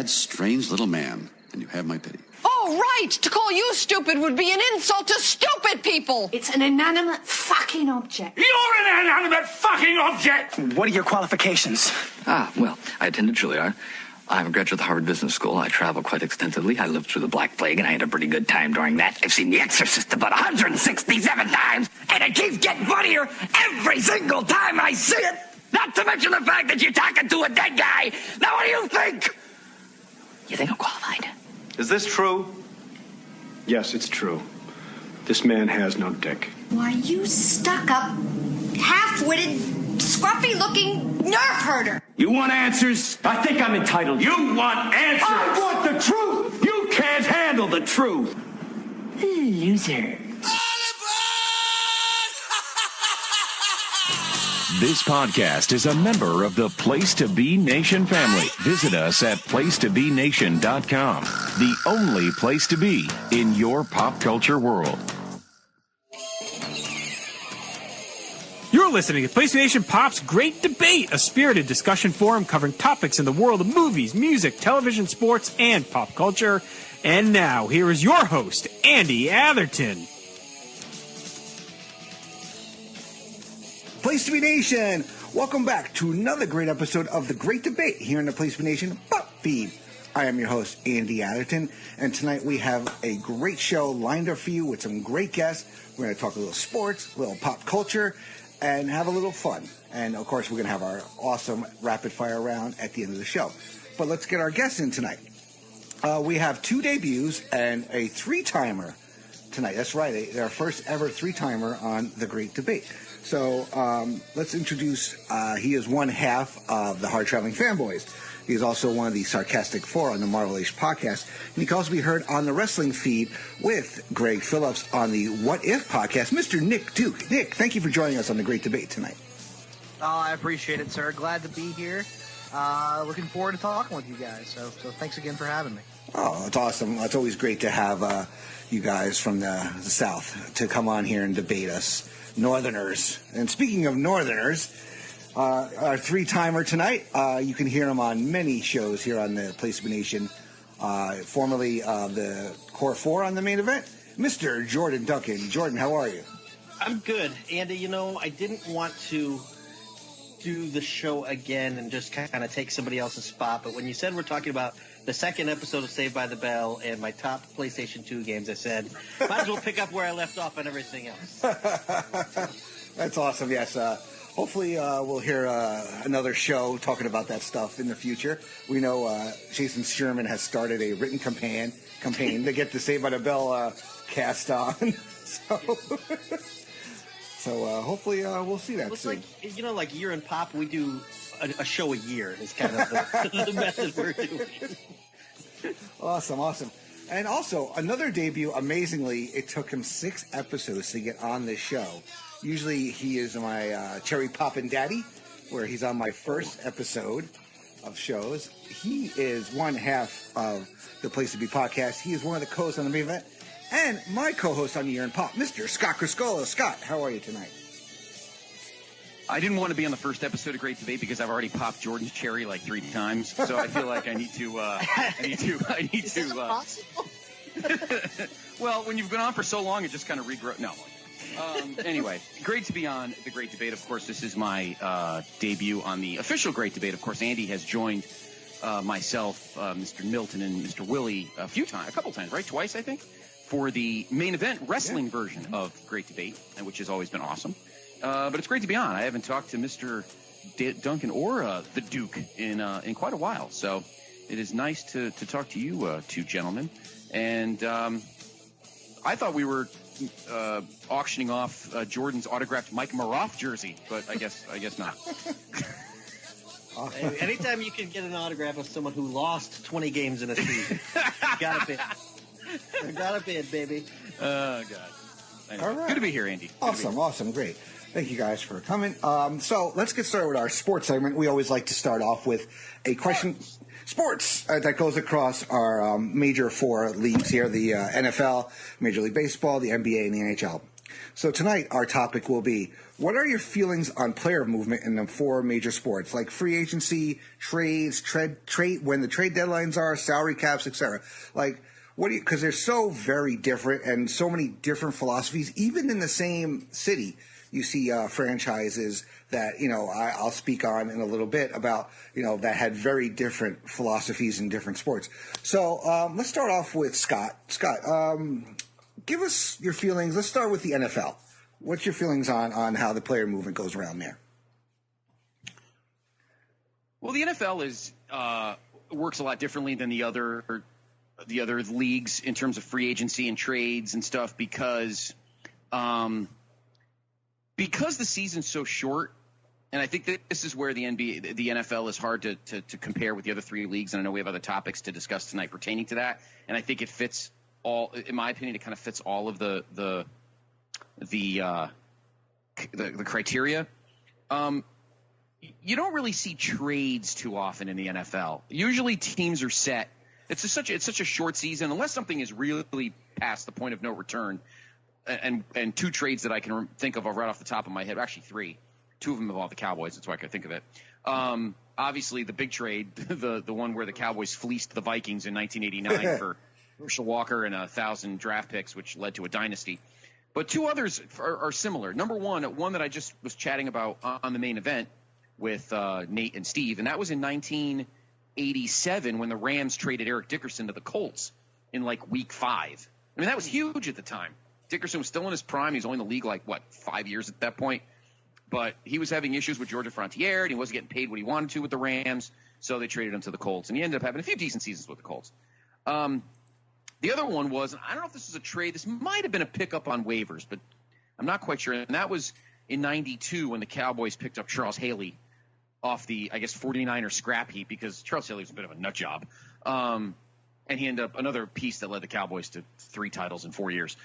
sad, strange little man, and you have my pity. Oh, right! To call you stupid would be an insult to stupid people! It's an inanimate fucking object. You're an inanimate fucking object! What are your qualifications? Well, I attended Juilliard. I'm a graduate of the Harvard Business School. I travel quite extensively. I lived through the Black Plague, and I had a pretty good time during that. I've seen The Exorcist about 167 times, and it keeps getting funnier every single time I see it! Not to mention the fact that you're talking to a dead guy! Now, what do you think? You think I'm qualified? Is this true? Yes, it's true. This man has no dick. Why, you stuck-up, half-witted, scruffy-looking nerve herder. You want answers? I think I'm entitled. You want answers? I want the truth! You can't handle the truth! Loser. This podcast is a member of the Place to Be Nation family. Visit us at placetobenation.com, the only place to be in your pop culture world. You're listening to PlayStation Pop's Great Debate, a spirited discussion forum covering topics in the world of movies, music, television, sports, and pop culture. And now, here is your host, Andy Atherton. Place to Be Nation, welcome back to another great episode of The Great Debate here in the Place to Be Nation Pop Feed. I am your host, Andy Atherton, and tonight we have a great show lined up for you with some great guests. We're going to talk a little sports, a little pop culture, and have a little fun. And, of course, we're going to have our awesome rapid-fire round at the end of the show. But let's get our guests in tonight. We have two debuts and a three-timer tonight. That's right, our first ever three-timer on The Great Debate. So let's introduce, he is one half of the Hard Traveling Fanboys. He is also one of the Sarcastic Four on the Marvel-ish podcast. And he can also be heard on the wrestling feed with Greg Phillips on the What If podcast, Mr. Nick Duke. Nick, thank you for joining us on The Great Debate tonight. Oh, I appreciate it, sir. Glad to be here. Looking forward to talking with you guys. So thanks again for having me. Oh, it's awesome. It's always great to have you guys from the South to come on here and debate us. Northerners. And speaking of Northerners, our three-timer tonight, you can hear him on many shows here on the Place to Be Nation, formerly the Core 4 on the main event, Mr. Jordan Duncan. Jordan, how are you? I'm good. Andy, you know, I didn't want to do the show again and just kind of take somebody else's spot, but when you said we're talking about the second episode of Saved by the Bell and my top PlayStation 2 games, I said, might as well pick up where I left off on everything else. That's awesome, yes. Hopefully we'll hear another show talking about that stuff in the future. We know Jason Sherman has started a written campaign to get the Saved by the Bell cast on. So hopefully we'll see that soon. Like, you know, like Year in Pop, we do a show a year is kind of the method we're doing. Awesome. And also, another debut, amazingly, it took him 6 episodes to get on this show. Usually he is my cherry poppin' daddy, where he's on my first episode of shows. He is one half of the Place to Be podcast. He is one of the co-hosts on the main event. And my co-host on Year in Pop, Mr. Scott Criscuolo. Scott, how are you tonight? I didn't want to be on the first episode of Great Debate because I've already popped Jordan's cherry like 3 times. So I feel like I need to. Is this possible? Well, when you've been on for so long, it just kind of regrows. No. Anyway, great to be on the Great Debate. Of course, this is my debut on the official Great Debate. Of course, Andy has joined myself, Mr. Milton, and Mr. Willie a couple times, right? Twice, I think, for the main event wrestling version of Great Debate, which has always been awesome. But it's great to be on. I haven't talked to Mr. Duncan or the Duke in quite a while, so it is nice to talk to you two gentlemen. And I thought we were auctioning off Jordan's autographed Mike Maroff jersey, but I guess not. Hey, anytime you can get an autograph of someone who lost 20 games in a season, got a bid, baby. Oh, God. Anyway, all right. Good to be here, Andy. Awesome, great. Thank you guys for coming. So let's get started with our sports segment. We always like to start off with a question. Sports that goes across our major 4 leagues here, the NFL, Major League Baseball, the NBA, and the NHL. So tonight, our topic will be, what are your feelings on player movement in the 4 major sports, like free agency, trades, trade when the trade deadlines are, salary caps, etc. Like, what do you, because they're so very different and so many different philosophies, even in the same city. You see franchises that, I'll speak on in a little bit about, that had very different philosophies in different sports. So let's start off with Scott. Scott, give us your feelings. Let's start with the NFL. What's your feelings on how the player movement goes around there? Well, the NFL works a lot differently than the other leagues in terms of free agency and trades and stuff because the season's so short. And I think that this is where the NFL is hard to compare with the other 3 leagues. And I know we have other topics to discuss tonight pertaining to that. And I think it fits all, in my opinion, it kind of fits all of the criteria. You don't really see trades too often in the NFL. Usually teams are set. It's such a short season, unless something is really past the point of no return. And 2 trades that I can think of right off the top of my head, actually 3. 2 of them involve the Cowboys. That's why I could think of it. Obviously, the big trade, the one where the Cowboys fleeced the Vikings in 1989 for Herschel Walker and 1,000 draft picks, which led to a dynasty. But 2 others are similar. Number one that I just was chatting about on the main event with Nate and Steve, and that was in 1987 when the Rams traded Eric Dickerson to the Colts in week 5. I mean, that was huge at the time. Dickerson was still in his prime. He was only in the league 5 years at that point. But he was having issues with Georgia Frontiere, and he wasn't getting paid what he wanted to with the Rams, so they traded him to the Colts. And he ended up having a few decent seasons with the Colts. The other one was, and I don't know if this was a trade. This might have been a pickup on waivers, but I'm not quite sure. And that was in 92 when the Cowboys picked up Charles Haley off the, 49er scrap heap because Charles Haley was a bit of a nut job. And he ended up another piece that led the Cowboys to 3 titles in 4 years.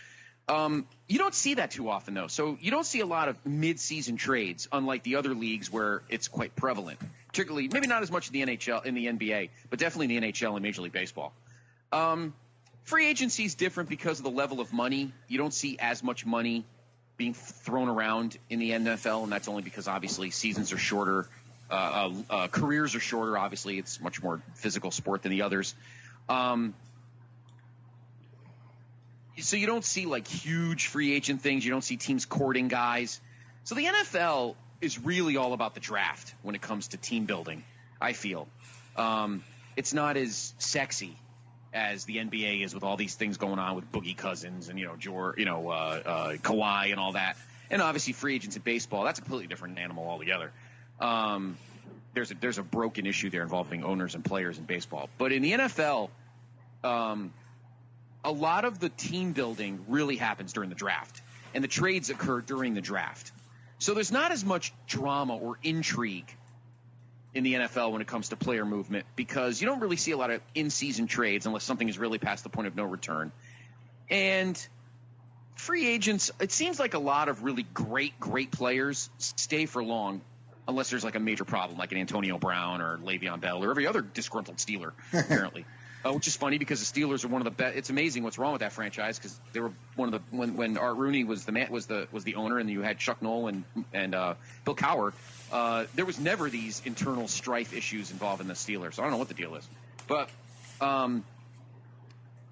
You don't see that too often, though. So you don't see a lot of mid-season trades, unlike the other leagues where it's quite prevalent. Particularly, maybe not as much in the NHL, in the NBA, but definitely in the NHL and Major League Baseball. Free agency is different because of the level of money. You don't see as much money being thrown around in the NFL, and that's only because obviously seasons are shorter, careers are shorter. Obviously, it's much more physical sport than the others. So you don't see huge free agent things. You don't see teams courting guys. So the NFL is really all about the draft when it comes to team building, I feel. It's not as sexy as the NBA is with all these things going on with Boogie Cousins and, Kawhi and all that. And obviously free agents in baseball, that's a completely different animal altogether. There's a broken issue there involving owners and players in baseball. But in the NFL, a lot of the team building really happens during the draft, and the trades occur during the draft. So there's not as much drama or intrigue in the NFL when it comes to player movement because you don't really see a lot of in-season trades unless something is really past the point of no return. And free agents, it seems like a lot of really great players stay for long unless there's a major problem like an Antonio Brown or Le'Veon Bell or every other disgruntled Steeler, apparently. Which is funny because the Steelers are one of the best. It's amazing what's wrong with that franchise because they were one of the when Art Rooney was the owner and you had Chuck Noll and Bill Cowher. There was never these internal strife issues involved in the Steelers. So I don't know what the deal is, but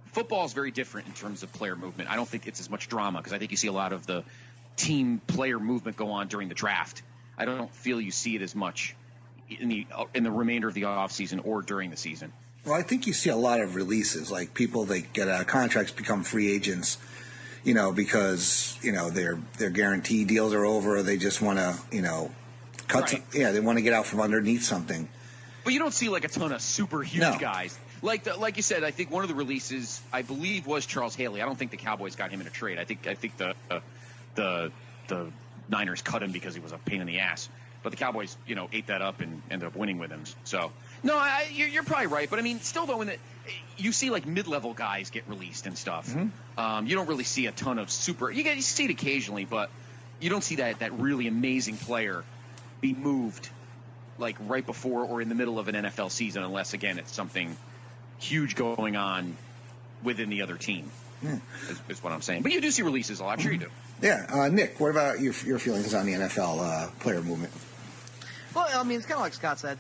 football is very different in terms of player movement. I don't think it's as much drama because I think you see a lot of the team player movement go on during the draft. I don't feel you see it as much in the remainder of the offseason or during the season. Well, I think you see a lot of releases, like people that get out of contracts become free agents, because their guarantee deals are over, or they just want to, cut. Right. They want to get out from underneath something. But you don't see a ton of super huge guys. Like you said, I think one of the releases I believe was Charles Haley. I don't think the Cowboys got him in a trade. I think the Niners cut him because he was a pain in the ass. But the Cowboys, ate that up and ended up winning with him. So. No, you're probably right, but I mean, still though, you see mid-level guys get released and stuff. Mm-hmm. You don't really see a ton of super. You see it occasionally, but you don't see that really amazing player be moved right before or in the middle of an NFL season, unless again it's something huge going on within the other team. Is what I'm saying. But you do see releases a lot. I'm sure you do. Yeah. Nick, what about your feelings on the NFL player movement? Well, I mean, it's kind of like Scott said.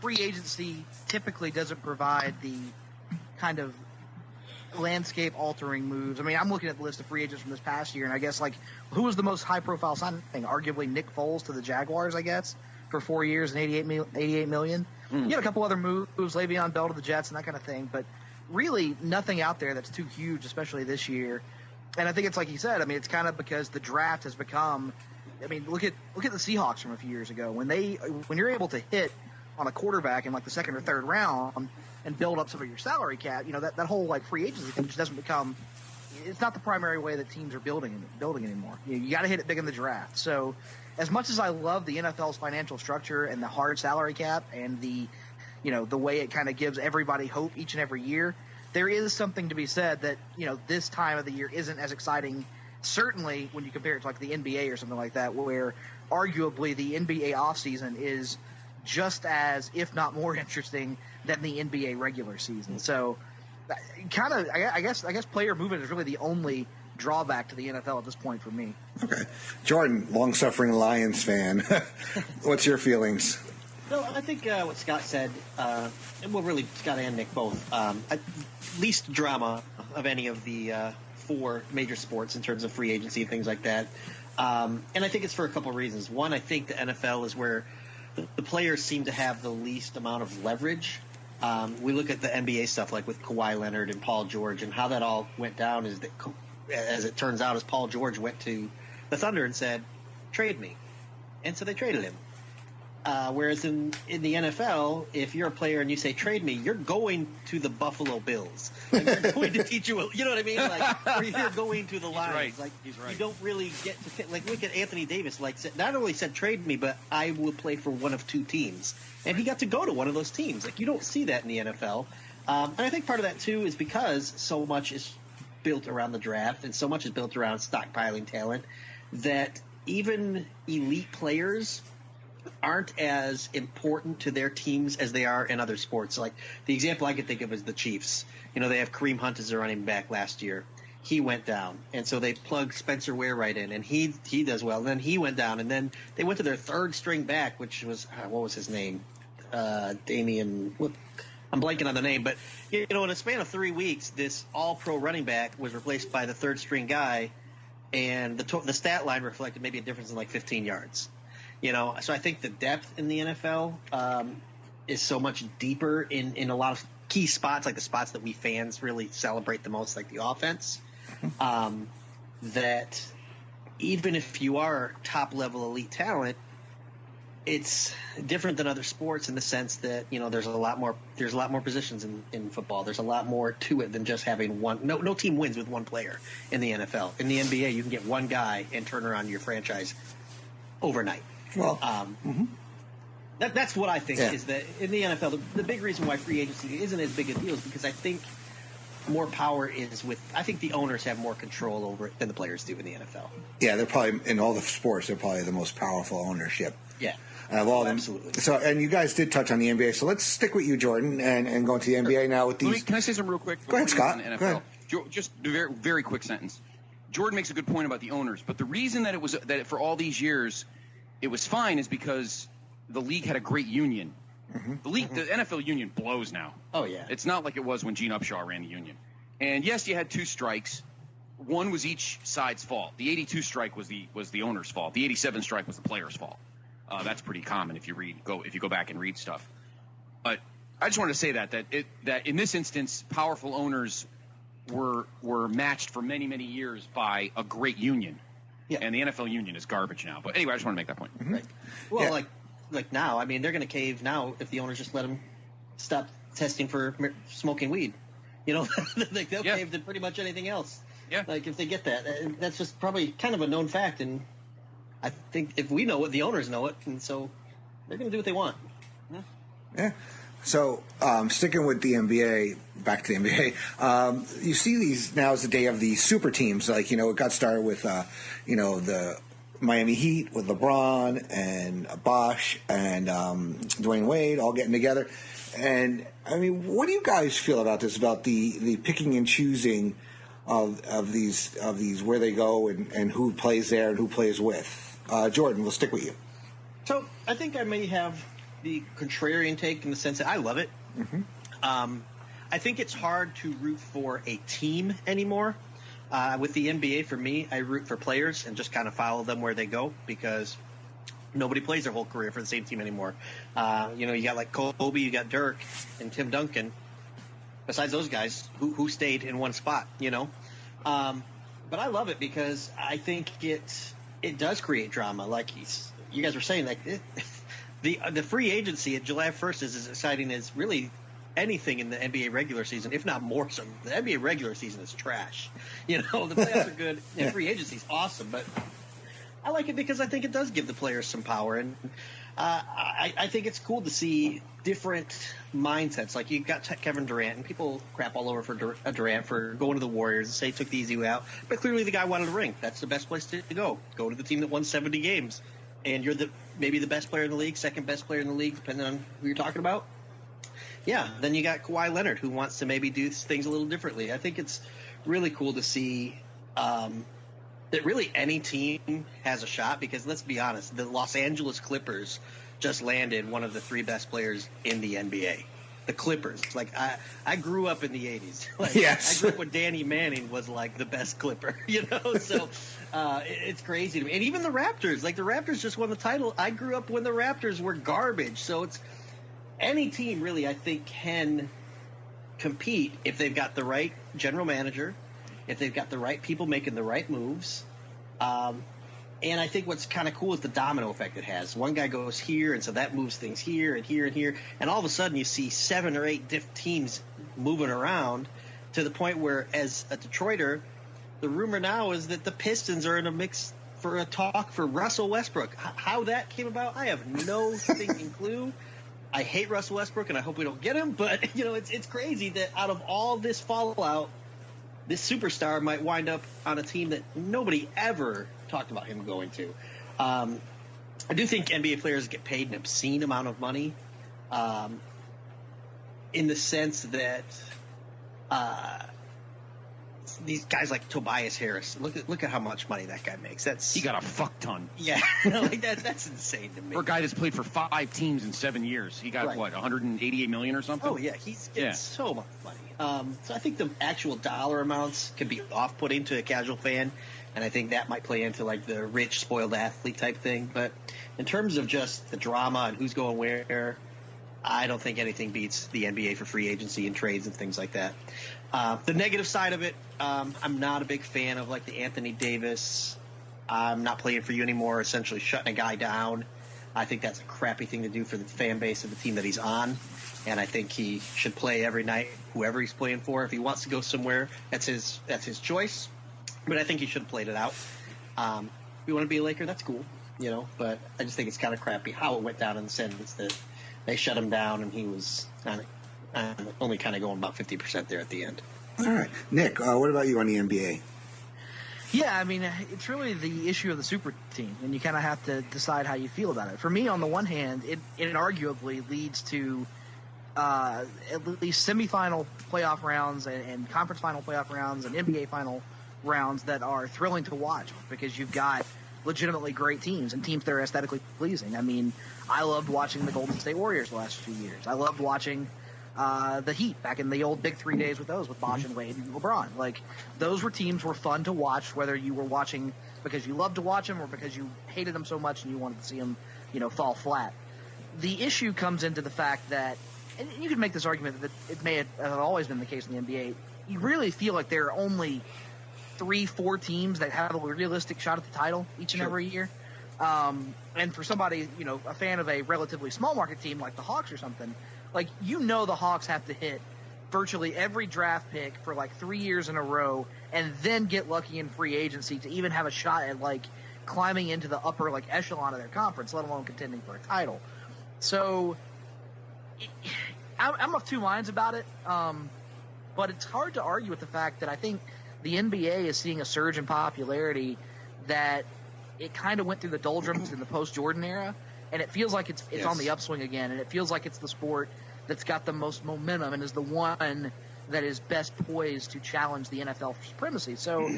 Free agency typically doesn't provide the kind of landscape-altering moves. I mean, I'm looking at the list of free agents from this past year, and I guess, who was the most high-profile signing? Arguably Nick Foles to the Jaguars, I guess, for 4 years and $88 million. You had a couple other moves, Le'Veon Bell to the Jets and that kind of thing, but really nothing out there that's too huge, especially this year. And I think it's like he said. I mean, it's kind of because the draft has become. I mean, look at the Seahawks from a few years ago when you're able to hit on a quarterback in the second or third round and build up some of your salary cap. That whole free agency thing just doesn't become. It's not the primary way that teams are building anymore. You got to hit it big in the draft. So, as much as I love the NFL's financial structure and the hard salary cap and the way it kind of gives everybody hope each and every year, there is something to be said that, this time of the year isn't as exciting, certainly when you compare it to the NBA or something like that, where arguably the NBA offseason is just as, if not more interesting than the NBA regular season. So I guess player movement is really the only drawback to the NFL at this point for me. Okay. Jordan, long-suffering Lions fan. What's your feelings? No, I think what Scott said, really Scott and Nick both, least drama of any of the four major sports in terms of free agency and things like that. And I think it's for a couple of reasons. One, I think the NFL is where the players seem to have the least amount of leverage. We look at the NBA stuff with Kawhi Leonard and Paul George, and how that all went down is that, as it turns out, Paul George went to the Thunder and said, "Trade me," and so they traded him. Whereas in the NFL, if you're a player and you say trade me, you're going to the Buffalo Bills. They're going to teach you, you know what I mean? Or you're going to the Lions. He's right. You don't really get to look at Anthony Davis. Not only said trade me, but I will play for one of two teams, and he got to go to one of those teams. You don't see that in the NFL, and I think part of that too is because so much is built around the draft and so much is built around stockpiling talent that even elite players aren't as important to their teams as they are in other sports. The example I could think of is the Chiefs. They have Kareem Hunt as their running back last year. He went down, and so they plugged Spencer Ware right in, and he does well. And then he went down, and then they went to their third string back, which was what was his name? Damian. I'm blanking on the name, but in a span of 3 weeks, this all-pro running back was replaced by the third string guy, and the stat line reflected maybe a difference in 15 yards. So I think the depth in the NFL is so much deeper in a lot of key spots, the spots that we fans really celebrate the most, like the offense, that even if you are top-level elite talent, it's different than other sports in the sense that, there's a lot more positions in football. There's a lot more to it than just having one. No team wins with one player in the NFL. In the NBA, you can get one guy and turn around your franchise overnight. Well, that's what I think is that in the NFL, the big reason why free agency isn't as big a deal is because I think more power is I think the owners have more control over it than the players do in the NFL. Yeah, they're probably, in all the sports, they're probably the most powerful ownership. Yeah. Of all of them. Absolutely. So, and you guys did touch on the NBA, so let's stick with you, Jordan, and go into the NBA now with these. Can I say something real quick? Go ahead, Scott. Go ahead. Just a very, very quick sentence. Jordan makes a good point about the owners, but the reason that for all these years it was fine is because the league had a great union. The NFL union blows now. Oh yeah. It's not like it was when Gene Upshaw ran the union. And yes, you had two strikes. One was each side's fault. The 82 strike was the owner's fault. The 87 strike was the player's fault. That's pretty common if you go back and read stuff. But I just wanted to say that in this instance, powerful owners were matched for many, many years by a great union. Yeah. And the NFL union is garbage now. But anyway, I just want to make that point. Right. Well, like now, I mean, they're going to cave now if the owners just let them stop testing for smoking weed. They'll cave to pretty much anything else. Yeah. If they get that, that's just probably kind of a known fact. And I think if we know it, the owners know it, and so they're going to do what they want. Yeah. So, sticking with the NBA, back to the NBA, you see these now is the day of the super teams. It got started with, the Miami Heat with LeBron and Bosh and Dwayne Wade all getting together. And I mean, what do you guys feel about this? About the picking and choosing of these where they go and who plays there and who plays with? Jordan, we'll stick with you. So I think I may have the contrarian take in the sense that I love it. I think it's hard to root for a team anymore. With the NBA, for me, I root for players and just kind of follow them where they go because nobody plays their whole career for the same team anymore. You got like Kobe, you got Dirk, and Tim Duncan. Besides those guys, who stayed in one spot, But I love it because I think it does create drama. Like you guys were saying, like the free agency at July 1st is as exciting as really anything in the NBA regular season, if not more so. The NBA regular season is trash. The playoffs are good, and free agency is awesome, but I like it because I think it does give the players some power, and I think it's cool to see different mindsets. Like you got Kevin Durant, and people crap all over for Durant for going to the Warriors and say he took the easy way out, but clearly the guy wanted a ring. That's the best place to go. Go to the team that won 70 games, and you're maybe the best player in the league, second best player in the league, depending on who you're talking about. Yeah, then you got Kawhi Leonard, who wants to maybe do things a little differently. I think it's really cool to see that really any team has a shot because, let's be honest, the Los Angeles Clippers just landed one of the 3 best players in the NBA. The Clippers. Like, I grew up in the 80s. Yes. I grew up when Danny Manning was, like, the best Clipper, So it's crazy to me. And even the Raptors. Like, the Raptors just won the title. I grew up when the Raptors were garbage. So it's any team really, I think, can compete if they've got the right general manager, if they've got the right people making the right moves. And I think what's kind of cool is the domino effect it has. One guy goes here, and so that moves things here and here and here. And all of a sudden you see 7 or 8 different teams moving around to the point where, as a Detroiter, the rumor now is that the Pistons are in a mix for a talk for Russell Westbrook. How that came about, I have no thinking clue. I hate Russell Westbrook, and I hope we don't get him. But, it's crazy that out of all this fallout, this superstar might wind up on a team that nobody ever talked about him going to. I do think NBA players get paid an obscene amount of money in the sense that these guys like Tobias Harris, look at how much money that guy makes. He got a fuck ton. Yeah, that's insane to me. For a guy that's played for 5 teams in 7 years, he got what, 188 million or something? Oh yeah, he's getting so much money. So I think the actual dollar amounts can be off-putting to a casual fan, and I think that might play into like the rich, spoiled athlete type thing. But in terms of just the drama and who's going where, I don't think anything beats the NBA for free agency and trades and things like that. The negative side of it, I'm not a big fan of like the Anthony Davis, I'm not playing for you anymore, essentially shutting a guy down. I think that's a crappy thing to do for the fan base of the team that he's on, and I think he should play every night, whoever he's playing for. If he wants to go somewhere, that's his choice, but I think he should have played it out. If you want to be a Laker, that's cool, but I just think it's kind of crappy how it went down in the sense that they shut him down and he was only kind of going about 50% there at the end. All right. Nick, what about you on the NBA? Yeah, I mean, it's really the issue of the super team, and you kind of have to decide how you feel about it. For me, on the one hand, it arguably leads to at least semifinal playoff rounds and conference final playoff rounds and NBA final rounds that are thrilling to watch because you've got legitimately great teams and teams that are aesthetically pleasing. I mean, I loved watching the Golden State Warriors the last few years. I loved watching the Heat back in the old Big 3 days with Bosh and Wade and LeBron. Like, those teams were fun to watch, whether you were watching because you loved to watch them or because you hated them so much and you wanted to see them, fall flat. The issue comes into the fact that, and you can make this argument that it may have always been the case in the NBA, you really feel like there are only 3-4 teams that have a realistic shot at the title each and every year. And for somebody, a fan of a relatively small market team like the Hawks or something, like, the Hawks have to hit virtually every draft pick for like 3 years in a row and then get lucky in free agency to even have a shot at like climbing into the upper like echelon of their conference, let alone contending for a title. So I'm of two minds about it. But it's hard to argue with the fact that I think the NBA is seeing a surge in popularity that it kind of went through the doldrums in the post-Jordan era, and it feels like it's on the upswing again, and it feels like it's the sport that's got the most momentum and is the one that is best poised to challenge the NFL supremacy. So,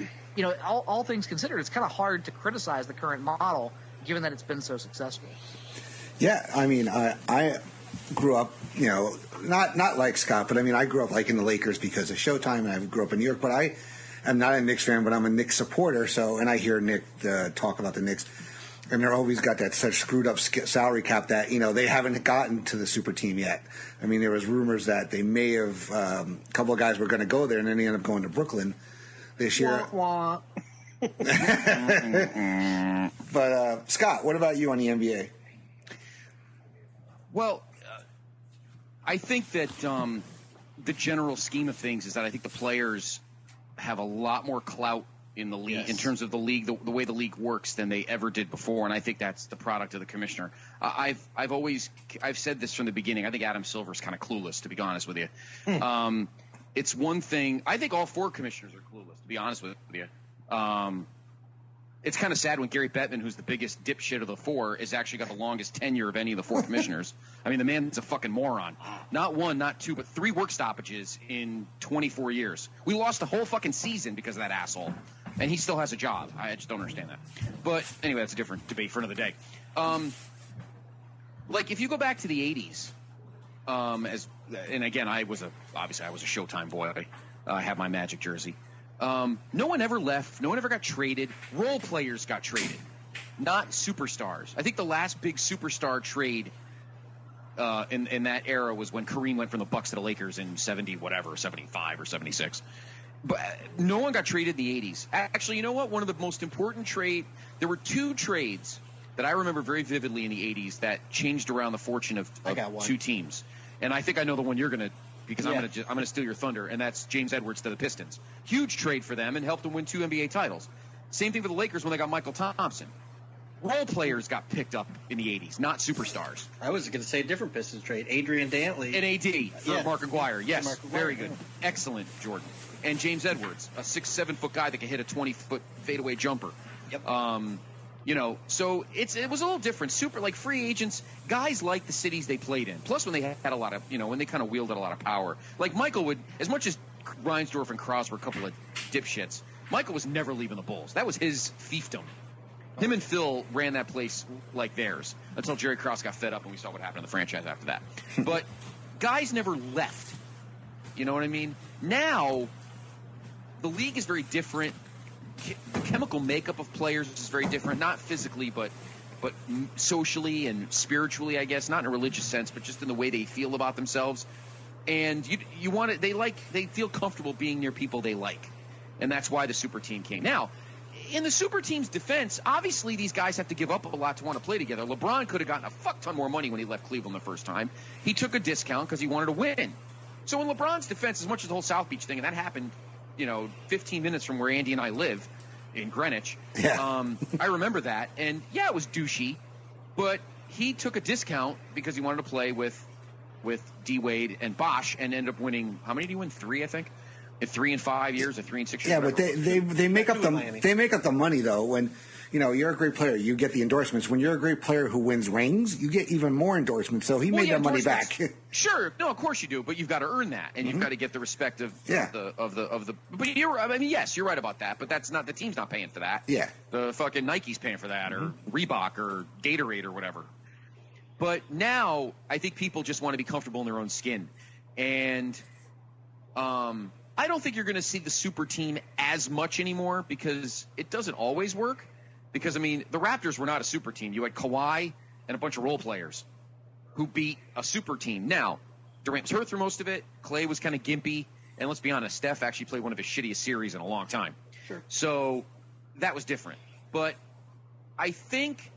all things considered, it's kind of hard to criticize the current model given that it's been so successful. Yeah, I mean, I grew up, not like Scott, but I mean, I grew up liking the Lakers because of Showtime, and I grew up in New York. But I am not a Knicks fan, but I'm a Knicks supporter. So, and I hear Nick talk about the Knicks, and they're always got that such screwed up salary cap that they haven't gotten to the super team yet. I mean, there was rumors that they may have a couple of guys were going to go there, and then they ended up going to Brooklyn this year. Wah, wah. But Scott, what about you on the NBA? Well, I think that the general scheme of things is that I think the players have a lot more clout in the league, in terms of the league, the way the league works, than they ever did before, and I think that's the product of the commissioner. I've said this from the beginning. I think Adam Silver's kind of clueless, to be honest with you. It's one thing. I think all four commissioners are clueless, to be honest with you. It's kind of sad when Gary Bettman, who's the biggest dipshit of the four, has actually got the longest tenure of any of the four commissioners. I mean, the man's a fucking moron. Not one, not two, but 3 work stoppages in 24 years. We lost the whole fucking season because of that asshole. And he still has a job. I just don't understand that. But anyway, that's a different debate for another day. If you go back to the 80s, and again, obviously I was a Showtime boy. I have my Magic jersey. No one ever left. No one ever got traded. Role players got traded, not superstars. I think the last big superstar trade in that era was when Kareem went from the Bucks to the Lakers in 75 or 76. But no one got traded in the 80s. Actually, you know what? One of the most important there were 2 trades that I remember very vividly in the 80s that changed around the fortune of 2 teams. And I think I know the one you're going to, because I'm going to steal your thunder, and that's James Edwards to the Pistons. Huge trade for them and helped them win 2 NBA titles. Same thing for the Lakers when they got Michael Thompson. Role players got picked up in the 80s, not superstars. I was going to say a different Pistons trade. Adrian Dantley. And AD for Mark Aguirre. Yes, Mark Aguirre, very good. Excellent, Jordan. And James Edwards, a 6'7" guy that can hit a 20-foot fadeaway jumper. Yep. So it was a little different. Free agents, guys like the cities they played in. Plus, when they had a lot of, when they kind of wielded a lot of power. Like Michael would, as much as Reinsdorf and Krause were a couple of dipshits, Michael was never leaving the Bulls. That was his fiefdom. Him and Phil ran that place like theirs until Jerry Krause got fed up and we saw what happened in the franchise after that. But guys never left. You know what I mean? Now, the league is very different. The chemical makeup of players is very different, not physically, but socially and spiritually, I guess, not in a religious sense, but just in the way they feel about themselves. And you want it. They feel comfortable being near people they like, and that's why the super team came. Now, in the super team's defense, obviously these guys have to give up a lot to want to play together. LeBron could have gotten a fuck ton more money when he left Cleveland the first time. He took a discount because he wanted to win. So in LeBron's defense, as much as the whole South Beach thing, and that happened, 15 minutes from where Andy and I live in Greenwich. Yeah. I remember that. And, yeah, it was douchey. But he took a discount because he wanted to play with D-Wade and Bosch and ended up winning – how many did he win? 3, I think? In 3 and 5 years or 3 and 6 years? Yeah, but they make up the money, though. When you're a great player, you get the endorsements. When you're a great player who wins rings, you get even more endorsements. So he made that money back. Sure, no, of course you do, but you've got to earn that, and you've got to get the respect of the. But yes, you're right about that. But that's not the team's not paying for that. Yeah, the fucking Nike's paying for that, or Reebok, or Gatorade, or whatever. But now I think people just want to be comfortable in their own skin, and I don't think you're going to see the super team as much anymore because it doesn't always work. Because, the Raptors were not a super team. You had Kawhi and a bunch of role players who beat a super team. Now, Durant was hurt through most of it. Clay was kind of gimpy. And let's be honest, Steph actually played one of his shittiest series in a long time. Sure. So that was different. But I think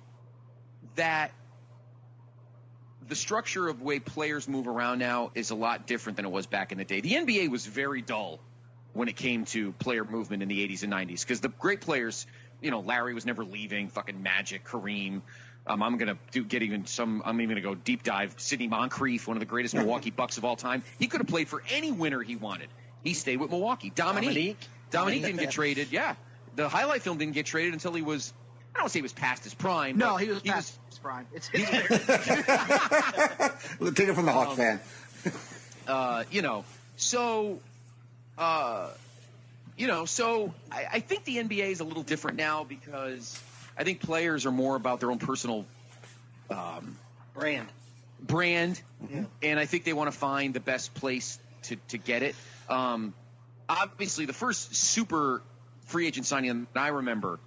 that the structure of the way players move around now is a lot different than it was back in the day. The NBA was very dull when it came to player movement in the 80s and 90s because the great players – Larry was never leaving. Fucking Magic, Kareem. I'm even going to go deep dive. Sidney Moncrief, one of the greatest Milwaukee Bucks of all time. He could have played for any winner he wanted. He stayed with Milwaukee. Dominique didn't get traded. Yeah, the highlight film didn't get traded until he was. I don't want to say he was past his prime. No, he was past his prime. Take it from the Hawks fan. So I think the NBA is a little different now because I think players are more about their own personal brand, yeah. And I think they want to find the best place to get it. Obviously, the first super free agent signing that I remember,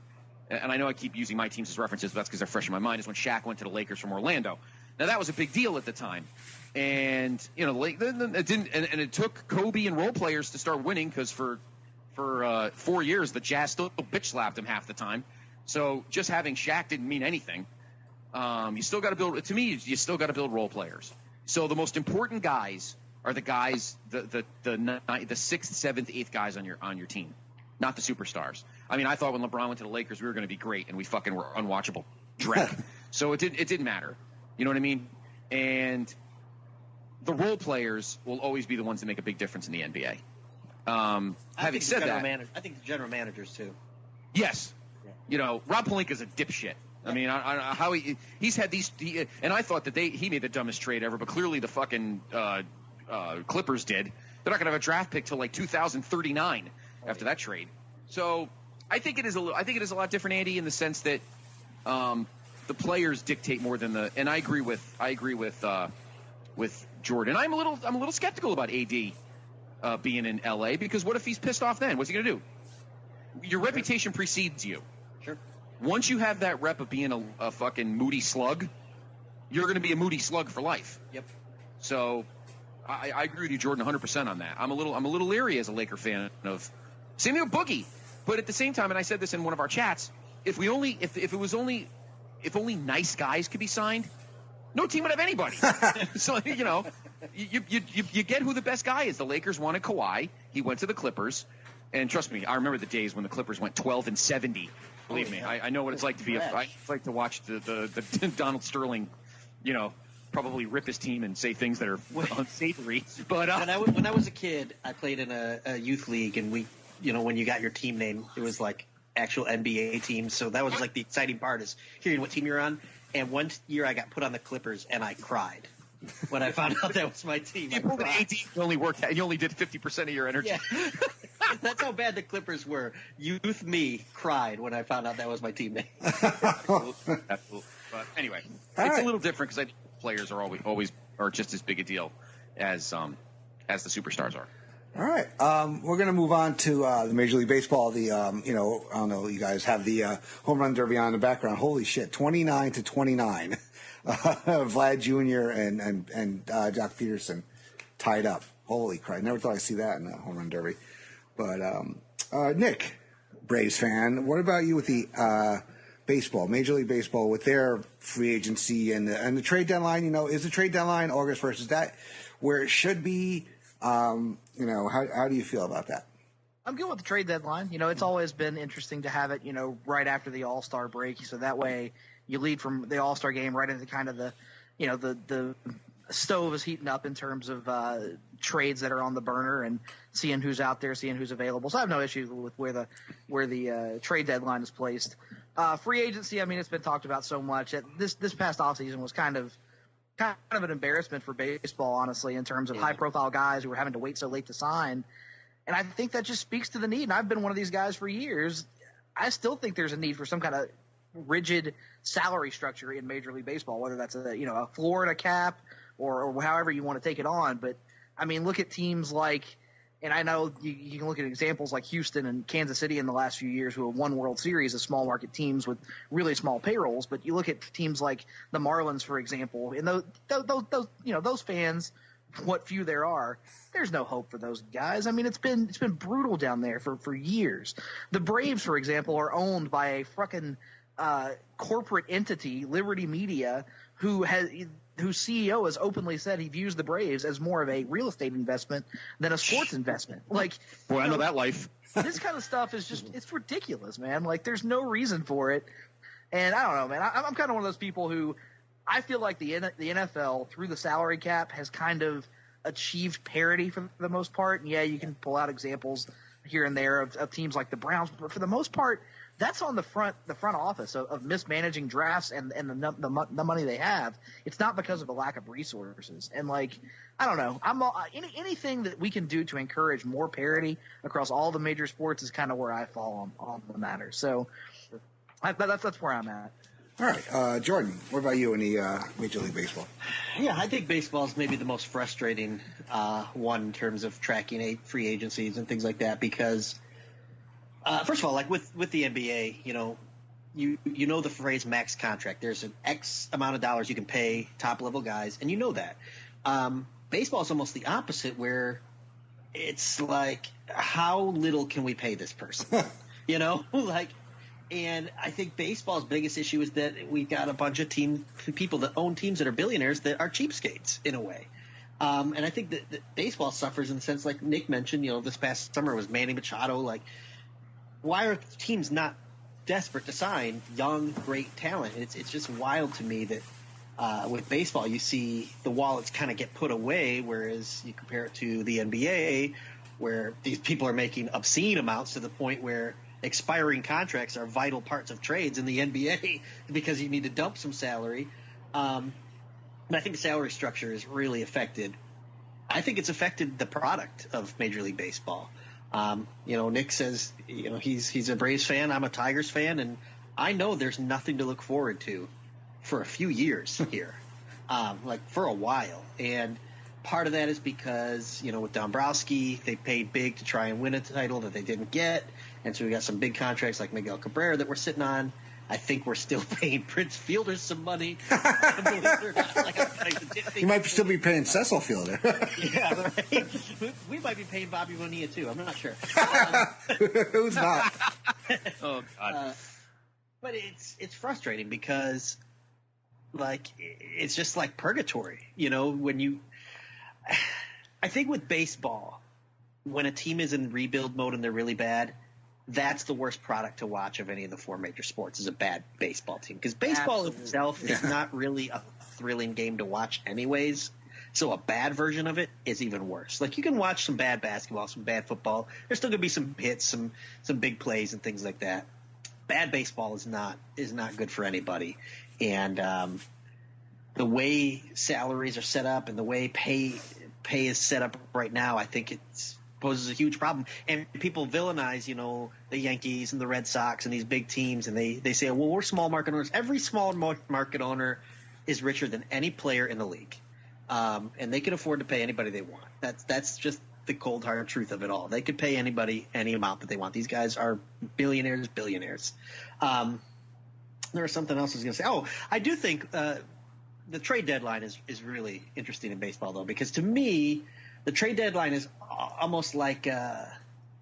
and I know I keep using my teams as references, but that's because they're fresh in my mind, is when Shaq went to the Lakers from Orlando. Now, that was a big deal at the time. And, it took Kobe and role players to start winning because for 4 years, the Jazz still bitch slapped him half the time. So just having Shaq didn't mean anything. You still got to build, to me, you still got to build role players. So the most important guys are the guys, the 6th, 7th, 8th guys on your team, not the superstars. I mean, I thought when LeBron went to the Lakers, we were going to be great, and we fucking were unwatchable dreck. So it didn't matter. You know what I mean? And the role players will always be the ones that make a big difference in the NBA. Having said that, I think the general managers too. Yes. Yeah. Rob Pelinka's a dipshit. I mean, how he's had these, and I thought that he made the dumbest trade ever, but clearly the fucking Clippers did. They're not going to have a draft pick till like 2039 after that trade. So I think it is a lot different, Andy, in the sense that the players dictate more than the. And I agree with Jordan. I'm a little skeptical about AD being in LA because what if he's pissed off then? What's he going to do? Your reputation precedes you. Sure. Once you have that rep of being a fucking moody slug, you're going to be a moody slug for life. Yep. So I agree with you, Jordan, 100% on that. I'm a little leery as a Laker fan of same thing with Boogie, but at the same time, and I said this in one of our chats, if only nice guys could be signed, no team would have anybody. So you get who the best guy is. The Lakers wanted Kawhi. He went to the Clippers, and trust me, I remember the days when the Clippers went 12-70. Believe me, I know what it's like to be. I like to watch the Donald Sterling, probably rip his team and say things that are unsavory. But when I was a kid, I played in a youth league, and we, when you got your team name, it was like actual NBA teams. So that was like the exciting part is hearing what team you're on. And one year I got put on the Clippers, and I cried when I found out that was my team. You only did 50% of your energy. Yeah. That's how bad the Clippers were. Youth me cried when I found out that was my teammate. Absolutely. But anyway, it's a little different because I think players are always are just as big a deal as the superstars are. All right, we're going to move on to the Major League Baseball. The I don't know, you guys have the home run derby on in the background. Holy shit, 29-29. Vlad Jr. and Jock Peterson tied up. Holy crap! Never thought I'd see that in a home run derby. But Nick, Braves fan, what about you with the baseball, Major League Baseball, with their free agency and the trade deadline? Is the trade deadline August 1st? Is that where it should be? How do you feel about that? I'm good with the trade deadline. It's always been interesting to have it, right after the All-Star break. So that way you lead from the All-Star game right into kind of the stove is heating up in terms of trades that are on the burner and seeing who's out there, seeing who's available. So I have no issue with where the trade deadline is placed. Free agency, I mean, it's been talked about so much. This past offseason was kind of an embarrassment for baseball, honestly, in terms of high-profile guys who were having to wait so late to sign. And I think that just speaks to the need. And I've been one of these guys for years. I still think there's a need for some kind of rigid salary structure in Major League Baseball, whether that's a floor and a cap or however you want to take it on. But, I mean, look at teams like – and I know you can look at examples like Houston and Kansas City in the last few years who have won World Series as small market teams with really small payrolls. But you look at teams like the Marlins, for example, and those fans, what few there are, there's no hope for those guys. I mean, it's been brutal down there for years. The Braves, for example, are owned by a fucking corporate entity, Liberty Media, whose CEO has openly said he views the Braves as more of a real estate investment than a sports investment. Like, boy, I know that life. This kind of stuff is it's ridiculous, man. Like, there's no reason for it. And I don't know, man. I'm kind of one of those people who I feel like the NFL, through the salary cap, has kind of achieved parity for the most part. And, yeah, you can pull out examples. here and there of teams like the Browns, but for the most part, that's on the front office of mismanaging drafts and the money they have. It's not because of a lack of resources. And like, I don't know, anything that we can do to encourage more parity across all the major sports is kind of where I fall on the matter. So that's where I'm at. All right, Jordan, what about you in the Major League Baseball? Yeah, I think baseball is maybe the most frustrating one in terms of tracking free agencies and things like that because, first of all, like with the NBA, you know the phrase max contract. There's an X amount of dollars you can pay top level guys, and you know that. Baseball is almost the opposite, where it's like, how little can we pay this person? And I think baseball's biggest issue is that we've got a bunch of people that own teams that are billionaires that are cheapskates in a way. And I think that baseball suffers in the sense, like Nick mentioned, this past summer was Manny Machado. Like, why are teams not desperate to sign young, great talent? It's just wild to me that with baseball you see the wallets kind of get put away, whereas you compare it to the NBA where these people are making obscene amounts to the point where expiring contracts are vital parts of trades in the NBA because you need to dump some salary. And I think the salary structure is really affected. I think it's affected the product of Major League Baseball. Nick says, he's a Braves fan. I'm a Tigers fan. And I know there's nothing to look forward to for a few years here, for a while. And part of that is because, with Dombrowski, they paid big to try and win a title that they didn't get. And so we got some big contracts like Miguel Cabrera that we're sitting on. I think we're still paying Prince Fielders some money. Believe it or not. You might still be paying Cecil Fielder. Yeah, right. We might be paying Bobby Bonilla too. I'm not sure. Who's not? Oh God. But it's frustrating because, it's just like purgatory. I think with baseball, when a team is in rebuild mode and they're really bad, that's the worst product to watch of any of the four major sports is a bad baseball team. Because baseball itself is not really a thrilling game to watch anyways. So a bad version of it is even worse. Like, you can watch some bad basketball, some bad football. There's still going to be some hits, some big plays and things like that. Bad baseball is not good for anybody. And the way salaries are set up and the way pay is set up right now, I think it poses a huge problem. And people villainize, the Yankees and the Red Sox and these big teams, and they say, well, we're small market owners. Every small market owner is richer than any player in the league, and they can afford to pay anybody they want. That's just the cold hard truth of it all. They could pay anybody any amount that they want. These guys are billionaires. There was something else I was going to say. Oh, I do think the trade deadline is really interesting in baseball, though, because to me, the trade deadline is almost like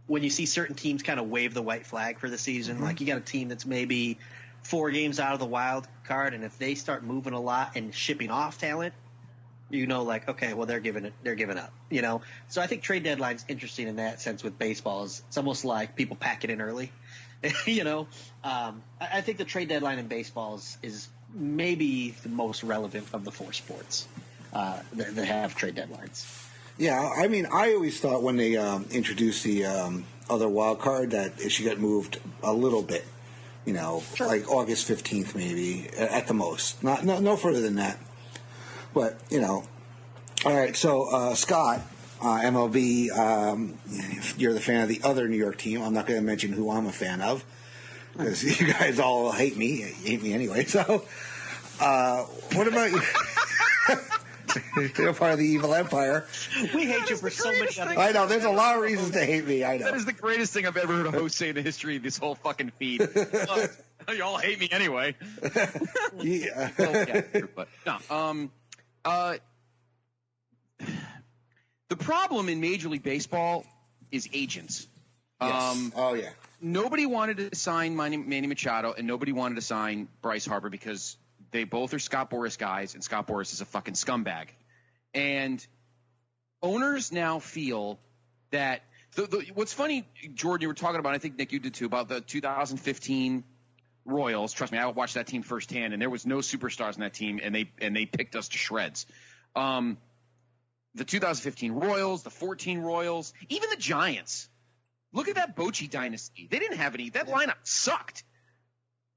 when you see certain teams kind of wave the white flag for the season. Mm-hmm. Like, you got a team that's maybe 4 games out of the wild card, and if they start moving a lot and shipping off talent, okay, well, they're giving up. So I think trade deadline's interesting in that sense with baseball. It's almost like people pack it in early. I think the trade deadline in baseball is maybe the most relevant of the 4 sports that have trade deadlines. Yeah, I mean, I always thought when they introduced the other wild card that it should get moved a little bit, sure. Like August 15th maybe at the most, no further than that. But all right. So Scott, MLB, if you're the fan of the other New York team. I'm not going to mention who I'm a fan of because you guys all hate me anyway. So what about you? You're part of the evil empire. We hate you for so many other. I know. There's a lot of reasons to hate me. I know. That is the greatest thing I've ever heard a host say in the history of this whole fucking feed. You all hate me anyway. Yeah. Well, yeah, but no. The problem in Major League Baseball is agents. Yes. Oh yeah. Nobody wanted to sign Manny Machado, and nobody wanted to sign Bryce Harper because they both are Scott Boras guys, and Scott Boras is a fucking scumbag. And owners now feel that what's funny, Jordan, you were talking about, I think Nick, you did too, about the 2015 Royals. Trust me, I watched that team firsthand, and there was no superstars in that team, and they picked us to shreds. The 2015 Royals, the 14 Royals, even the Giants. Look at that Bochy dynasty. They didn't have any. That lineup sucked.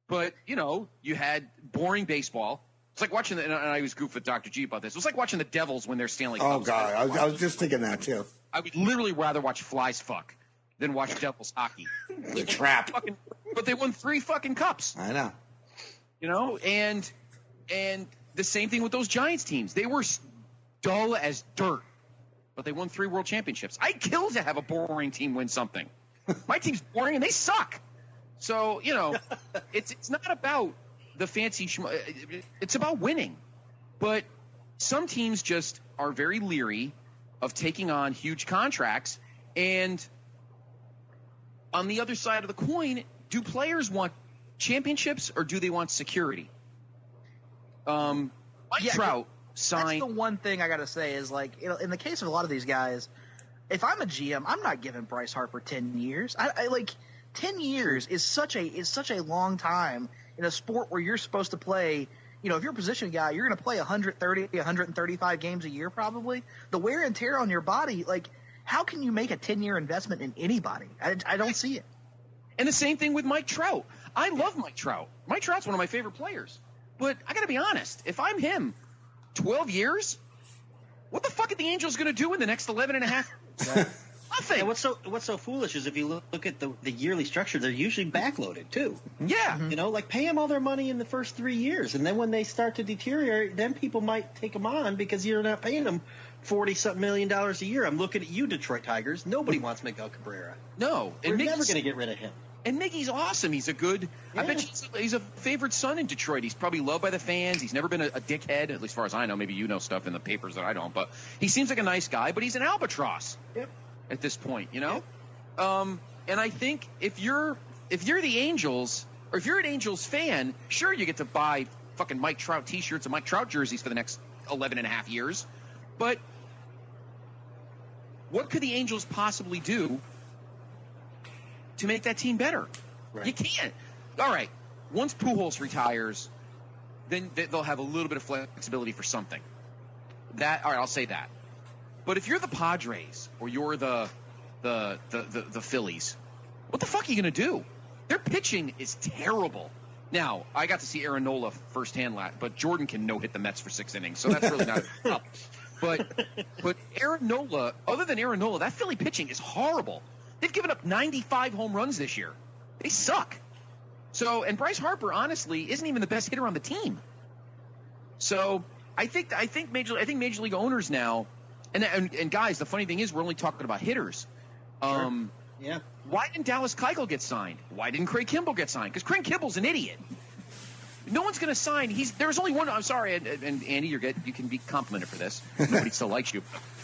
But, you had boring baseball. It's like watching and I always goof with Dr. G about this. It was like watching the Devils win their Stanley Cup. Oh, God. I was just thinking that, too. I would literally rather watch flies fuck than watch Devils hockey. The trap. But they won 3 fucking cups. I know. And the same thing with those Giants teams. They were dull as dirt, but they won 3 world championships. I'd kill to have a boring team win something. My team's boring and they suck. So, it's not about the fancy it's about winning. But some teams just are very leery of taking on huge contracts. And on the other side of the coin, do players want championships or do they want security? Mike Trout signed. That's the one thing I got to say is, like, in the case of a lot of these guys, if I'm a GM, I'm not giving Bryce Harper 10 years. I like 10 years is such a long time in a sport where you're supposed to play. If you're a position guy, you're going to play 130, 135 games a year probably. The wear and tear on your body, like, how can you make a 10-year investment in anybody? I don't see it. And the same thing with Mike Trout. I love Mike Trout. Mike Trout's one of my favorite players. But I got to be honest, if I'm him, 12 years, what the fuck are the Angels going to do in the next 11 and a half years? Nothing. And what's so foolish is if you look at the yearly structure, they're usually backloaded too. Yeah. Like pay them all their money in the first 3 years, and then when they start to deteriorate, then people might take them on because you're not paying them $40-something million a year. I'm looking at you, Detroit Tigers. Nobody wants Miguel Cabrera. No. We're never going to get rid of him. And Miggy's awesome. He's a good I bet he's a favorite son in Detroit. He's probably loved by the fans. He's never been a dickhead, at least as far as I know. Maybe you know stuff in the papers that I don't. But he seems like a nice guy, but he's an albatross at this point, Yep. And I think if you're the Angels, or if you're an Angels fan, sure, you get to buy fucking Mike Trout T-shirts and Mike Trout jerseys for the next 11 and a half years. But what could the Angels possibly do to make that team better? Right. You can't. All right, once Pujols retires, then they'll have a little bit of flexibility for something. All right, I'll say that. But if you're the Padres or you're the Phillies, what the fuck are you going to do? Their pitching is terrible. Now, I got to see Aaron Nola firsthand, but Jordan can no-hit the Mets for 6 innings, so that's really not a problem. But Aaron Nola, other than Aaron Nola, that Philly pitching is horrible. They've given up 95 home runs this year. They suck. So, and Bryce Harper, honestly, isn't even the best hitter on the team. So, I think Major League owners now, and guys, the funny thing is we're only talking about hitters. Sure. Yeah. Why didn't Dallas Keuchel get signed? Why didn't Craig Kimbrell get signed? Because Craig Kimbrell's an idiot. No one's going to sign. There's only one. I'm sorry, and Andy, you can be complimented for this. Nobody still likes you.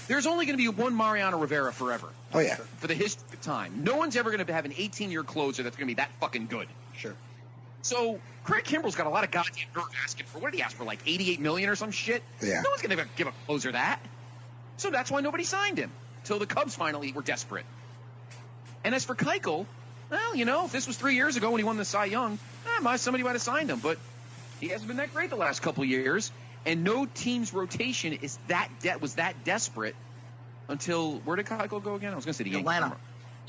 There's only going to be one Mariano Rivera forever. Oh, yeah. For the history of time. No one's ever going to have an 18-year closer that's going to be that fucking good. Sure. So Craig Kimbrell's got a lot of goddamn nerve asking for, what did he ask for, like $88 million or some shit? Yeah. No one's going to give a closer that. So that's why nobody signed him. Till the Cubs finally were desperate. And as for Keuchel, well, if this was 3 years ago when he won the Cy Young, somebody might have signed him. But he hasn't been that great the last couple of years. And no team's rotation was that desperate until, where did Keuchel go again? I was going to say the Yankees.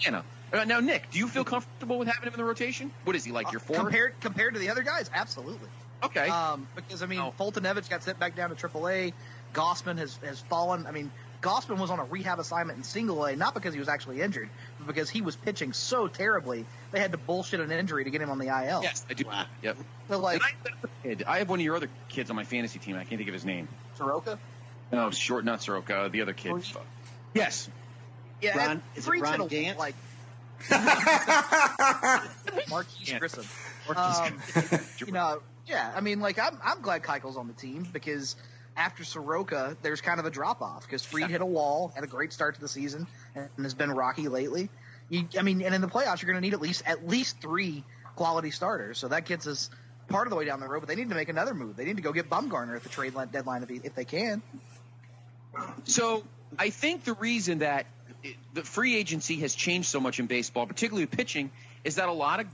Atlanta. Now, Nick, do you feel comfortable with having him in the rotation? What is he, like your four? Compared to the other guys, absolutely. Okay. Because, Fulton Evans got sent back down to AAA. Gossman has fallen. Gossman was on a rehab assignment in Single A, not because he was actually injured, but because he was pitching so terribly, they had to bullshit an injury to get him on the IL. Yes, I do. Wow. Yep. So, I have one of your other kids on my fantasy team. I can't think of his name. Soroka? No, not Soroka. The other kid. Yes. Yeah, Ron, is it Ron Gant? Marquise Grissom. I'm glad Keuchel's on the team because after Soroka, there's kind of a drop-off because Fried hit a wall, had a great start to the season, and has been rocky lately. And in the playoffs, you're going to need at least 3 quality starters. So that gets us part of the way down the road, but they need to make another move. They need to go get Bumgarner at the trade deadline if they can. So I think the reason that the free agency has changed so much in baseball, particularly with pitching, is that a lot of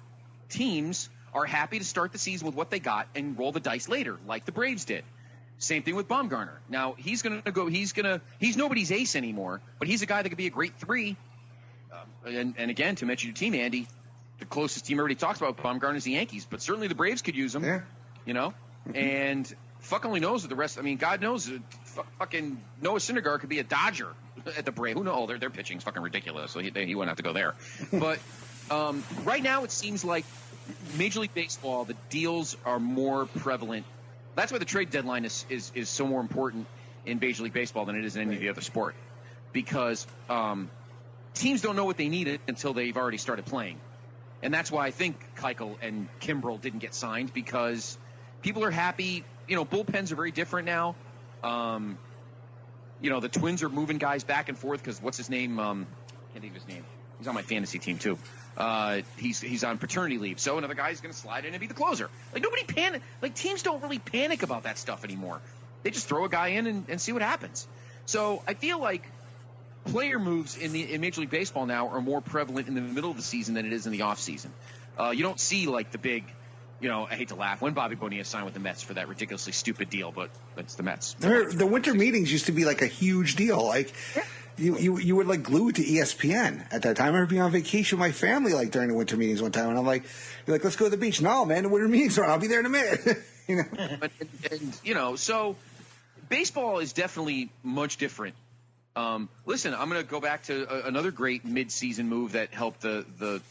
teams are happy to start the season with what they got and roll the dice later, like the Braves did. Same thing with Bumgarner. Now, he's nobody's ace anymore, but he's a guy that could be a great 3. and again, to mention your team, Andy, the closest team everybody talks about Bumgarner is the Yankees, but certainly the Braves could use him. Yeah. You know, and fuck only knows what the rest. I mean, God knows, fucking Noah Syndergaard could be a Dodger at the Braves. Who knows? Their pitching's fucking ridiculous, so he wouldn't have to go there. But right now, it seems like Major League Baseball, the deals are more prevalent. That's why the trade deadline is so more important in Major League Baseball than it is in any of the other sport, because teams don't know what they need until they've already started playing. And that's why I think Keuchel and Kimbrel didn't get signed, because people are happy. You know, bullpens are very different now. You know, the Twins are moving guys back and forth because what's his name? Can't think of his name. He's on my fantasy team too. He's on paternity leave, so another guy's going to slide in and be the closer. Like, nobody panic. Like, teams don't really panic about that stuff anymore. They just throw a guy in and see what happens. So I feel like player moves in Major League Baseball now are more prevalent in the middle of the season than it is in the off season. You don't see like the big, you know, I hate to laugh when Bobby Bonilla signed with the Mets for that ridiculously stupid deal, but it's the Mets. The winter meetings used to be like a huge deal. Like, you would like glue it to ESPN at that time. I remember being on vacation with my family like during the winter meetings one time, and I'm like, you're like, let's go to the beach. No, man, the winter meetings are on. I'll be there in a minute. You know, and you know, so baseball is definitely much different. Listen, I'm going to go back to another great mid-season move that helped the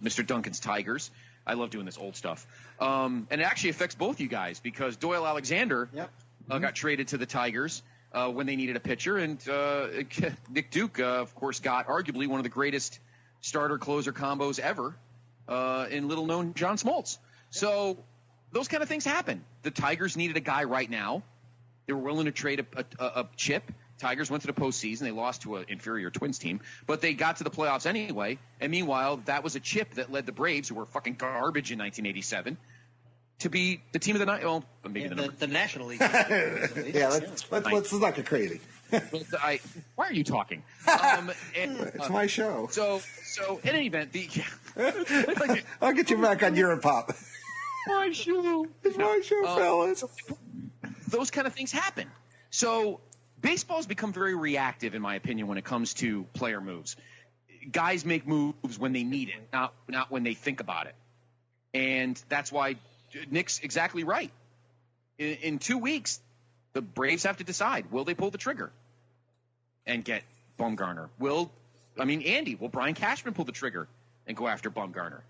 Mr. Duncan's Tigers. I love doing this old stuff, and it actually affects both you guys, because Doyle Alexander got traded to the Tigers when they needed a pitcher, and Nick Duke, of course, got arguably one of the greatest starter-closer combos ever in little-known John Smoltz. So those kind of things happen. The Tigers needed a guy right now. They were willing to trade a chip. Tigers went to the postseason. They lost to an inferior Twins team, but they got to the playoffs anyway. And meanwhile, that was a chip that led the Braves, who were fucking garbage in 1987, to be the team of the night. Well, maybe the National League. let's not get crazy. Why are you talking? It's my show. So in any event, I'll get you back on Europe Pop. My show. It's my show, fellas. Those kind of things happen. So baseball's become very reactive, in my opinion, when it comes to player moves. Guys make moves when they need it, not when they think about it. And that's why Nick's exactly right. In 2 weeks, the Braves have to decide, will they pull the trigger and get Bumgarner? Andy, will Brian Cashman pull the trigger and go after Bumgarner?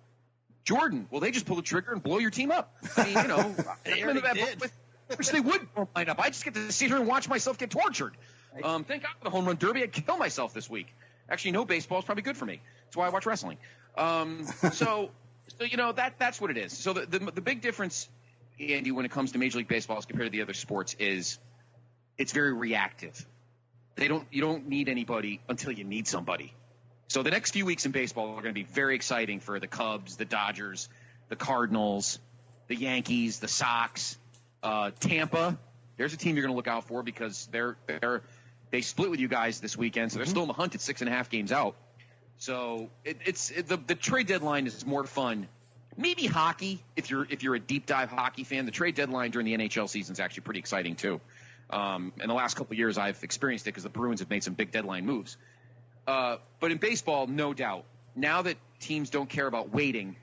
Jordan, will they just pull the trigger and blow your team up? I mean, you know, they already did. Which they would line up. I just get to sit here and watch myself get tortured. Thank God for the home run derby. I'd kill myself this week. Actually, no, baseball is probably good for me. That's why I watch wrestling. So you know, that's what it is. So the big difference, Andy, when it comes to Major League Baseball as compared to the other sports is it's very reactive. You don't need anybody until you need somebody. So the next few weeks in baseball are going to be very exciting for the Cubs, the Dodgers, the Cardinals, the Yankees, the Sox. Tampa, there's a team you're going to look out for, because they split with you guys this weekend, so they're still in the hunt at 6.5 games out. So the trade deadline is more fun. Maybe hockey, if you're a deep dive hockey fan. The trade deadline during the NHL season is actually pretty exciting too. In the last couple of years, I've experienced it because the Bruins have made some big deadline moves. But in baseball, no doubt, now that teams don't care about waiting,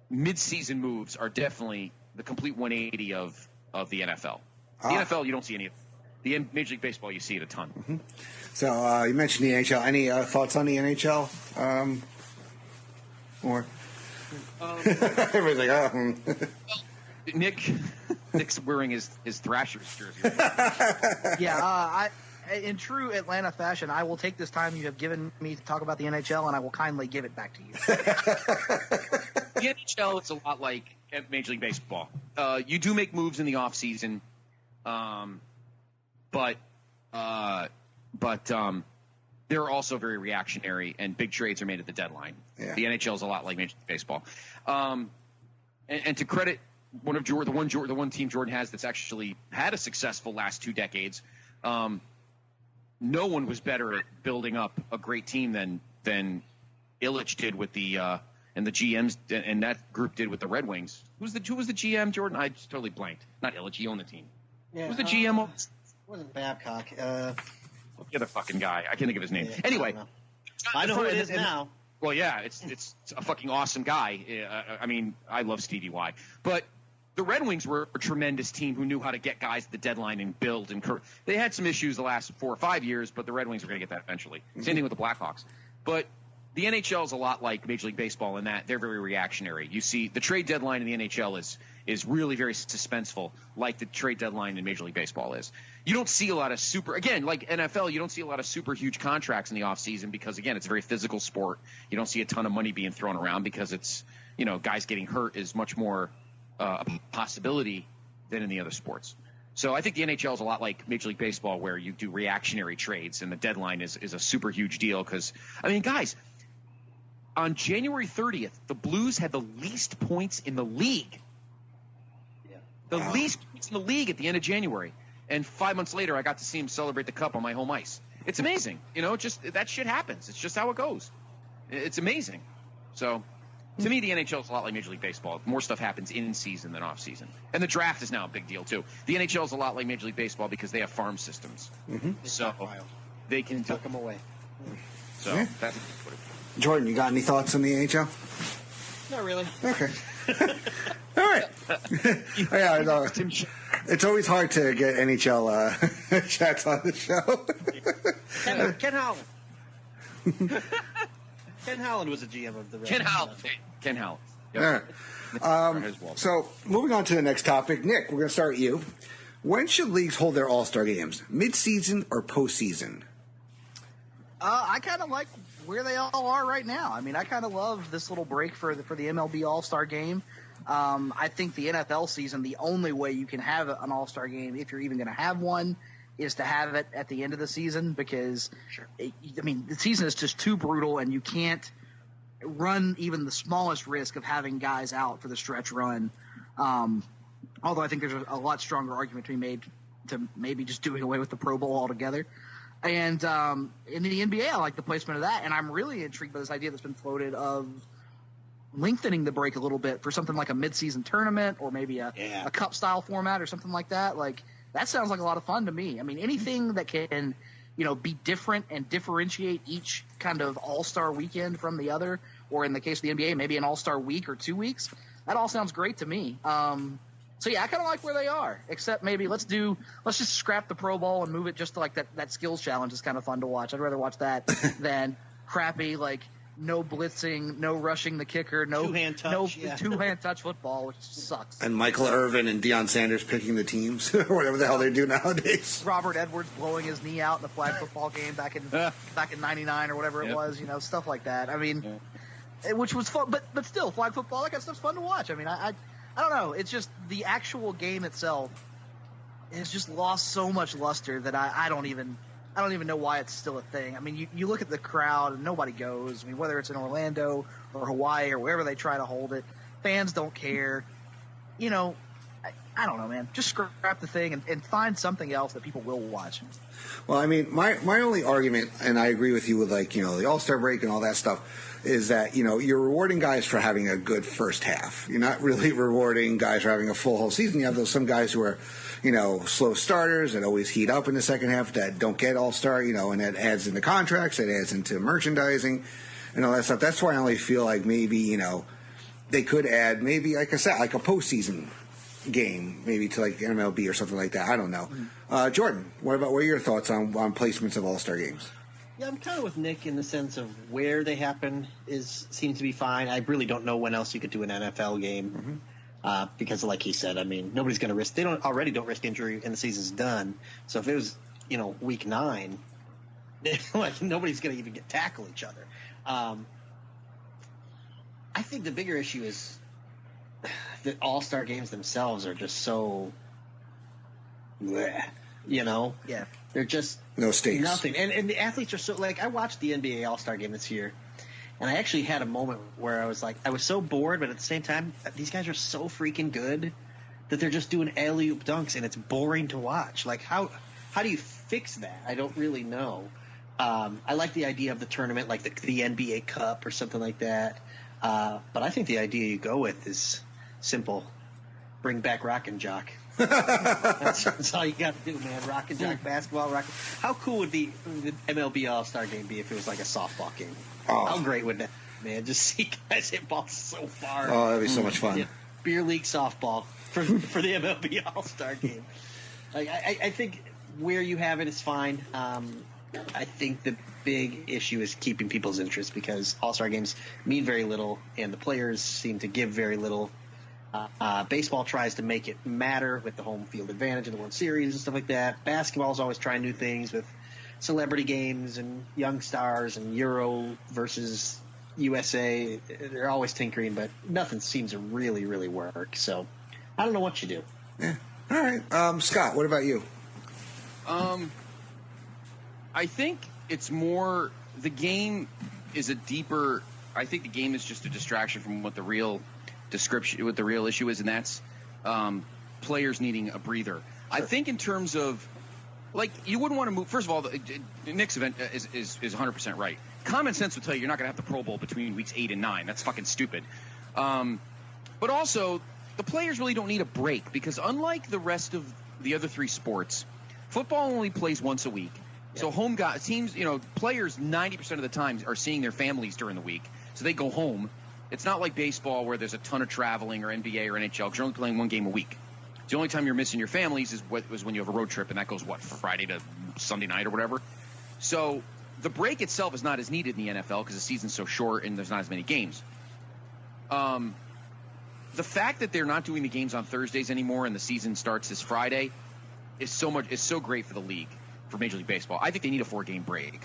mid-season moves are definitely the complete 180 of the NFL. The NFL, you don't see any of it. The Major League Baseball, you see it a ton. Mm-hmm. So you mentioned the NHL. Any thoughts on the NHL? Everybody's like, Nick's wearing his Thrashers jersey. Yeah, in true Atlanta fashion, I will take this time you have given me to talk about the NHL, and I will kindly give it back to you. The NHL, it's a lot like Major League Baseball. You do make moves in the off season, but they're also very reactionary, and big trades are made at the deadline. Yeah. The NHL is a lot like Major League Baseball. And to credit the one team Jordan has that's actually had a successful last 2 decades, no one was better at building up a great team than Ilitch did with the and the GMs and that group did with the Red Wings. Who was the GM, Jordan? I just totally blanked. Not Ilitch, he owned the team. Yeah, Who's the GM? Wasn't Babcock. The other fucking guy. I can't think of his name. Yeah, anyway, I know who it is now. Well, yeah, it's a fucking awesome guy. I mean, I love Stevie Y. But the Red Wings were a tremendous team who knew how to get guys at the deadline and build. They had some issues the last 4 or 5 years, but the Red Wings were going to get that eventually. Mm-hmm. Same thing with the Blackhawks. But the NHL is a lot like Major League Baseball in that they're very reactionary. You see, the trade deadline in the NHL is really very suspenseful, like the trade deadline in Major League Baseball is. You don't see a lot of like NFL, you don't see a lot of super huge contracts in the offseason because, again, it's a very physical sport. You don't see a ton of money being thrown around because it's, guys getting hurt is much more a possibility than in the other sports. So I think the NHL is a lot like Major League Baseball where you do reactionary trades and the deadline is a super huge deal because, guys, on January 30th, the Blues had the least points in the league. Yeah. Least points in the league at the end of January. And 5 months later, I got to see him celebrate the cup on my home ice. It's amazing. Just that shit happens. It's just how it goes. It's amazing. So, to me, the NHL is a lot like Major League Baseball. More stuff happens in season than off season. And the draft is now a big deal, too. The NHL is a lot like Major League Baseball because they have farm systems. Mm-hmm. So, they can tuck them away. So, yeah. That's what it is. Jordan, you got any thoughts on the NHL? Not really. Okay. All right. Yeah, it's always hard to get NHL chats on the show. Ken Holland. Ken Holland was a GM of the Reds. Ken Holland. Yep. All right. So, moving on to the next topic. Nick, we're going to start with you. When should leagues hold their All-Star games? Mid-season or postseason? I kind of like where they all are right now. I kind of love this little break for the MLB All-Star game. I think the NFL season, the only way you can have an All-Star game, if you're even going to have one, is to have it at the end of the season because, the season is just too brutal and you can't run even the smallest risk of having guys out for the stretch run. Although I think there's a lot stronger argument to be made to maybe just doing away with the Pro Bowl altogether. And in the NBA, I like the placement of that, and I'm really intrigued by this idea that's been floated of lengthening the break a little bit for something like a mid-season tournament or maybe a cup-style format or something like that. Like, that sounds like a lot of fun to me. Anything that can, be different and differentiate each kind of all-star weekend from the other, or in the case of the NBA, maybe an all-star week or 2 weeks, that all sounds great to me. So, yeah, I kind of like where they are, except maybe let's just scrap the Pro Bowl and move it just to like that skills challenge is kind of fun to watch. I'd rather watch that than crappy, like, no blitzing, no rushing the kicker, no two-hand touch football, which sucks. And Michael Irvin and Deion Sanders picking the teams, or whatever the hell they do nowadays. Robert Edwards blowing his knee out in the flag football game back in '99 or whatever it was, stuff like that. Which was fun, but still, flag football, that kind of stuff's fun to watch. I don't know. It's just the actual game itself has just lost so much luster that I don't even know why it's still a thing. You look at the crowd and nobody goes. Whether it's in Orlando or Hawaii or wherever they try to hold it, fans don't care. I don't know, man. Just scrap the thing and find something else that people will watch. Well, my only argument, and I agree with you with the All-Star break and all that stuff, is that, you're rewarding guys for having a good first half. You're not really rewarding guys for having a full whole season. You have some guys who are, slow starters that always heat up in the second half that don't get All-Star, and that adds into contracts, that adds into merchandising and all that stuff. That's why I only feel like maybe, they could add maybe, like I said, like a postseason game, maybe to like MLB or something like that. I don't know. Jordan, what are your thoughts on placements of All-Star games? Yeah, I'm kind of with Nick in the sense of where they happen seems to be fine. I really don't know when else you could do an NFL game because, like he said, nobody's going to risk. They don't risk injury and the season's done. So if it was, week 9, nobody's going to even tackle each other. I think the bigger issue is the All-Star games themselves are just so, yeah, they're just no stakes, nothing. And the athletes are so I watched the NBA All-Star game this year, and I actually had a moment where I was so bored, but at the same time, these guys are so freaking good that they're just doing alley-oop dunks, and it's boring to watch. How do you fix that? I don't really know. I like the idea of the tournament, like the NBA Cup or something like that. But I think the idea you go with is simple. Bring back Rock and Jock. That's all you got to do, man. Rock and jock basketball. How cool would the MLB All-Star game be if it was like a softball game? Oh. How great would that be, man? Just see guys hit balls so far. Oh, that'd be so much fun. Yeah, beer league softball for the MLB All-Star game. I think where you have it is fine. I think the big issue is keeping people's interest because All-Star games mean very little and the players seem to give very little. Baseball tries to make it matter with the home field advantage in the World Series and stuff like that. Basketball is always trying new things with celebrity games and young stars and Euro versus USA. They're always tinkering, but nothing seems to really, really work. So I don't know what you do. Yeah. All right. Scott, what about you? I think it's more the game is a deeper. I think the game is just a distraction from what the real description, what the real issue is, and that's players needing a breather. Sure. I think in terms of like you wouldn't want to move. First of all, Nick's event is 100% right. Common sense would tell you you're not going to have the Pro Bowl between weeks 8 and 9. That's fucking stupid. But also, the players really don't need a break because unlike the rest of the other 3 sports, football only plays once a week. So home teams, players 90% of the time are seeing their families during the week, so they go home. It's not like baseball where there's a ton of traveling or NBA or NHL because you're only playing 1 game a week. The only time you're missing your families is when you have a road trip, and that goes, Friday to Sunday night or whatever. So the break itself is not as needed in the NFL because the season's so short and there's not as many games. The fact that they're not doing the games on Thursdays anymore and the season starts this Friday is so great for the league, for Major League Baseball. I think they need a 4-game break.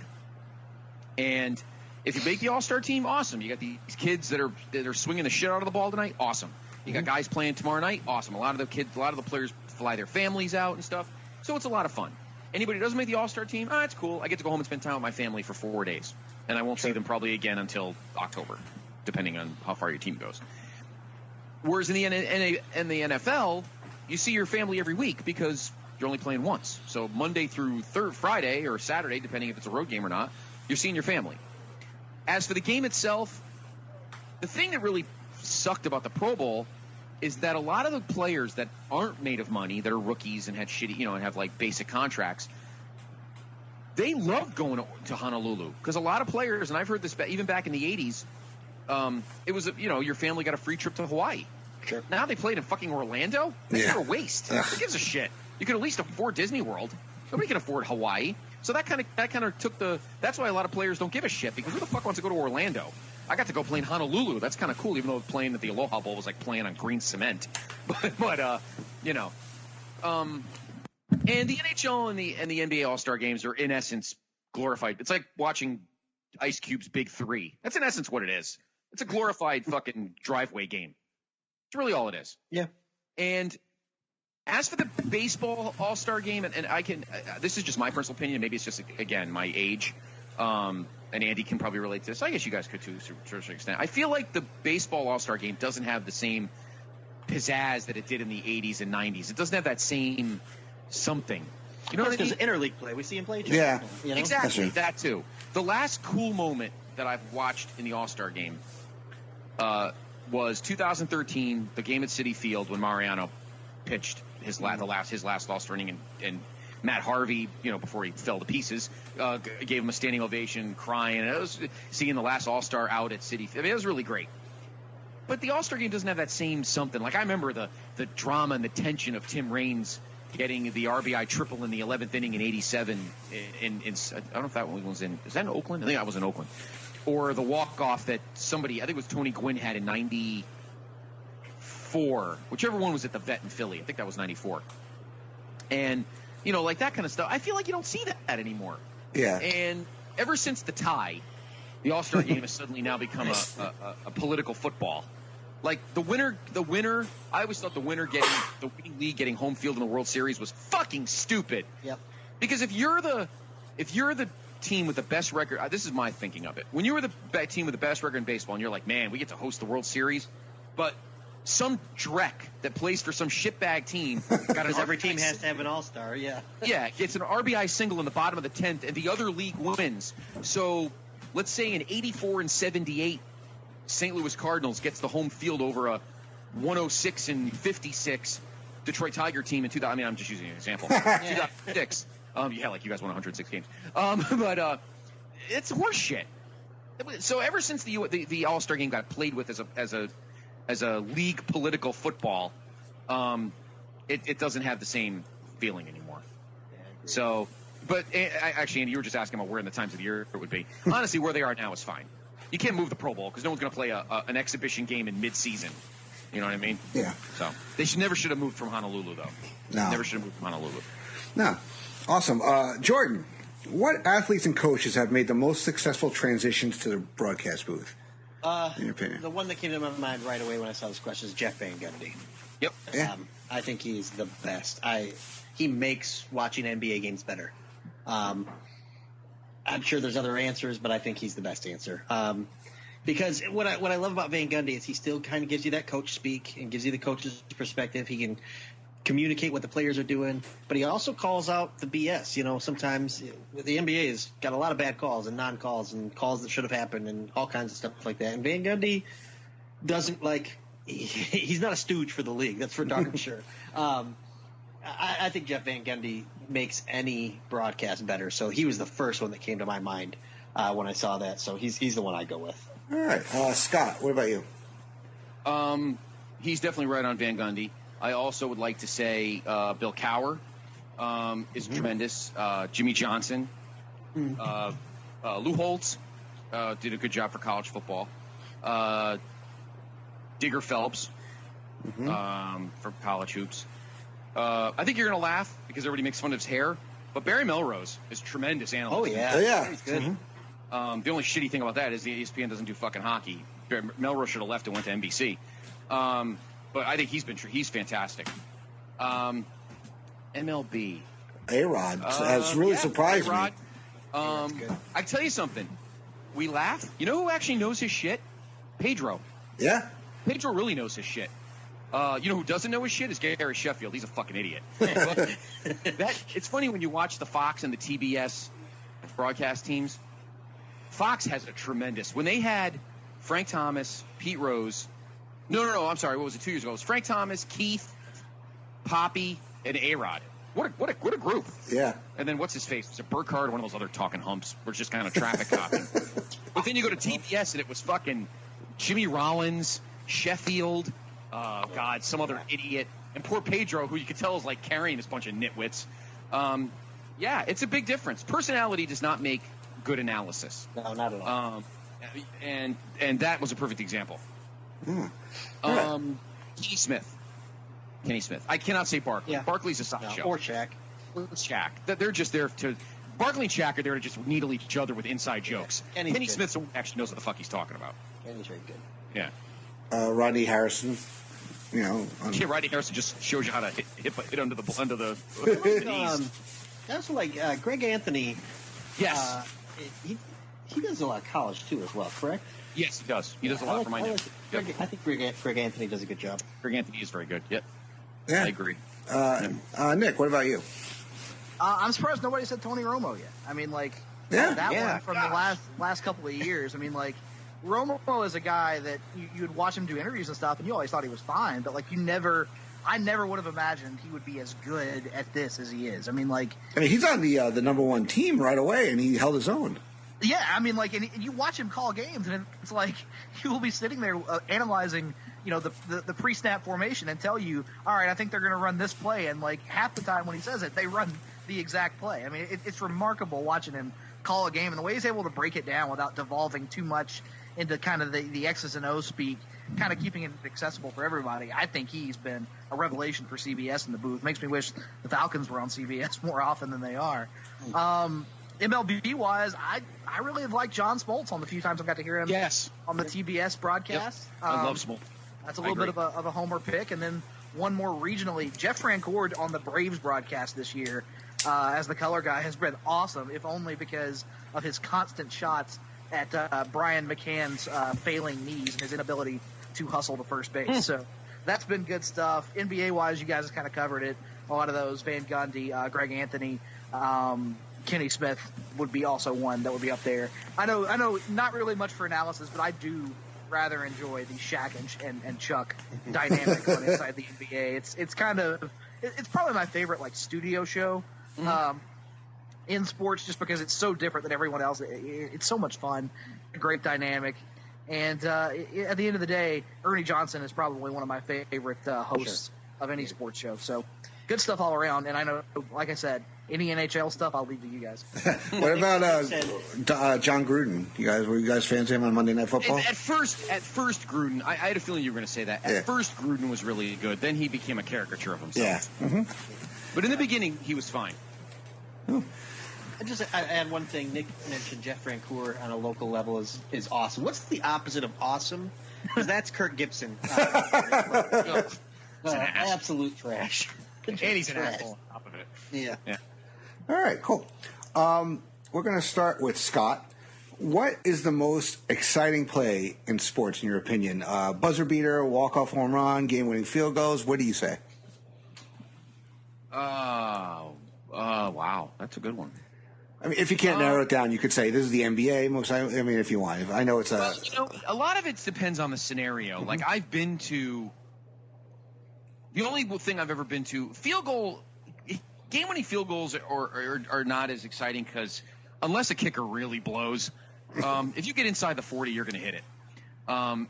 And if you make the All-Star team, awesome. You got these kids that are swinging the shit out of the ball tonight, awesome. You got guys playing tomorrow night, awesome. A lot of the players fly their families out and stuff, so it's a lot of fun. Anybody who doesn't make the All-Star team, it's cool. I get to go home and spend time with my family for 4 days, and I won't see them probably again until October, depending on how far your team goes. Whereas in the NFL, you see your family every week because you're only playing once. So Monday through Friday or Saturday, depending if it's a road game or not, you're seeing your family. As for the game itself, the thing that really sucked about the Pro Bowl is that a lot of the players that aren't made of money, that are rookies and had shitty, and have like basic contracts, they love going to Honolulu because a lot of players, and I've heard this even back in the 80s, it was your family got a free trip to Hawaii. Sure. Now they played in fucking Orlando. That's a waste. Who gives a shit? You could at least afford Disney World. Nobody can afford Hawaii. So that kind of took the. That's why a lot of players don't give a shit because who the fuck wants to go to Orlando? I got to go play in Honolulu. That's kind of cool, even though playing at the Aloha Bowl was like playing on green cement. But and the NHL and the NBA All-Star games are in essence glorified. It's like watching Ice Cube's Big Three. That's in essence what it is. It's a glorified fucking driveway game. It's really all it is. Yeah. And as for the baseball All-Star game, and I can this is just my personal opinion. Maybe it's just, again, my age. And Andy can probably relate to this. I guess you guys could too, to a certain extent. I feel like the baseball All-Star game doesn't have the same pizzazz that it did in the 80s and 90s. It doesn't have that same something. You know what I mean? Because interleague play. We see him play. Yeah. Exactly. That too. The last cool moment that I've watched in the All-Star game was 2013, the game at Citi Field when Mariano pitched his last All-Star inning, and Matt Harvey, before he fell to pieces, gave him a standing ovation, crying. And it was seeing the last All-Star out at Citi. I mean, it was really great. But the All-Star game doesn't have that same something. Like I remember the drama and the tension of Tim Raines getting the RBI triple in the 11th inning in '87. I don't know if that one was in. Is that in Oakland? I think that was in Oakland. Or the walk-off that somebody, I think it was Tony Gwynn, had in '94. Whichever one was at the Vet in Philly. I think that was '94. And like that kind of stuff. I feel like you don't see that anymore. Yeah. And ever since the tie, the All-Star game has suddenly now become a political football. Like the winner. I always thought the winning league getting home field in the World Series was fucking stupid. Yep. Because if you're the team with the best record, this is my thinking of it. When you were the team with the best record in baseball, and you're like, man, we get to host the World Series, but some dreck that plays for some shitbag team because every team has to have an All-Star, yeah. Yeah, gets an RBI single in the bottom of the 10th, and the other league wins. So let's say in '84 and '78, St. Louis Cardinals gets the home field over a 106 and 56. Detroit Tiger team in 2000. I mean, I'm just using an example. 2006. Yeah, like you guys won 106 games. But it's horse shit. So ever since the All-Star game got played with as a league political football, it doesn't have the same feeling anymore. So, but actually, Andy, you were just asking about where in the times of the year it would be. Honestly, where they are now is fine. You can't move the Pro Bowl because no one's going to play an exhibition game in mid-season. You know what I mean? Yeah. So they never should have moved from Honolulu, though. No. Never should have moved from Honolulu. No. Awesome. Jordan, what athletes and coaches have made the most successful transitions to the broadcast booth? In your opinion? The one that came to my mind right away when I saw this question is Jeff Van Gundy. Yep. Yeah. I think he's the best. He makes watching NBA games better. I'm sure there's other answers, but I think he's the best answer. Because what I love about Van Gundy is he still kind of gives you that coach speak and gives you the coach's perspective. He can communicate what the players are doing, but he also calls out the BS. You know, sometimes the NBA has got a lot of bad calls and non-calls and calls that should have happened and all kinds of stuff like that. And Van Gundy doesn't he's not a stooge for the league. That's for darn sure. I think Jeff Van Gundy makes any broadcast better. So he was the first one that came to my mind when I saw that. So he's the one I go with. All right. Scott, what about you? He's definitely right on Van Gundy. I also would like to say Bill Cowher is tremendous. Jimmy Johnson. Lou Holtz did a good job for college football. Digger Phelps for college hoops. I think you're going to laugh because everybody makes fun of his hair, but Barry Melrose is a tremendous analyst. Oh, yeah. Oh, yeah. He's good. The only shitty thing about that is the ESPN doesn't do fucking hockey. Melrose should have left and went to NBC. But I think he's fantastic. MLB. A-Rod has really surprised A-Rod. me. I tell you something. We laugh. You know who actually knows his shit? Pedro. Yeah? Pedro really knows his shit. You know who doesn't know his shit is Gary Sheffield. He's a fucking idiot. But it's funny when you watch the Fox and the TBS broadcast teams. Fox has a tremendous. When they had Frank Thomas, Pete Rose. No. I'm sorry. What was it? 2 years ago? It was Frank Thomas, Keith, Poppy, and A-Rod. What a group. Yeah. And then what's his face? Was it Burkhardt, one of those other talking humps? We're just kind of traffic copying. But then you go to TBS and it was fucking Jimmy Rollins, Sheffield, some other idiot, and poor Pedro, who you could tell is like carrying this bunch of nitwits. Yeah, it's a big difference. Personality does not make good analysis. No, not at all. And that was a perfect example. Kenny Smith. I cannot say Barkley. Yeah. Barkley's a sideshow. Or Shaq. Shaq. They're just there to. Barkley and Shaq are there to just needle each other with inside jokes. Kenny Smith actually knows what the fuck he's talking about. Kenny's very good. Yeah. Rodney Harrison. You know. Rodney Harrison just shows you how to hit under the knees. That's like Greg Anthony. Yes. He does a lot of college too, as well. Correct? Yes, he does. He does a lot for my name. I think Greg Anthony does a good job. Greg Anthony is very good. Yep. Yeah. I agree. Nick, what about you? I'm surprised nobody said Tony Romo yet. I mean, like, that one from the last couple of years. I mean, like, Romo is a guy that you'd watch him do interviews and stuff, and you always thought he was fine, but, like, I never would have imagined he would be as good at this as he is. I mean, like... he's on the number one team right away, and he held his own. Yeah, I mean, like, and you watch him call games, and it's like he will be sitting there analyzing, the pre-snap formation and tell you, all right, I think they're going to run this play, and, like, half the time when he says it, they run the exact play. I mean, it's remarkable watching him call a game, and the way he's able to break it down without devolving too much into kind of the X's and O's speak, kind of keeping it accessible for everybody. I think he's been a revelation for CBS in the booth. Makes me wish the Falcons were on CBS more often than they are. MLB-wise, I really have liked John Smoltz on the few times I've got to hear him on the TBS broadcast. Yep. I love Smoltz. That's a little bit of a homer pick. And then one more regionally, Jeff Francoeur on the Braves broadcast this year as the color guy has been awesome, if only because of his constant shots at Brian McCann's failing knees and his inability to hustle to first base. So that's been good stuff. NBA-wise, you guys have kind of covered it. A lot of those, Van Gundy, Greg Anthony, Kenny Smith would be also one that would be up there. I know not really much for analysis, but I do rather enjoy the Shaq and Chuck dynamic on Inside the NBA. It's probably my favorite like studio show in sports, just because it's so different than everyone else. It's so much fun, a great dynamic, and at the end of the day, Ernie Johnson is probably one of my favorite hosts of any sports show. So good stuff all around. And I know, like I said, any NHL stuff, I'll leave to you guys. What about John Gruden? Were you guys fans of him on Monday Night Football? At first, Gruden, I had a feeling you were going to say that. At first, Gruden was really good. Then he became a caricature of himself. Yeah. Mm-hmm. But in the beginning, he was fine. I add one thing. Nick mentioned Jeff Francoeur on a local level is awesome. What's the opposite of awesome? Because that's Kirk Gibson. Absolute trash. And he's an asshole on top of it. Yeah. All right, cool. We're going to start with Scott. What is the most exciting play in sports, in your opinion? Buzzer beater, walk-off home run, game-winning field goals? What do you say? Wow. That's a good one. I mean, if you can't narrow it down, you could say this is the NBA. I mean, if you want. I know it's a... Well, a lot of it depends on the scenario. Mm-hmm. Like, I've been to... The only thing I've ever been to... Field goal... Game-winning field goals are not as exciting because unless a kicker really blows, if you get inside the 40, you're going to hit it.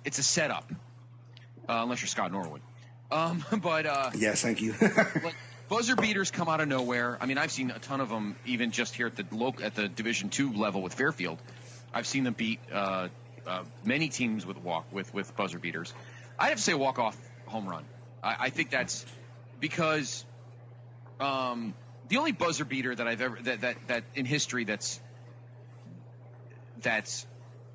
It's a setup, unless you're Scott Norwood. Yes, thank you. Like, buzzer beaters come out of nowhere. I mean, I've seen a ton of them, even just here at the Division II level with Fairfield. I've seen them beat many teams with buzzer beaters. I'd have to say walk-off home run. I think that's because. The only buzzer beater that I've ever that in history that's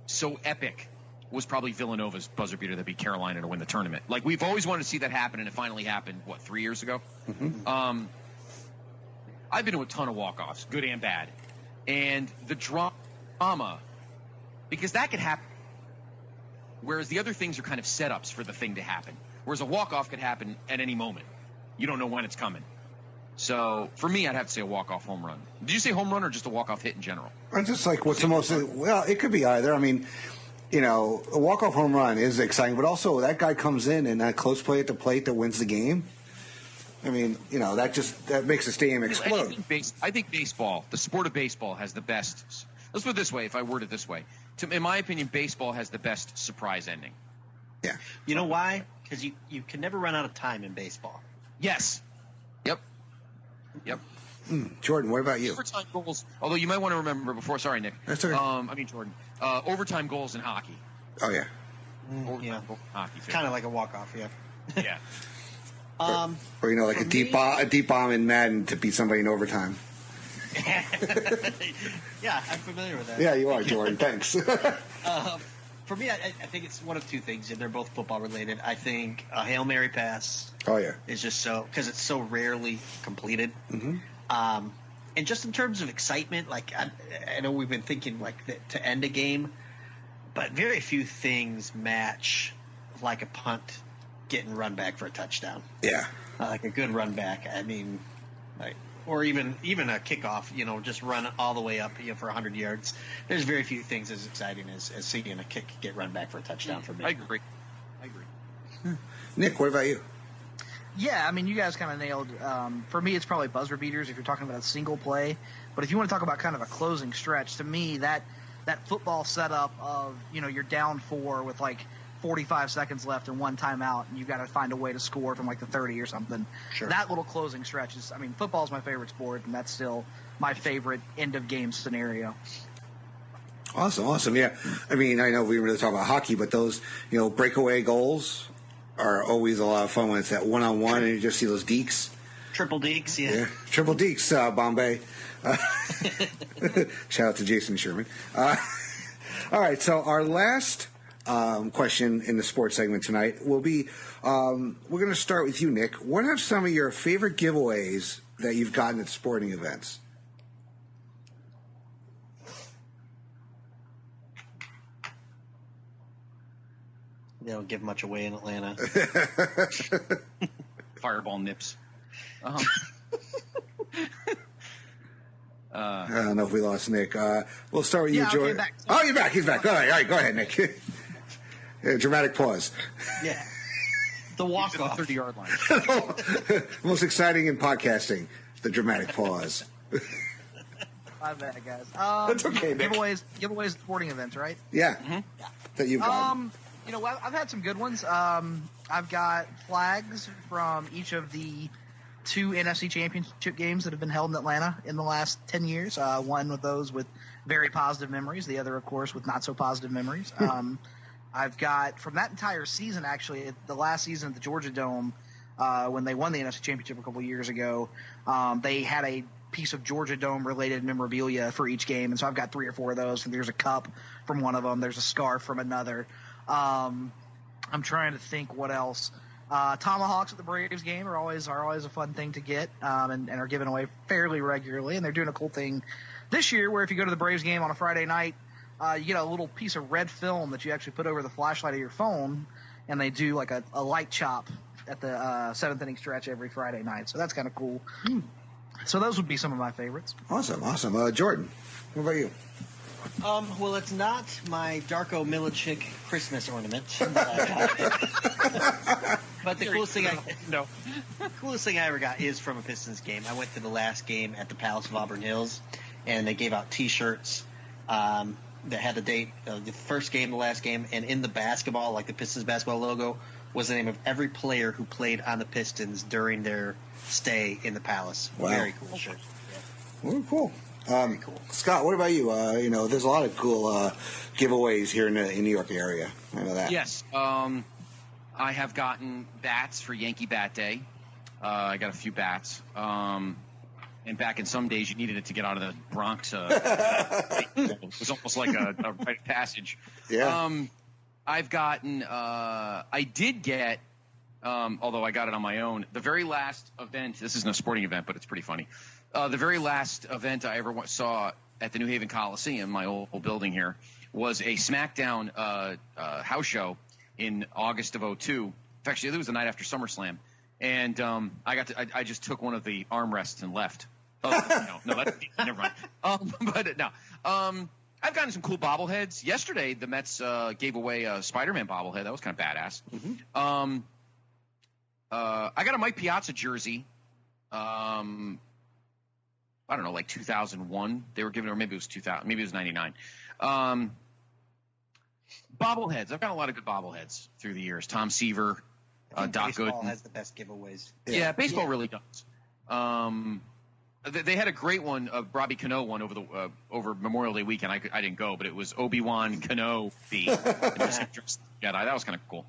so epic was probably Villanova's buzzer beater that beat Carolina to win the tournament. Like, we've always wanted to see that happen, and it finally happened. 3 years ago? Mm-hmm. I've been to a ton of walk-offs, good and bad, and the drama, because that could happen. Whereas the other things are kind of setups for the thing to happen. Whereas a walk-off could happen at any moment. You don't know when it's coming. So, for me, I'd have to say a walk-off home run. Did you say home run or just a walk-off hit in general? It's just like what's the most... Well, it could be either. I mean, a walk-off home run is exciting, but also that guy comes in and that close play at the plate that wins the game. I mean, that makes the stadium explode. I think baseball, the sport of baseball, has the best... Let's put it this way, if I word it this way. In my opinion, baseball has the best surprise ending. Yeah. You know why? Because you can never run out of time in baseball. Yes. Yep. Jordan, what about you? Overtime goals, although you might want to remember before. Sorry, Nick. That's okay. Jordan. Overtime goals in hockey. Oh, yeah. Overtime goals in hockey. Kind of like a walk-off, yeah. Yeah. Or like a deep bomb in Madden to beat somebody in overtime. Yeah, I'm familiar with that. Yeah, you are, Jordan. Thanks. For me, I think it's one of two things, and they're both football-related. I think a Hail Mary pass is just so – because it's so rarely completed. Mm-hmm. And just in terms of excitement, like I know we've been thinking like to end a game, but very few things match like a punt getting run back for a touchdown. Yeah. Like a good run back. I mean, or even a kickoff, just run all the way up for 100 yards. There's very few things as exciting as seeing a kick get run back for a touchdown for me. I agree. Nick, what about you? Yeah, I mean, you guys kind of nailed. For me, it's probably buzzer beaters if you're talking about a single play. But if you want to talk about kind of a closing stretch, to me, that football setup of you're down 4 with like 45 seconds left and one timeout, and you've got to find a way to score from like the 30 or something. Sure. That little closing stretch is. I mean, football's my favorite sport, and that's still my favorite end of game scenario. Awesome. Yeah, I mean, I know we really talk about hockey, but those breakaway goals are always a lot of fun when it's that one-on-one and you just see those dekes. Triple dekes, yeah. Triple dekes, Bombay. Shout out to Jason Sherman. All right, so our last question in the sports segment tonight will be, we're going to start with you, Nick. What are some of your favorite giveaways that you've gotten at sporting events? They don't give much away in Atlanta. Fireball nips. I don't know if we lost Nick. We'll start with you, Jordan. Back. Oh, you're back. He's back. All right, go ahead, Nick. Dramatic pause. Yeah. The walk-off. 30-yard line. Most exciting in podcasting, the dramatic pause. My bad, guys. That's okay, Nick. Giveaways, sporting events, right? Yeah. That you've got. You know, I've had some good ones. I've got flags from each of the 2 NFC Championship games that have been held in Atlanta in the last 10 years. One with those with very positive memories, the other, of course, with not so positive memories. I've got, from that entire season, actually, the last season at the Georgia Dome, when they won the NFC Championship a couple of years ago, they had a piece of Georgia Dome-related memorabilia for each game, and so I've got 3 or 4 of those. And there's a cup from one of them. There's a scarf from another. I'm trying to think what else. Tomahawks at the Braves game are always a fun thing to get, and are given away fairly regularly. And they're doing a cool thing this year where if you go to the Braves game on a Friday night, you get a little piece of red film that you actually put over the flashlight of your phone, and they do like a light chop at the 7th inning stretch every Friday night. So that's kind of cool. So those would be some of my favorites. Awesome. Jordan, what about you? Well, it's not my Darko Milicic Christmas ornament that I got. But the coolest thing I ever got is from a Pistons game. I went to the last game at the Palace of Auburn Hills, and they gave out T-shirts that had the date of the first game, the last game, and in the basketball, like the Pistons basketball logo, was the name of every player who played on the Pistons during their stay in the Palace. Wow. Very cool shirt. Oh, cool. Scott, what about you? There's a lot of cool giveaways here in the New York area. I know that. Yes. I have gotten bats for Yankee Bat Day. I got a few bats. And back in some days, you needed it to get out of the Bronx. It was almost like a rite of passage. Yeah. I've gotten I did get, although I got it on my own, the very last event. This isn't a sporting event, but it's pretty funny. The very last event I ever saw at the New Haven Coliseum, my old building here, was a SmackDown house show in August of '02. Actually, it was the night after SummerSlam. And I just took one of the armrests and left. Oh, no, that's never mind. But no. I've gotten some cool bobbleheads. Yesterday, the Mets gave away a Spider-Man bobblehead. That was kind of badass. Mm-hmm. I got a Mike Piazza jersey. I don't know, like 2001. They were giving, or maybe it was 2000, maybe it was 99. Bobbleheads. I've got a lot of good bobbleheads through the years. Tom Seaver, Doc Gooden. Baseball has the best giveaways. Yeah, baseball really does. They had a great one, Robbie Cano one over Memorial Day weekend. I didn't go, but it was Obi-Wan Kenobi. Jedi. That was kind of cool.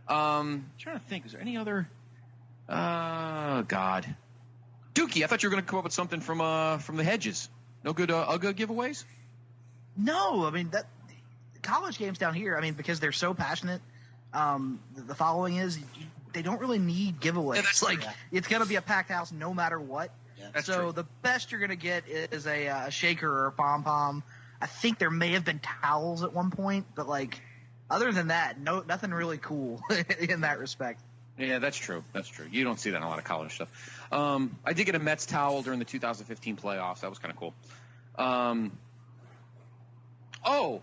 I'm trying to think. Is there any other? God. Dookie, I thought you were going to come up with something from the Hedges. No good UGA giveaways? No, I mean that college games down here. I mean, because they're so passionate. The following is they don't really need giveaways. Yeah, that's like it's going to be a packed house no matter what. Yeah, so true. The best you're going to get is a shaker or a pom pom. I think there may have been towels at one point, but like other than that, nothing really cool in that respect. Yeah, that's true. That's true. You don't see that in a lot of college stuff. I did get a Mets towel during the 2015 playoffs. That was kind of cool. Oh,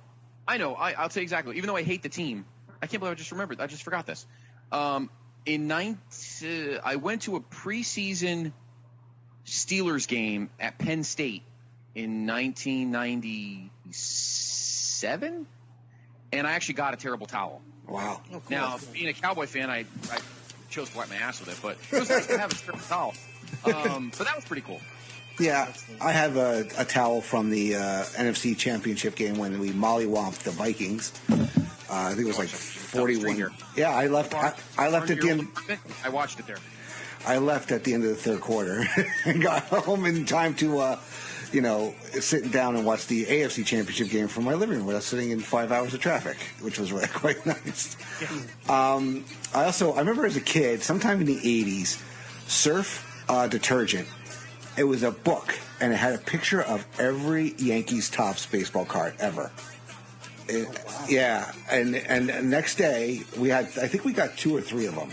I know. I'll tell you exactly. Even though I hate the team, I can't believe I just remembered. I just forgot this. I went to a preseason Steelers game at Penn State in 1997, and I actually got a terrible towel. Wow. Oh, cool. Now, being a Cowboy fan, I chose to wipe my ass with it, but it was nice to have a terrible towel. But that was pretty cool. Yeah, I have a towel from the NFC Championship game when we mollywomped the Vikings. I think it was like 41. Yeah, I left at the end. I watched it there. I left at the end of the third quarter and got home in time to, sit down and watch the AFC Championship game from my living room without sitting in 5 hours of traffic, which was really quite nice. I remember as a kid, sometime in the 80s, Surf detergent. It was a book, and it had a picture of every Yankees Topps baseball card ever. Yeah, and the next day I think we got 2 or 3 of them.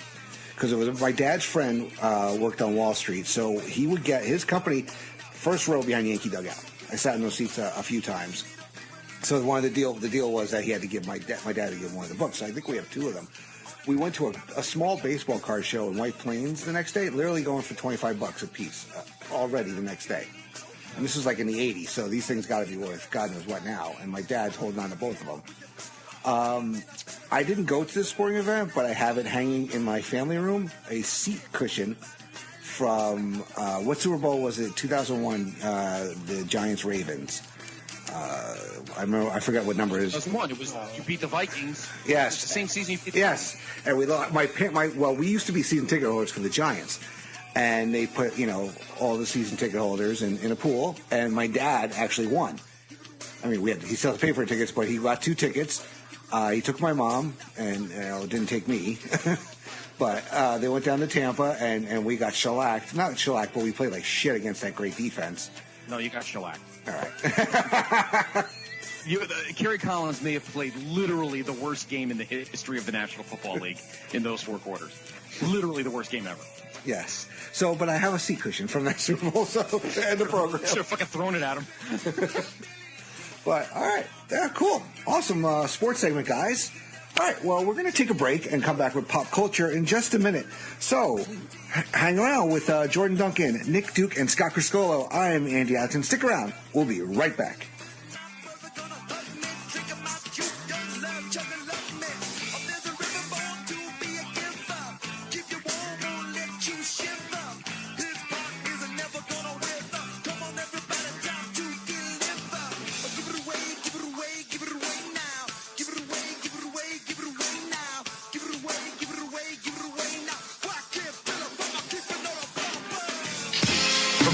Because it was my dad's friend worked on Wall Street, so he would get his company first row behind Yankee dugout. I sat in those seats a few times, So the deal was that he had to give my dad to give one of the books. So I think we have two of them. We went to a small baseball card show in White Plains the next day, literally going for $25 a piece already the next day. And this was like in the 80s, so these things got to be worth God knows what now. And my dad's holding on to both of them. I didn't go to this sporting event, but I have it hanging in my family room, a seat cushion from, what Super Bowl was it, 2001, the Giants-Ravens. I forgot what number it is. 2001. It was you beat the Vikings. Yes. It's the same season you beat the Yes. And we used to be season ticket holders for the Giants. And they put, all the season ticket holders in a pool. And my dad actually won. I mean, he still had to pay for tickets, but he got 2 tickets. He took my mom, and didn't take me. But they went down to Tampa, and we got shellacked. Not shellacked, but we played like shit against that great defense. No, you got shellacked. All right. Kerry Collins may have played literally the worst game in the history of the National Football League in those 4 quarters. Literally the worst game ever. Yes. So, but I have a seat cushion from that Super Bowl, so end the program. Should have fucking thrown it at him. But, all right. Yeah, cool. Awesome sports segment, guys. All right, well, we're going to take a break and come back with pop culture in just a minute. So, hang around with Jordan Duncan, Nick Duke, and Scott Criscuolo. I am Andy Atherton. Stick around. We'll be right back.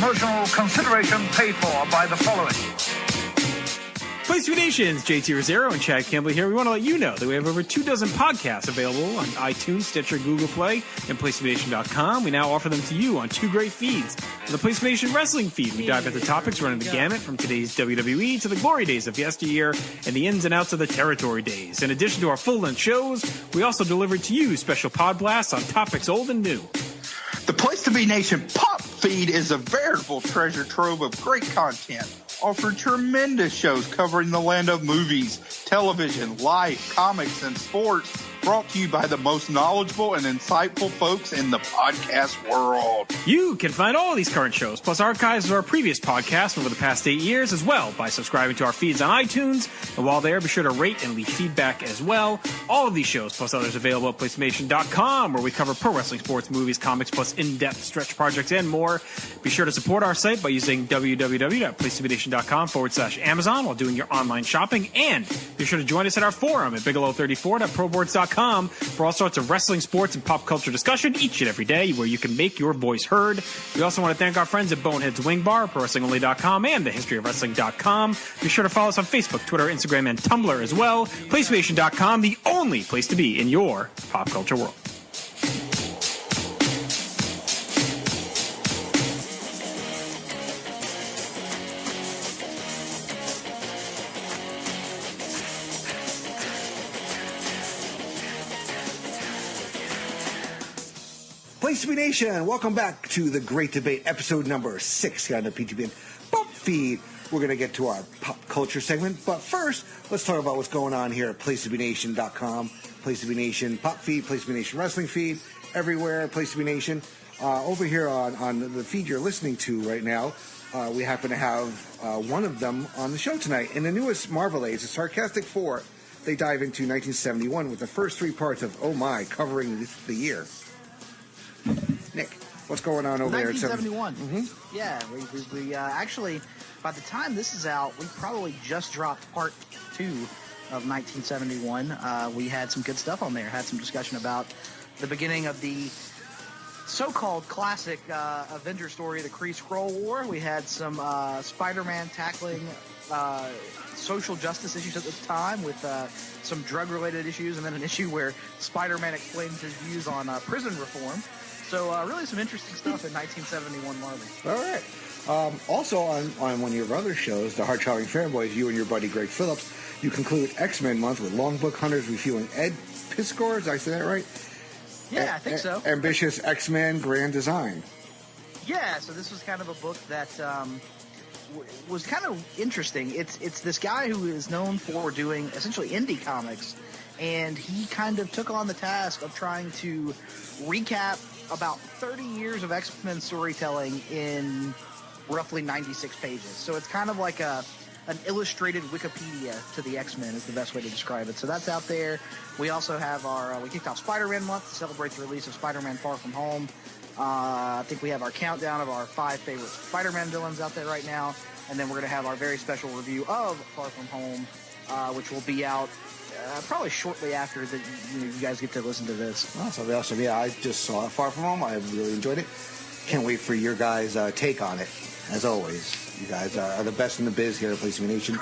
Promotional consideration paid for by the following. Place to Be Nations, JT Rosero and Chad Campbell here. We want to let you know that we have over 24 podcasts available on iTunes, Stitcher, Google Play, and PlaceToBeNation.com. We now offer them to you on 2 great feeds. On the Place to Be Nation wrestling feed, we dive into topics running the gamut from today's WWE to the glory days of yesteryear and the ins and outs of the territory days. In addition to our full-length shows, we also deliver to you special pod blasts on topics old and new. The Place to Be Nation Pop feed is a veritable treasure trove of great content, offering tremendous shows covering the land of movies, television, life, comics, and sports, brought to you by the most knowledgeable and insightful folks in the podcast world. You can find all of these current shows, plus archives of our previous podcasts over the past 8 years as well by subscribing to our feeds on iTunes. And while there, be sure to rate and leave feedback as well. All of these shows, plus others available at PlaceToBeNation.com, where we cover pro wrestling, sports, movies, comics, plus in-depth stretch projects and more. Be sure to support our site by using www.PlaceToBeNation.com/Amazon while doing your online shopping. And be sure to join us at our forum at Bigelow34.proboards.com for all sorts of wrestling, sports, and pop culture discussion each and every day where you can make your voice heard. We also want to thank our friends at Bonehead's Wing Bar, ProWrestlingOnly.com, and TheHistoryOfWrestling.com. Be sure to follow us on Facebook, Twitter, Instagram, and Tumblr as well. PlaceStation.com, the only place to be in your pop culture world. Place to Be Nation, welcome back to the Great Debate, episode number 6 here on the PTBN Pop Feed. We're going to get to our pop culture segment, but first, let's talk about what's going on here at PlaceToBeNation.com, Place to Be Nation Pop Feed, Place to Be Nation Wrestling Feed, everywhere, Place to Be Nation. Over here on the feed you're listening to right now, we happen to have one of them on the show tonight. In the newest Marvel Age, the Sarcastic Four, they dive into 1971 with the first 3 parts of Oh My, covering the year. Nick, what's going on over there? 1971. Yeah, we actually, by the time this is out, we probably just dropped part 2 of 1971. We had some good stuff on there. Had some discussion about the beginning of the so-called classic Avenger story, the Kree-Skrull War. We had some Spider-Man tackling social justice issues at the time with some drug-related issues, and then an issue where Spider-Man explains his views on prison reform. So really some interesting stuff in 1971 Marvel. All right. Also on one of your other shows, the Hard Traveling Fanboys, you and your buddy Greg Phillips, you conclude X-Men month with Long Book Hunters reviewing Ed Piskor. Did I say that right? Yeah, I think so. Ambitious X-Men Grand Design. Yeah, so this was kind of a book that was kind of interesting. It's this guy who is known for doing essentially indie comics, and he kind of took on the task of trying to recap about 30 years of X-Men storytelling in roughly 96 pages. So it's kind of like an illustrated Wikipedia to the X-Men is the best way to describe it. So that's out there. We also have we kicked off Spider-Man month to celebrate the release of Spider-Man Far From Home. I think we have our countdown of our 5 favorite Spider-Man villains out there right now. And then we're going to have our very special review of Far From Home, which will be out probably shortly after you guys get to listen to this. Oh, that'll be awesome. Yeah, I just saw Far From Home. I really enjoyed it. Can't wait for your guys' take on it. As always, you guys are the best in the biz here at Place to Be Nation.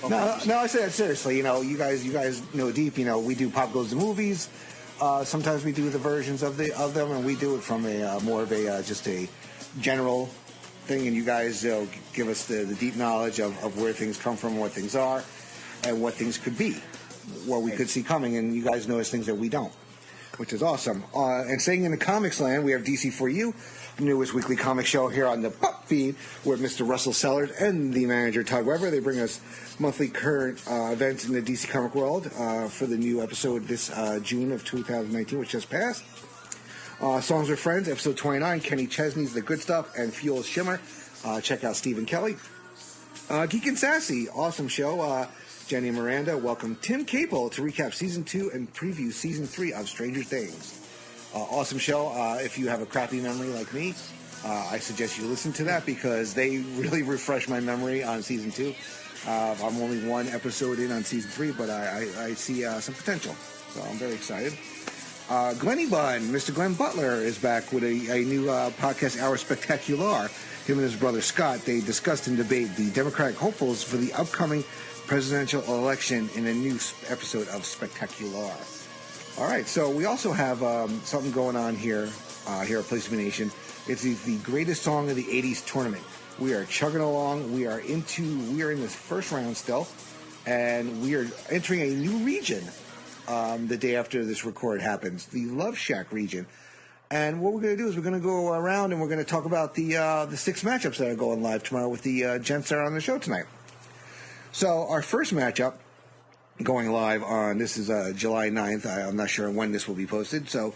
No, I say that seriously. You guys know deep. We do Pop Goes to Movies. Sometimes we do the versions of them, and we do it from a more of a just a general thing. And you guys give us the deep knowledge of where things come from, what things are, and what things could be, what we could see coming. And you guys notice things that we don't, which is awesome. And staying in the comics land, we have DC For You, the newest weekly comic show here on the Pop Feed, with Mr. Russell Sellard and the manager Todd Weber. They bring us monthly current events in the DC comic world for the new episode this June of 2019, which just passed. Songs with Friends, episode 29, Kenny Chesney's The Good Stuff, and Fuel's Shimmer. Check out Stephen Kelly. Geek and Sassy, awesome show. Jenny and Miranda welcome Tim Capel to recap Season 2 and preview Season 3 of Stranger Things. Awesome show. If you have a crappy memory like me, I suggest you listen to that because they really refresh my memory on Season 2. I'm only one episode in on Season 3, but I see some potential, so I'm very excited. Glenny Bun, Mr. Glenn Butler, is back with a new podcast, Hour Spectacular. Him and his brother Scott, they discussed and debate the Democratic hopefuls for the upcoming presidential election in a new episode of Spectacular. All right, so we also have something going on here at Place to Be Nation. It's the greatest song of the 80s tournament. We are chugging along. We are in this first round still, and we are entering a new region the day after this record happens, the Love Shack region. And what we're going to do is we're going to go around and we're going to talk about the 6 matchups that are going live tomorrow with the gents that are on the show tonight. So our first matchup going live on, this is July 9th. I'm not sure when this will be posted, so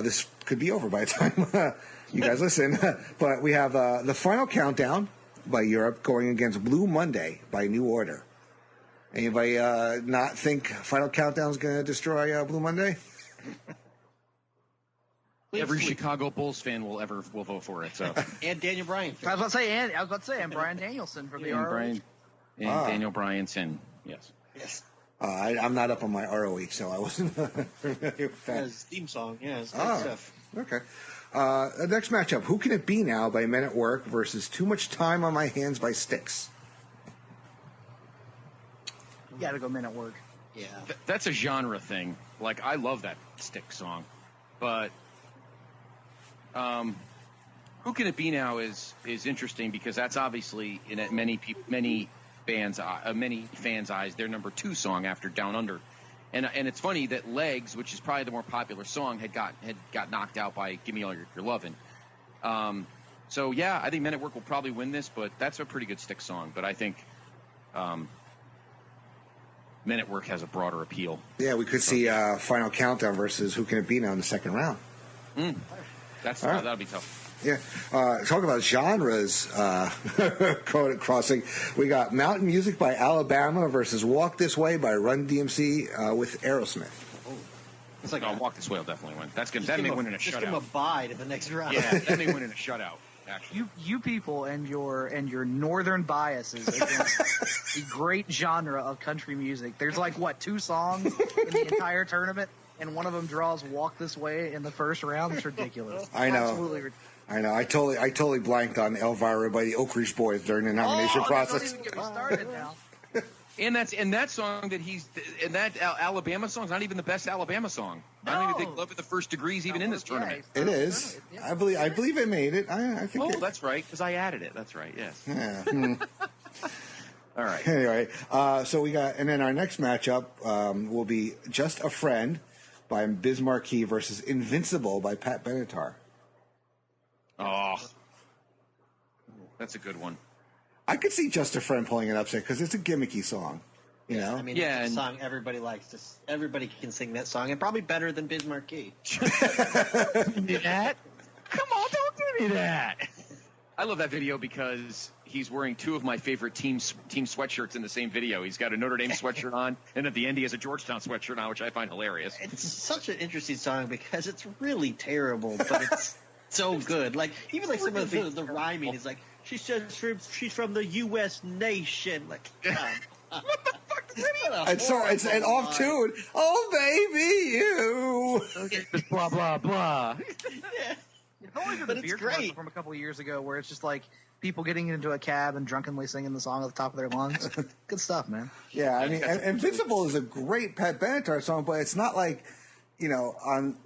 this could be over by the time you guys listen. But we have the Final Countdown by Europe going against Blue Monday by New Order. Anybody not think Final Countdown is going to destroy Blue Monday? Every Chicago Bulls fan will vote for it. So and Daniel Bryan. I was about to say, and Brian Danielson for the ROH. Daniel Bryanson. Yes. I'm not up on my ROH, so I wasn't familiar with that. His theme song, it's good stuff. Okay. The next matchup, Who Can It Be Now by Men at Work versus Too Much Time on My Hands by Styx. You gotta go Men at Work. Yeah. That's a genre thing. Like, I love that Styx song. But Who Can It Be Now is interesting because that's obviously in many fans' eyes their number 2 song after Down Under, and it's funny that Legs, which is probably the more popular song, had got knocked out by Give Me All Your Lovin'. So yeah, I think Men at Work will probably win this, but that's a pretty good Styx song. But I think Men at Work has a broader appeal. Yeah, we could see Final Countdown versus Who Can It Be Now in the second round. That'll be tough. Yeah. Talk about genres crossing. We got Mountain Music by Alabama versus Walk This Way by Run DMC with Aerosmith. It's like, Walk This Way will definitely win. That may win in a shutout. Just give him a bye to the next round. Yeah, that may win in a shutout. Actually. You people and your northern biases against the great genre of country music. There's 2 songs in the entire tournament, and one of them draws Walk This Way in the first round. It's ridiculous. I know. Absolutely ridiculous. I know. I totally blanked on Elvira by the Oak Ridge Boys during the nomination process. Don't even get me started now. And that song that Alabama song's not even the best Alabama song. No. I don't even think Love at the First Degree's even in this tournament. It is. Yeah. I believe it made it. I think. That's right, because I added it. That's right. Yes. Yeah. All right. Anyway, so we got, and then our next matchup will be Just a Friend by Biz Markie versus Invincible by Pat Benatar. Oh, that's a good one. I could see Just a Friend pulling it upset because it's a gimmicky song. You know? I mean, it's a song everybody likes. Everybody can sing that song, and probably better than Biz Markie. That? Come on, don't give me that. I love that video because he's wearing two of my favorite team sweatshirts in the same video. He's got a Notre Dame sweatshirt on, and at the end he has a Georgetown sweatshirt on, which I find hilarious. It's such an interesting song because it's really terrible, but it's so good. Like even like some of the rhyming is like she's from the U.S. nation. Like what the fuck does that mean? It's an off tune. Oh baby, you. Blah blah blah. Yeah. It's always But the it's beer great. commercial from a couple of years ago where it's just like people getting into a cab and drunkenly singing the song at the top of their lungs. Good stuff, man. Yeah, I mean, Invincible is a great Pat Benatar song, but it's not like, on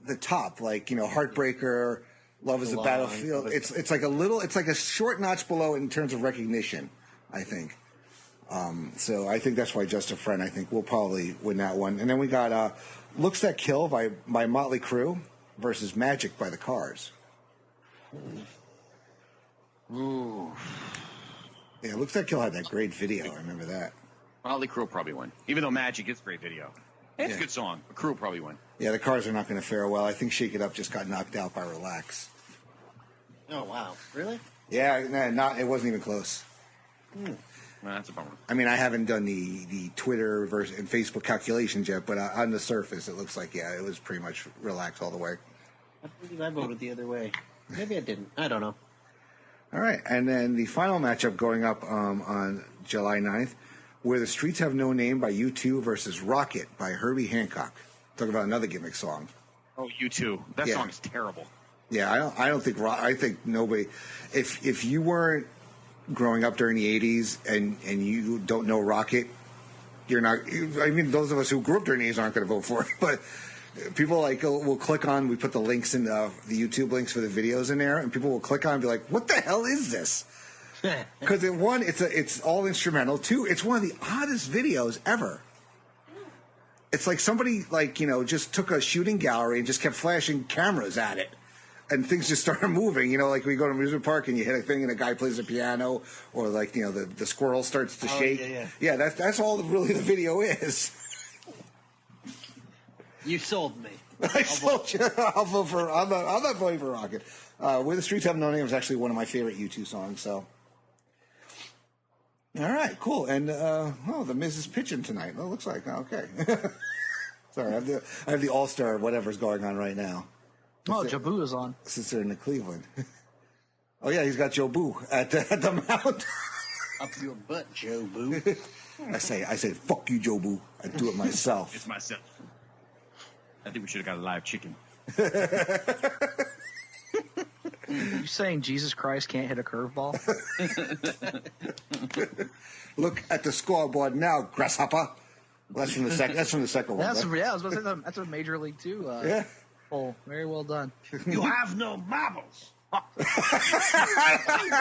the top, like, Heartbreaker, Love is a Battlefield. It's like a short notch below in terms of recognition, I think. So I think that's why Just a Friend, I think, will probably win that one. And then we got Looks That Kill by Motley Crue versus Magic by the Cars. Ooh. Yeah, Looks That Kill had that great video. I remember that. Motley Crue will probably win. Even though Magic is a great video. It's a good song. But Crue will probably win. Yeah, the Cars are not going to fare well. I think Shake It Up just got knocked out by Relax. Oh wow, really? Yeah, it wasn't even close. Well, that's a bummer. I mean, I haven't done the Twitter versus and Facebook calculations yet, but on the surface, it looks like, it was pretty much Relax all the way. I believe I voted the other way. Maybe I didn't. I don't know. All right, and then the final matchup going up on July 9th, Where the Streets Have No Name by U2 versus Rocket by Herbie Hancock. Talk about another gimmick song. Oh, U2. That song is terrible. Yeah, I don't think I think nobody. If you weren't growing up during the 80s and you don't know Rocket, you're not. I mean, those of us who grew up during the 80s aren't going to vote for it, but. People will click on. We put the links in the YouTube links for the videos in there, and people will click on and be like, "What the hell is this?" Because one, it's all instrumental. Two, it's one of the oddest videos ever. It's like somebody just took a shooting gallery and just kept flashing cameras at it, and things just started moving. Like we go to an amusement park and you hit a thing and a guy plays a piano, or the squirrel starts to shake. Yeah, that's all really the video is. You sold me. I sold you. I'll vote for. I'm not voting for Rocket. Where the Streets Have No Name is actually one of my favorite U2 songs. So, all right, cool. And the Miz is pitching tonight. It looks like okay. Sorry, I have the All Star whatever's going on right now. Oh, Jabu is on since they're in Cleveland. Oh yeah, he's got Joe Boo at the mound. Up your butt, Joe Boo. I say, fuck you, Joe Boo. I do it myself. It's myself. I think we should have got a live chicken. You saying Jesus Christ can't hit a curveball? Look at the scoreboard now, grasshopper. Well, that's from the second. That's from the second one. That's, right? Yeah, I was about to say that's a Major League Two. Poll. Very well done. You have no marbles. It's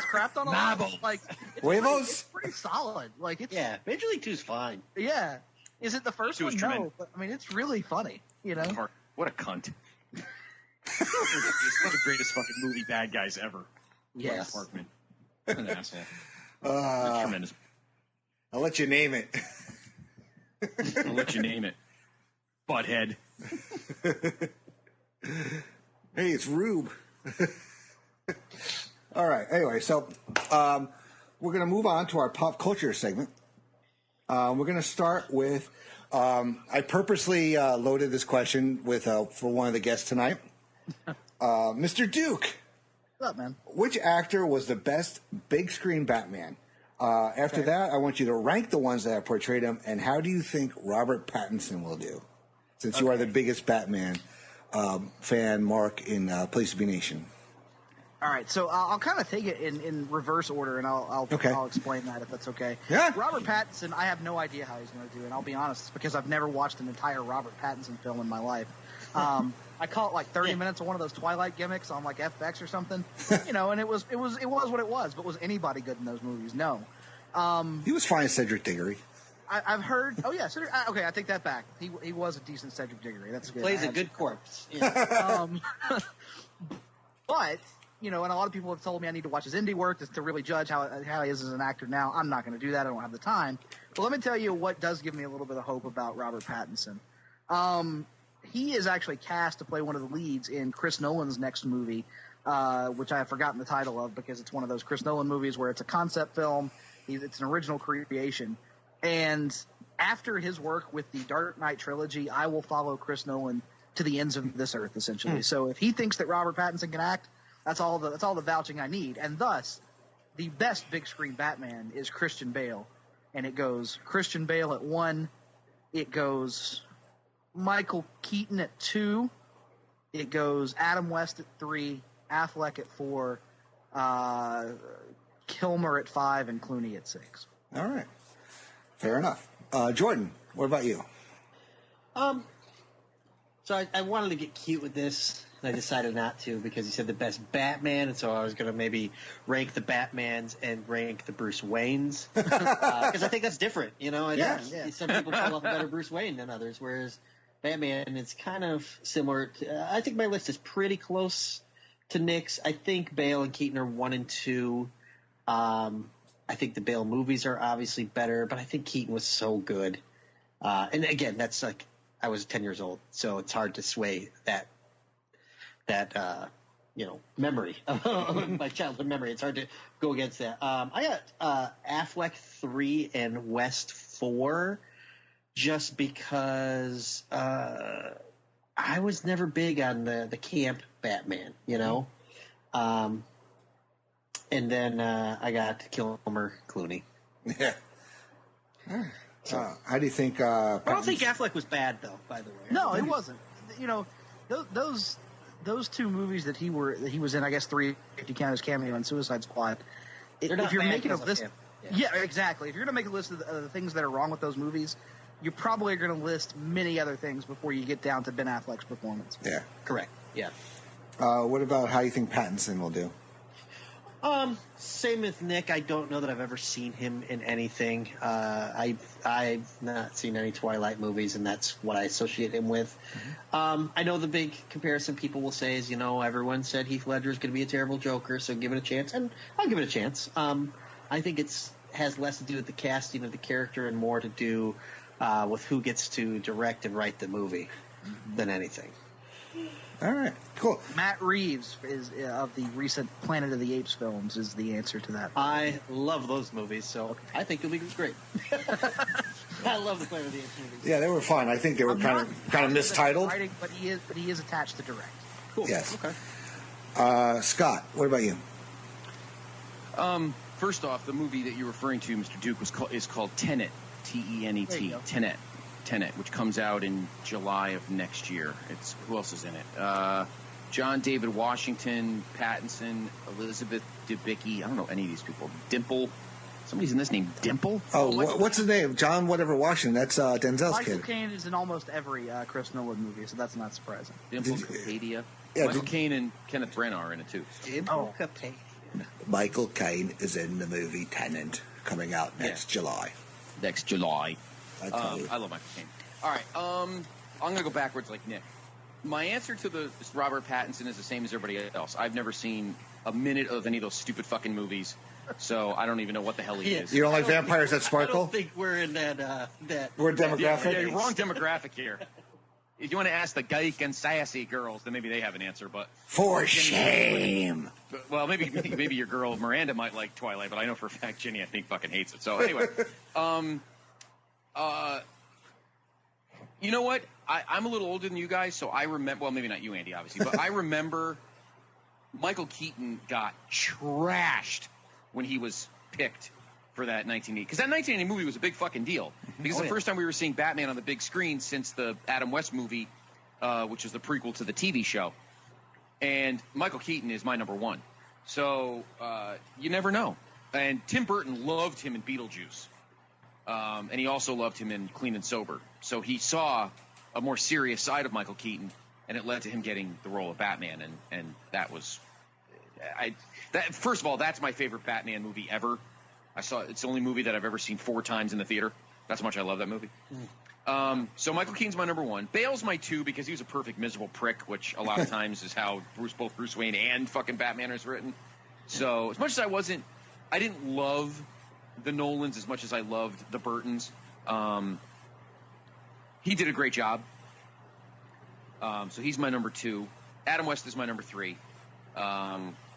crapped on a lot. Like Huevos? It's pretty solid. Like Major League 2's fine. Yeah. Is it the first one? No, but I mean it's really funny. What a cunt. One of the greatest fucking movie bad guys ever. Yes. Parkman. What an asshole. Tremendous. I'll let you name it. I'll let you name it. Butthead. Hey, it's Rube. All right. Anyway, so we're going to move on to our pop culture segment. We're going to start with. I purposely loaded this question with for one of the guests tonight, Mr. Duke. What's up, man? Which actor was the best big screen Batman? After that, I want you to rank the ones that have portrayed him, and how do you think Robert Pattinson will do? Since you are the biggest Batman fan, Mark, in Place to Be Nation. All right, so I'll kind of take it in reverse order, and I'll explain that if that's okay. Yeah. Robert Pattinson, I have no idea how he's going to do, and I'll be honest, it's because I've never watched an entire Robert Pattinson film in my life. I caught like 30 minutes of one of those Twilight gimmicks on like FX or something, and it was what it was. But was anybody good in those movies? No. He was fine as Cedric Diggory. I've heard. Oh yeah, Cedric. Okay, I take that back. He was a decent Cedric Diggory. That's good. Plays a good corpse. Yeah. But and a lot of people have told me I need to watch his indie work to really judge how he is as an actor now. I'm not going to do that. I don't have the time. But let me tell you what does give me a little bit of hope about Robert Pattinson. He is actually cast to play one of the leads in Chris Nolan's next movie, which I have forgotten the title of because it's one of those Chris Nolan movies where it's a concept film. It's an original creation. And after his work with the Dark Knight trilogy, I will follow Chris Nolan to the ends of this earth, essentially. So if he thinks that Robert Pattinson can act, that's all the vouching I need. And thus, the best big screen Batman is Christian Bale. And it goes Christian Bale at 1. It goes Michael Keaton at 2. It goes Adam West at 3. Affleck at 4. Kilmer at 5. And Clooney at 6. All right. Fair enough. Jordan, what about you? So I wanted to get cute with this, and I decided not to because he said the best Batman, and so I was going to maybe rank the Batmans and rank the Bruce Waynes because I think that's different. Some people call off a better Bruce Wayne than others, whereas Batman, it's kind of similar to, I think my list is pretty close to Nick's. I think Bale and Keaton are 1 and 2. I think the Bale movies are obviously better, but I think Keaton was so good. And again, that's like, I was 10 years old, so it's hard to sway that memory, my childhood memory. It's hard to go against that. I got Affleck 3 and West 4 just because I was never big on the camp Batman, and then I got Kilmer, Clooney. Yeah. How do you think? I don't think Affleck was bad, though. By the way, no, it wasn't. Those two movies that he was in, I guess 3 if you count his cameo in Suicide Squad. If you're making a list, yeah, exactly. If you're going to make a list of the things that are wrong with those movies, you're probably going to list many other things before you get down to Ben Affleck's performance. Yeah, correct. Yeah. What about how you think Pattinson will do? Same with Nick. I don't know that I've ever seen him in anything. I've not seen any Twilight movies, and that's what I associate him with. I know the big comparison people will say is, everyone said Heath Ledger is going to be a terrible Joker, so give it a chance, and I'll give it a chance. I think has less to do with the casting of the character and more to do with who gets to direct and write the movie than anything. All right, cool. Matt Reeves is of the recent Planet of the Apes films is the answer to that. I love those movies, so I think it'll be great. I love the Planet of the Apes movies. Yeah, they were fun. I think they were kind of mistitled. Writing, but he is attached to direct. Cool. Yes. Okay. Scott, what about you? First off, the movie that you're referring to, Mr. Duke, is called Tenet. T-E-N-E-T. Tenet, which comes out in July of next year. Who else is in it? John David Washington, Pattinson, Elizabeth Debicki. I don't know any of these people. Dimple. Somebody's in this name. Dimple? Oh, what's his name? John whatever Washington. That's Denzel's Michael kid. Caine is in almost every Chris Nolan movie, so that's not surprising. Dimple Kapadia. Yeah, Michael Caine and Kenneth Branagh are in it too. Dimple Kapadia. Michael Caine is in the movie Tenet, coming out next July. Next July. I love Michael Caine. All right, I'm going to go backwards like Nick. My answer to the Robert Pattinson is the same as everybody else. I've never seen a minute of any of those stupid fucking movies, so I don't even know what the hell he is. You don't like vampires that sparkle? I don't think we're in that. We're demographic? Yeah, you're wrong demographic here. If you want to ask the geek and sassy girls, then maybe they have an answer. But for shame. Well, maybe your girl Miranda might like Twilight, but I know for a fact Jenny, I think, fucking hates it. So anyway, you know what? I'm a little older than you guys, so I remember. Well, maybe not you, Andy, obviously, but I remember Michael Keaton got trashed when he was picked for that 1980, because that 1980 movie was a big fucking deal. Because the first time we were seeing Batman on the big screen since the Adam West movie, which is the prequel to the TV show. And Michael Keaton is my number one. So you never know. And Tim Burton loved him in Beetlejuice. And he also loved him in Clean and Sober. So he saw a more serious side of Michael Keaton, and it led to him getting the role of Batman. And that was first of all, that's my favorite Batman movie ever. It's the only movie that I've ever seen 4 times in the theater. That's how much I love that movie. So Michael Keaton's my number 1. Bale's my 2 because he was a perfect miserable prick, which a lot of times is how both Bruce Wayne and fucking Batman is written. So as much as I didn't love the Nolans as much as I loved the Burtons. He did a great job. So he's my number 2. Adam West is my number 3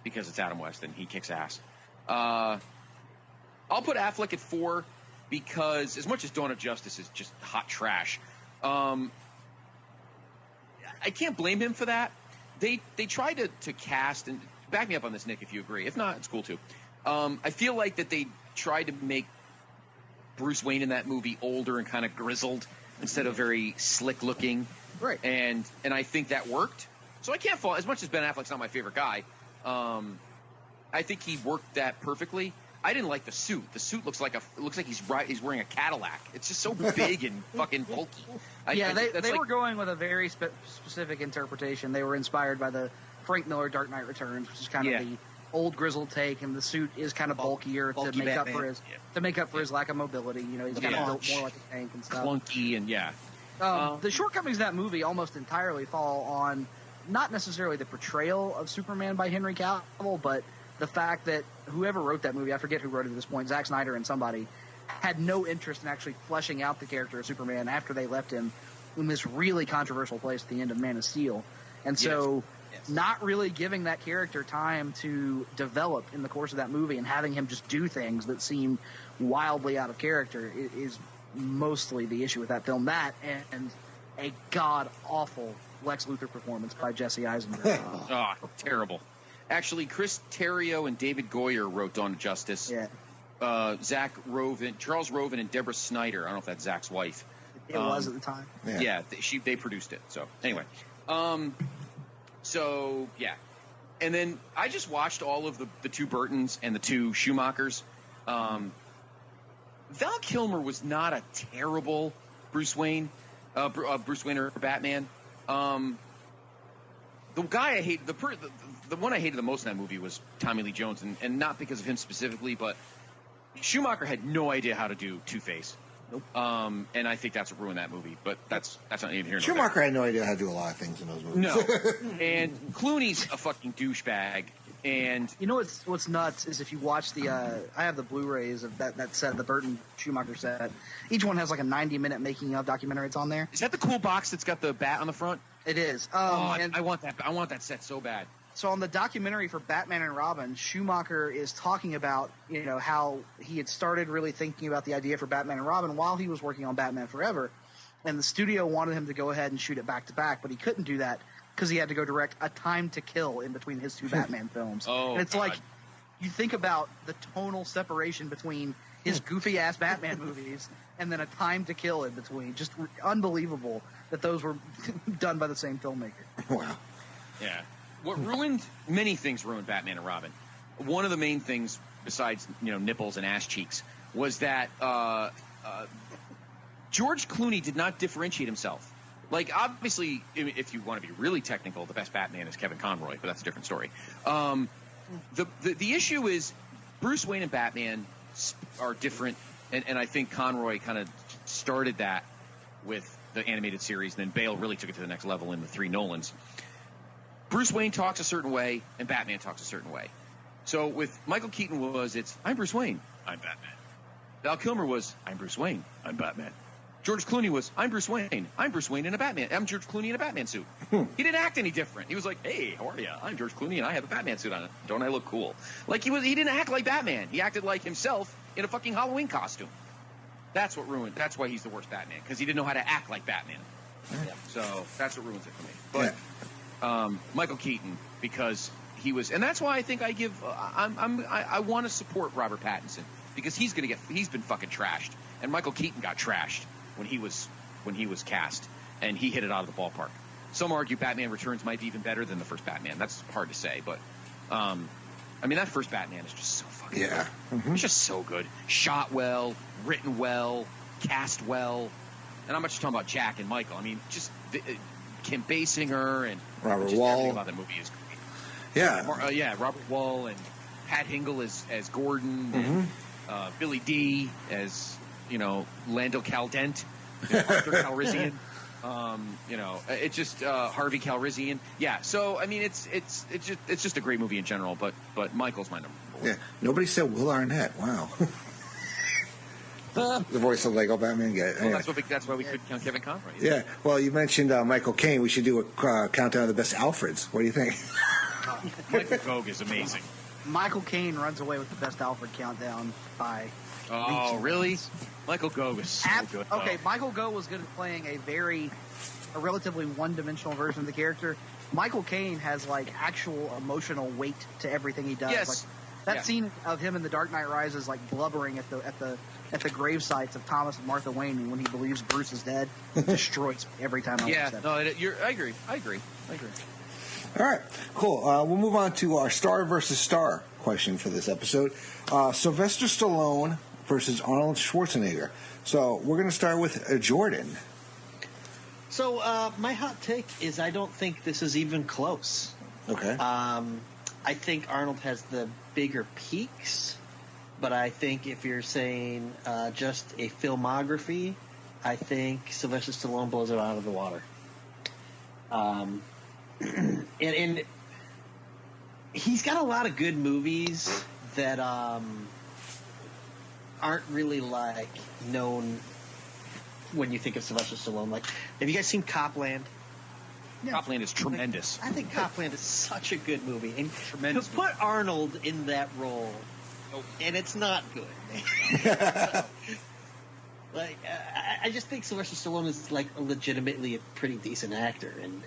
because it's Adam West and he kicks ass. I'll put Affleck at 4 because as much as Dawn of Justice is just hot trash, I can't blame him for that. They tried to cast, and back me up on this, Nick, if you agree. If not, it's cool too. I feel like that they tried to make Bruce Wayne in that movie older and kind of grizzled instead of very slick looking. Right. And I think that worked. So I can't fault, as much as Ben Affleck's not my favorite guy, I think he worked that perfectly. I didn't like the suit. The suit looks like he's wearing a Cadillac. It's just so big and fucking bulky. They were going with a very specific interpretation. They were inspired by the Frank Miller Dark Knight Returns, which is kind of the old grizzled take, and the suit is kind of bulkier to make up for his lack of mobility. You know, he's kind of built more like a tank and stuff. Clunky and the shortcomings of that movie almost entirely fall on not necessarily the portrayal of Superman by Henry Cavill, but the fact that whoever wrote that movie, I forget who wrote it at this point, Zack Snyder and somebody, had no interest in actually fleshing out the character of Superman after they left him in this really controversial place at the end of Man of Steel. And so not really giving that character time to develop in the course of that movie and having him just do things that seem wildly out of character is mostly the issue with that film. That and a god-awful Lex Luthor performance by Jesse Eisenberg. Terrible. Actually, Chris Terrio and David Goyer wrote Dawn of Justice. Yeah. Charles Roven, and Deborah Snyder. I don't know if that's Zach's wife. It was at the time. Yeah, they produced it. So anyway, and then I just watched all of the 2 Burtons and the 2 Schumachers. Val Kilmer was not a terrible Bruce Wayne or Batman. The guy I hate, the one I hated the most in that movie was Tommy Lee Jones, and not because of him specifically, but Schumacher had no idea how to do Two-Face. Nope. And I think that's what ruined that movie, but that's not even here. Schumacher had no idea how to do a lot of things in those movies. No. And Clooney's a fucking douchebag. And you know what's nuts is if you watch I have the Blu-rays of that set, the Burton Schumacher set. Each one has like a 90-minute making of documentary. It's on there. Is that the cool box that's got the bat on the front? It is. I want that. I want that set so bad. So on the documentary for Batman and Robin, Schumacher is talking about, how he had started really thinking about the idea for Batman and Robin while he was working on Batman Forever. And the studio wanted him to go ahead and shoot it back to back, but he couldn't do that because he had to go direct A Time to Kill in between his 2 Batman films. And it's like, you think about the tonal separation between his goofy-ass Batman movies and then A Time to Kill in between. Just unbelievable that those were done by the same filmmaker. Wow. Yeah. Many things ruined Batman and Robin. One of the main things, besides nipples and ass cheeks, was that George Clooney did not differentiate himself. Like, obviously, if you want to be really technical, the best Batman is Kevin Conroy, but that's a different story. The issue is Bruce Wayne and Batman are different, and I think Conroy kind of started that with the animated series, and then Bale really took it to the next level in the 3 Nolans. Bruce Wayne talks a certain way, and Batman talks a certain way. So with Michael Keaton I'm Bruce Wayne, I'm Batman. Val Kilmer was, I'm Bruce Wayne, I'm Batman. George Clooney was, I'm Bruce Wayne in a Batman. I'm George Clooney in a Batman suit. He didn't act any different. He was like, hey, how are you? I'm George Clooney, and I have a Batman suit on. Don't I look cool? Like, he didn't act like Batman. He acted like himself in a fucking Halloween costume. That's why he's the worst Batman, because he didn't know how to act like Batman. Yeah. So that's what ruins it for me. But Michael Keaton, because he was, and that's why I think I want to support Robert Pattinson, because he's been fucking trashed, and Michael Keaton got trashed when he was cast, and he hit it out of the ballpark. Some argue Batman Returns might be even better than the first Batman. That's hard to say, but that first Batman is just so fucking good. Mm-hmm. It's just so good. Shot well, written well, cast well. And I'm not just talking about Jack and Michael. I mean, just Kim Basinger and Robert just Wall. Everything about that movie is great. Yeah. Robert Wall and Pat Hingle as Gordon, and Billy Dee as Lando Caldent, Arthur Calrissian. It's just Harvey Calrissian. Yeah. So I mean, it's just a great movie in general. But Michael's my number one. Yeah. Nobody said Will Arnett. Wow. The voice of Lego Batman. Yeah. Well, that's why we could count Kevin Conroy. Yeah. Well, you mentioned Michael Caine. We should do a countdown of the best Alfreds. What do you think? Michael Gough is amazing. Michael Caine runs away with the best Alfred countdown by. Oh, really? Michael Gough is so good. Okay, Michael Gough was good at playing a relatively one-dimensional version of the character. Michael Caine has like actual emotional weight to everything he does. Yes. Like, that scene of him in The Dark Knight Rises, like blubbering at the grave sites of Thomas and Martha Wayne when he believes Bruce is dead, destroys me every time I watch that. I agree. All right, cool. We'll move on to our star versus star question for this episode. Sylvester Stallone versus Arnold Schwarzenegger. So we're going to start with Jordan. So my hot take is I don't think this is even close. Okay. I think Arnold has the bigger peaks, but I think if you're saying just a filmography, I think Sylvester Stallone blows it out of the water. And he's got a lot of good movies that aren't really like known when you think of Sylvester Stallone. Like, have you guys seen Copland? Yeah. Copland is tremendous. I think Copland is such a good movie, and tremendous. To put Arnold in that role, and it's not good. Like, I just think Sylvester Stallone is like legitimately a pretty decent actor, and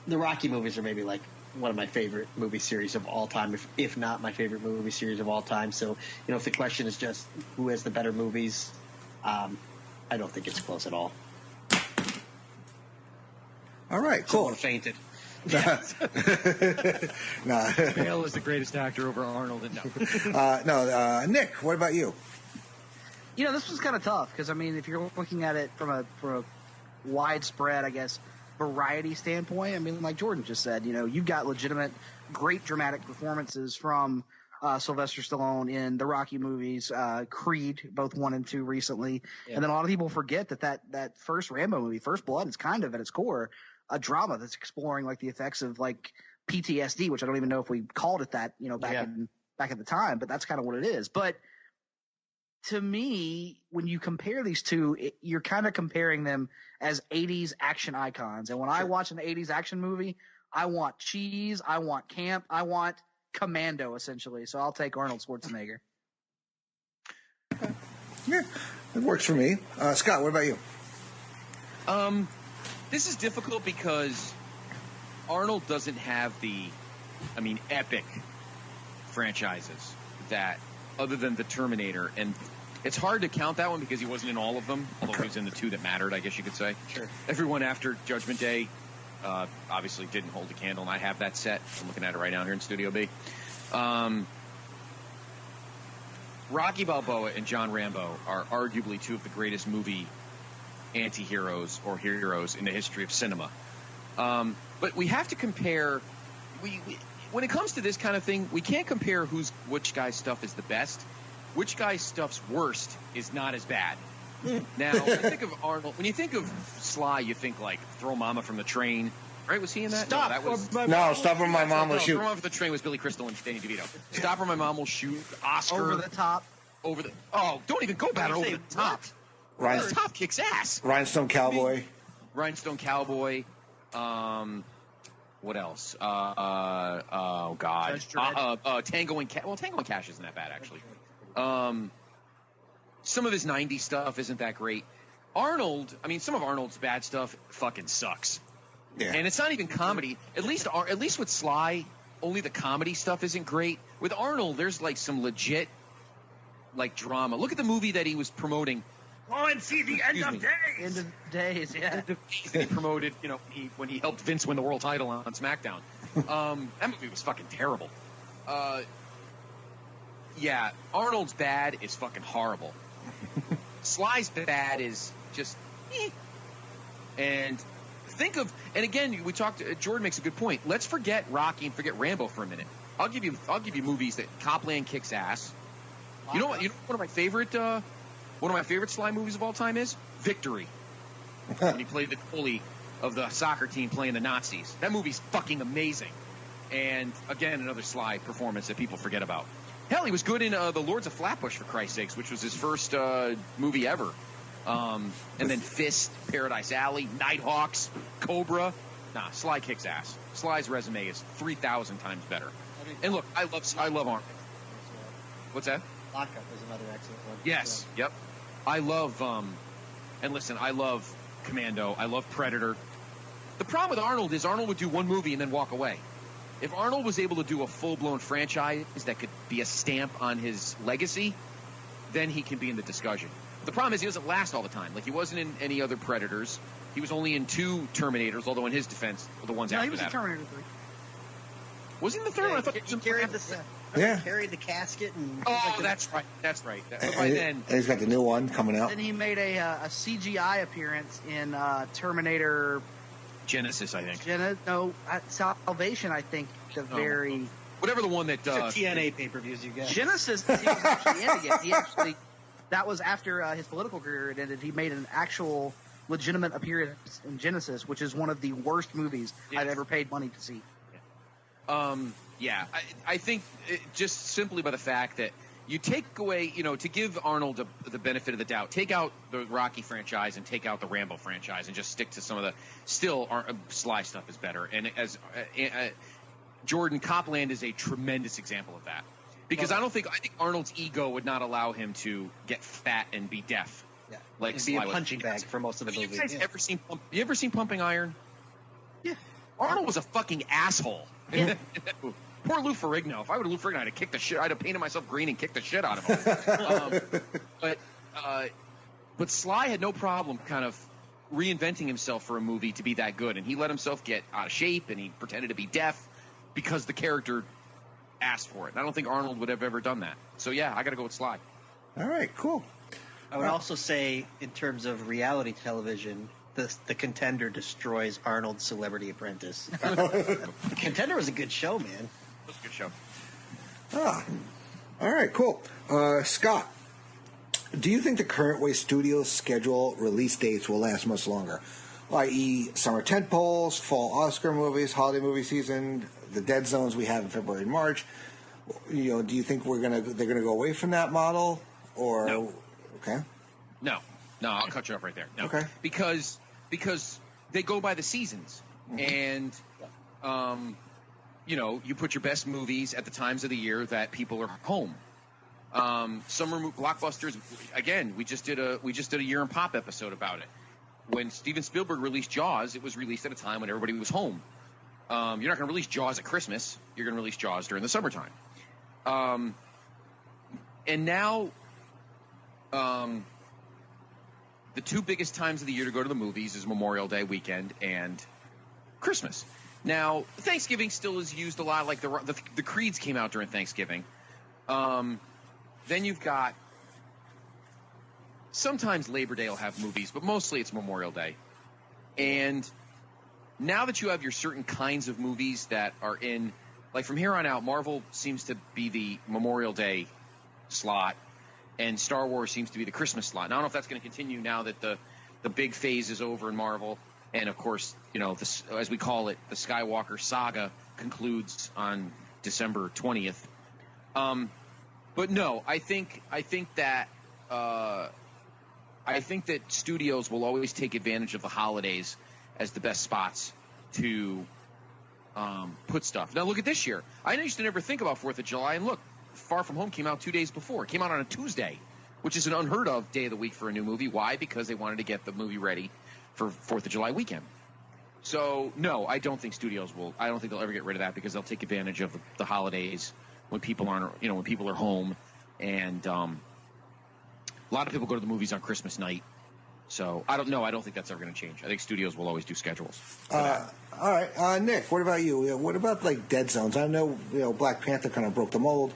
the Rocky movies are maybe like one of my favorite movie series of all time, if not my favorite movie series of all time. So, if the question is just who has the better movies, I don't think it's close at all. All right, cool. Someone fainted. Nah. Bale is the greatest actor over Arnold. And Nick, what about you? This was kind of tough because, I mean, if you're looking at it from a widespread, I guess, variety standpoint, I mean, like Jordan just said, you've got legitimate, great dramatic performances from Sylvester Stallone in the Rocky movies, Creed, both 1 and 2 recently. Yeah. And then a lot of people forget that first Rambo movie, First Blood, is kind of at its core a drama that's exploring like the effects of like PTSD, which I don't even know if we called it that, back at the time, but that's kind of what it is. But to me, when you compare these two, you're kind of comparing them as 80s action icons. And when I watch an 80s action movie, I want cheese, I want camp, I want Commando, essentially. So I'll take Arnold Schwarzenegger. Okay. Yeah, it works for me. Scott, what about you? This is difficult because Arnold doesn't have the, epic franchises that, other than the Terminator, and it's hard to count that one because he wasn't in all of them, although he was in the 2 that mattered, I guess you could say. Sure. Everyone after Judgment Day obviously didn't hold a candle, and I have that set. I'm looking at it right now here in Studio B. Rocky Balboa and John Rambo are arguably 2 of the greatest movie anti-heroes or heroes in the history of cinema. But we have to compare. When it comes to this kind of thing, we can't compare which guy's stuff is the best. Which guy's stuff's worst is not as bad. Now, when you think of Arnold, when you think of Sly, you think like Throw Mama from the Train. Right? Was he in that? Stop. No, that was Stop or My Mom Will Shoot. Throw Mama from the Train was Billy Crystal and Danny DeVito. Stop or My Mom Will Shoot. Oscar. Over the Top. Don't even go back over the top. Over the Top kicks ass. Rhinestone Cowboy. Rhinestone Cowboy. What else? Oh God. Tango and Cash. Well, Tango and Cash isn't that bad actually. Some of his 90s stuff isn't that great. Arnold, some of Arnold's bad stuff fucking sucks. Yeah. And it's not even comedy. At least with Sly, only the comedy stuff isn't great. With Arnold, there's like some legit like drama. Look at the movie that he was promoting. Oh, and see the End of Days. End of Days, yeah. End of Days that he promoted, when he helped Vince win the world title on SmackDown. That movie was fucking terrible. Yeah, Arnold's bad is fucking horrible. Sly's bad is just And again, we talked. Jordan makes a good point. Let's forget Rocky and forget Rambo for a minute. I'll give you movies that Copland kicks ass. You know what? One of my favorite One of my favorite Sly movies of all time is Victory. When he played the goalie of the soccer team playing the Nazis. That movie's fucking amazing. And, again, another Sly performance that people forget about. Hell, he was good in The Lords of Flatbush, for Christ's sakes, which was his first movie ever. And then Fist, Paradise Alley, Nighthawks, Cobra. Nah, Sly kicks ass. Sly's resume is 3,000 times better. And look, I love Arnold. What's that? Lockup is another excellent one. Yes, yep. I love, and listen, I love Commando. I love Predator. The problem with Arnold is Arnold would do one movie and then walk away. If Arnold was able to do a full-blown franchise that could be a stamp on his legacy, then he can be in the discussion. The problem is he doesn't last all the time. Like, he wasn't in any other Predators. He was only in 2 Terminators, although in his defense, the ones after that. No, he was in Terminator 3. Was he in the third one? I thought he carried the carried the casket and. Oh, that's right. That's right. But by then, and he's got the new one coming out. Then he made a CGI appearance in Terminator Genesis, I think. Salvation, I think. Whatever the one that TNA pay-per-views you get. Genesis. He was actually in again. He actually. That was after his political career had ended. He made an actual legitimate appearance in Genesis, which is one of the worst movies I've ever paid money to see. Yeah, I think just simply by the fact that you take away, to give Arnold the benefit of the doubt, take out the Rocky franchise and take out the Rambo franchise and just stick to some of the Sly stuff is better. And as Jordan, Copland is a tremendous example of that. Because I think Arnold's ego would not allow him to get fat and be deaf. Yeah, like be a punching bag for most of the movie. You guys ever seen Pumping Iron? Yeah. Arnold was a fucking asshole. Yeah. Poor Lou Ferrigno. If I were Lou Ferrigno, I'd have kicked the shit. I'd have painted myself green and kicked the shit out of him. But Sly had no problem kind of reinventing himself for a movie to be that good, and he let himself get out of shape, and he pretended to be deaf because the character asked for it. And I don't think Arnold would have ever done that. So yeah, I got to go with Sly. All right, cool. I would also say, in terms of reality television, the Contender destroys Arnold's Celebrity Apprentice. Contender was a good show, man. It was a good show. All right, cool. Scott, do you think the current way studios schedule release dates will last much longer? I.e., summer tentpoles, fall Oscar movies, holiday movie season, the dead zones we have in February and March. Do you think they're gonna go away from that model, or no? Okay. No, I'll cut you off right there. No. Okay. Because they go by the seasons, and you put your best movies at the times of the year that people are home. Summer blockbusters. Again, we just did a Year in Pop episode about it. When Steven Spielberg released Jaws, it was released at a time when everybody was home. You're not going to release Jaws at Christmas. You're going to release Jaws during the summertime. And now, the 2 biggest times of the year to go to the movies is Memorial Day weekend and Christmas. Now, Thanksgiving still is used a lot. Like the Creeds came out during Thanksgiving. Then you've got sometimes Labor Day will have movies, but mostly it's Memorial Day. And now that you have your certain kinds of movies that are in, like from here on out, Marvel seems to be the Memorial Day slot, and Star Wars seems to be the Christmas slot. And I don't know if that's going to continue now that the big phase is over in Marvel. And, of course, as we call it, the Skywalker saga concludes on December 20th. But no, I think that studios will always take advantage of the holidays as the best spots to put stuff. Now, look at this year. I used to never think about 4th of July, and look, Far From Home came out 2 days before. It came out on a Tuesday, which is an unheard of day of the week for a new movie. Why? Because they wanted to get the movie ready for 4th of July weekend. So, no, I don't think studios will. I don't think they'll ever get rid of that because they'll take advantage of the holidays when people aren't, when people are home. And a lot of people go to the movies on Christmas night. So, I don't know. I don't think that's ever going to change. I think studios will always do schedules. All right. Nick, what about you? What about, like, dead zones? I know, Black Panther kind of broke the mold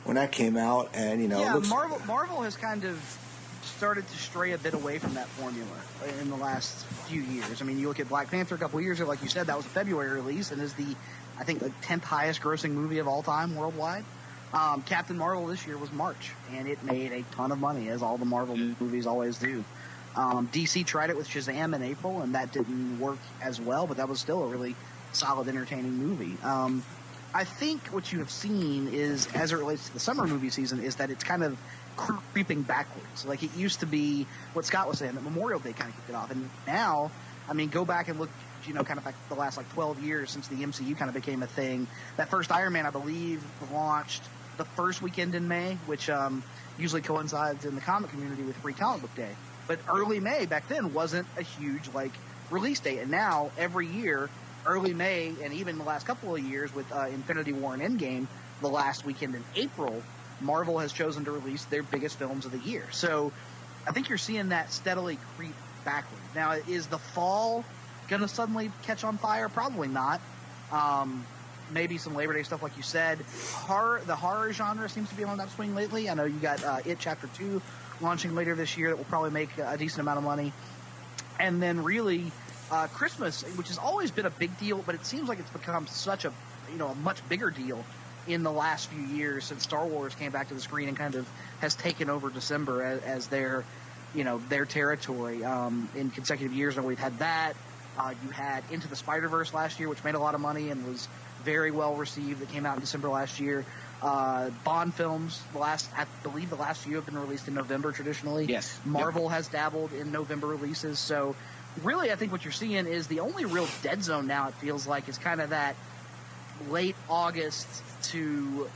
when that came out. And, Yeah, Marvel has kind of started to stray a bit away from that formula in the last few years. I mean, you look at Black Panther a couple of years ago, like you said, that was a February release and is the 10th highest grossing movie of all time worldwide. Captain Marvel this year was March, and it made a ton of money, as all the Marvel movies always do. DC tried it with Shazam in April, and that didn't work as well, but that was still a really solid, entertaining movie. I think what you have seen is, as it relates to the summer movie season, is that it's kind of creeping backwards. Like, it used to be what Scott was saying, that Memorial Day kind of kicked it off. And now, I mean, go back and look, kind of like the last 12 years since the MCU kind of became a thing. That first Iron Man, I believe, launched the first weekend in May, which usually coincides in the comic community with Free Comic Book Day. But early May back then wasn't a huge release date. And now, every year, early May, and even the last couple of years with Infinity War and Endgame, the last weekend in April, Marvel has chosen to release their biggest films of the year. So I think you're seeing that steadily creep backward. Now, is the fall going to suddenly catch on fire? Probably not. Maybe some Labor Day stuff, like you said. The horror genre seems to be on that swing lately. I know you got It Chapter 2 launching later this year that will probably make a decent amount of money. And then really Christmas, which has always been a big deal, but it seems like it's become such a much bigger deal in the last few years since Star Wars came back to the screen and kind of has taken over December as their territory in consecutive years. And we've had that. You had Into the Spider-Verse last year, which made a lot of money and was very well received. That came out in December last year. Bond films, I believe the last few have been released in November traditionally. Yes. Marvel has dabbled in November releases. So really, I think what you're seeing is the only real dead zone now, it feels like, is kind of that late August to